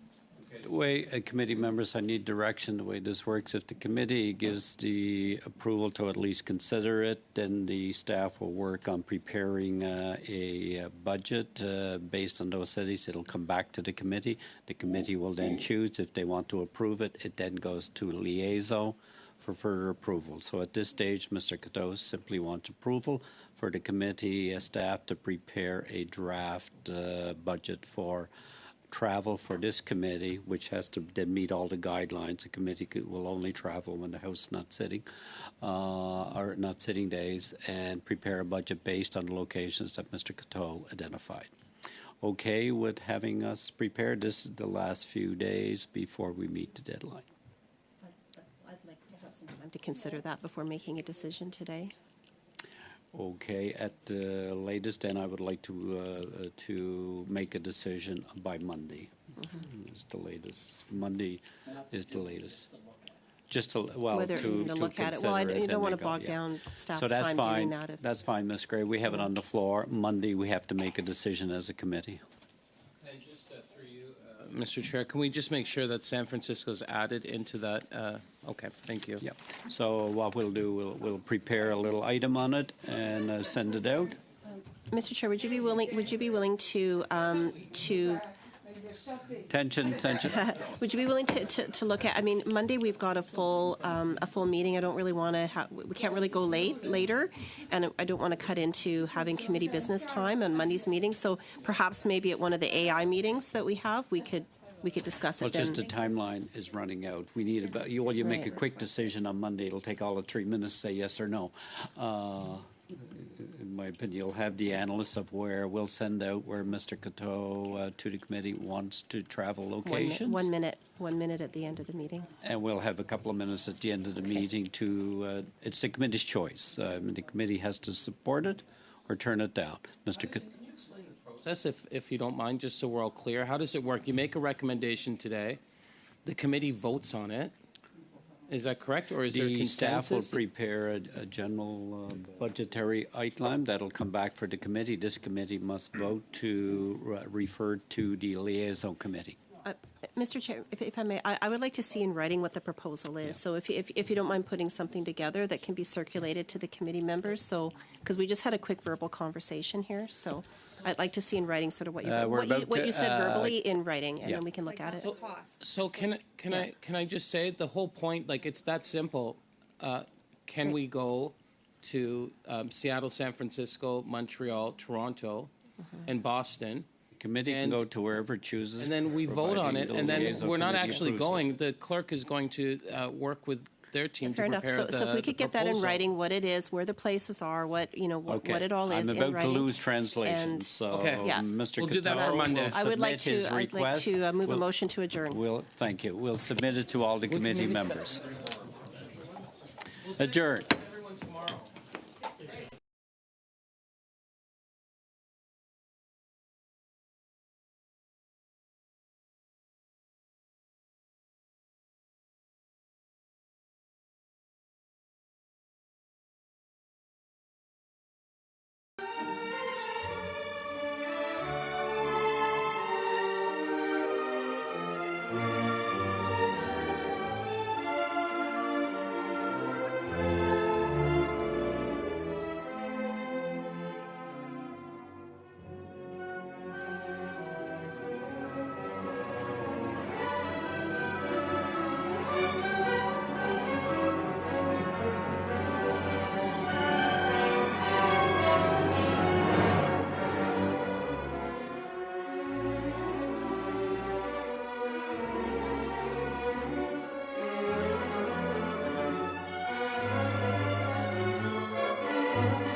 The way, committee members, I need direction. The way this works, if the committee gives the approval to at least consider it, then the staff will work on preparing a budget based on those studies. It'll come back to the committee. The committee will then choose if they want to approve it. It then goes to liaison for further approval. So at this stage, Mr. Cadeau simply wants approval for the committee staff to prepare a draft budget for travel for this committee, which has to then meet all the guidelines. The committee will only travel when the House is not sitting, or not sitting days, and prepare a budget based on the locations that Mr. Cateau identified. Okay with having us prepared? This is the last few days before we meet the deadline. I'd like to have some time to consider that before making a decision today. Okay, at the latest, then I would like to make a decision by Monday. It's the latest. Monday is the latest. Just to, well, Whether to look at it. Well, you don't want to bog down staff's time doing that. That's fine, Ms. Gray. We have it on the floor. Monday, we have to make a decision as a committee. And just through you, Mr. Chair, can we just make sure that San Francisco's added into that? Okay, thank you. Yeah. So what we'll do, we'll prepare a little item on it and send it out. Mr. Chair, would you be willing to Tension. would you be willing to look at? I mean, Monday we've got a full meeting. I don't really want to. We can't really go later, and I don't want to cut into having committee business time on Monday's meeting. So perhaps maybe at one of the AI meetings that we have, we could discuss it. Well, then. just the timeline is running out. We need about you make a quick decision on Monday. It'll take all of 3 minutes to say yes or no. In my opinion, you'll have the analysts of where we'll send out where Mr. Cateau to the committee wants to travel locations. 1 minute. 1 minute at the end of the meeting. And we'll have a couple of minutes at the end of the meeting to. It's the committee's choice. The committee has to support it or turn it down. Mr. Process, if you don't mind, just so we're all clear. How does it work? You make a recommendation today. The committee votes on it. Is that correct, or is there consensus? The staff will prepare a general budgetary outline that'll come back for the committee. This committee must vote to refer to the liaison committee. Mr. Chair, if I may, I would like to see in writing what the proposal is. So if you don't mind putting something together that can be circulated to the committee members, so because we just had a quick verbal conversation here, so I'd like to see in writing sort of what you said verbally in writing, and then we can look at it. So can I just say the whole point? Like it's that simple. Can we go to Seattle, San Francisco, Montreal, Toronto, and Boston? Committee can go to wherever it chooses. And then we vote on it, and then we're not actually going. The clerk is going to work with their team Fair to enough. prepare So if we could get that in writing, what it is, where the places are, what it all is in writing. I'm about to lose translation, so Mr. We'll do that for Monday. I would like to move a motion to adjourn. Thank you. We'll submit it to all the committee members. Adjourn. Thank you.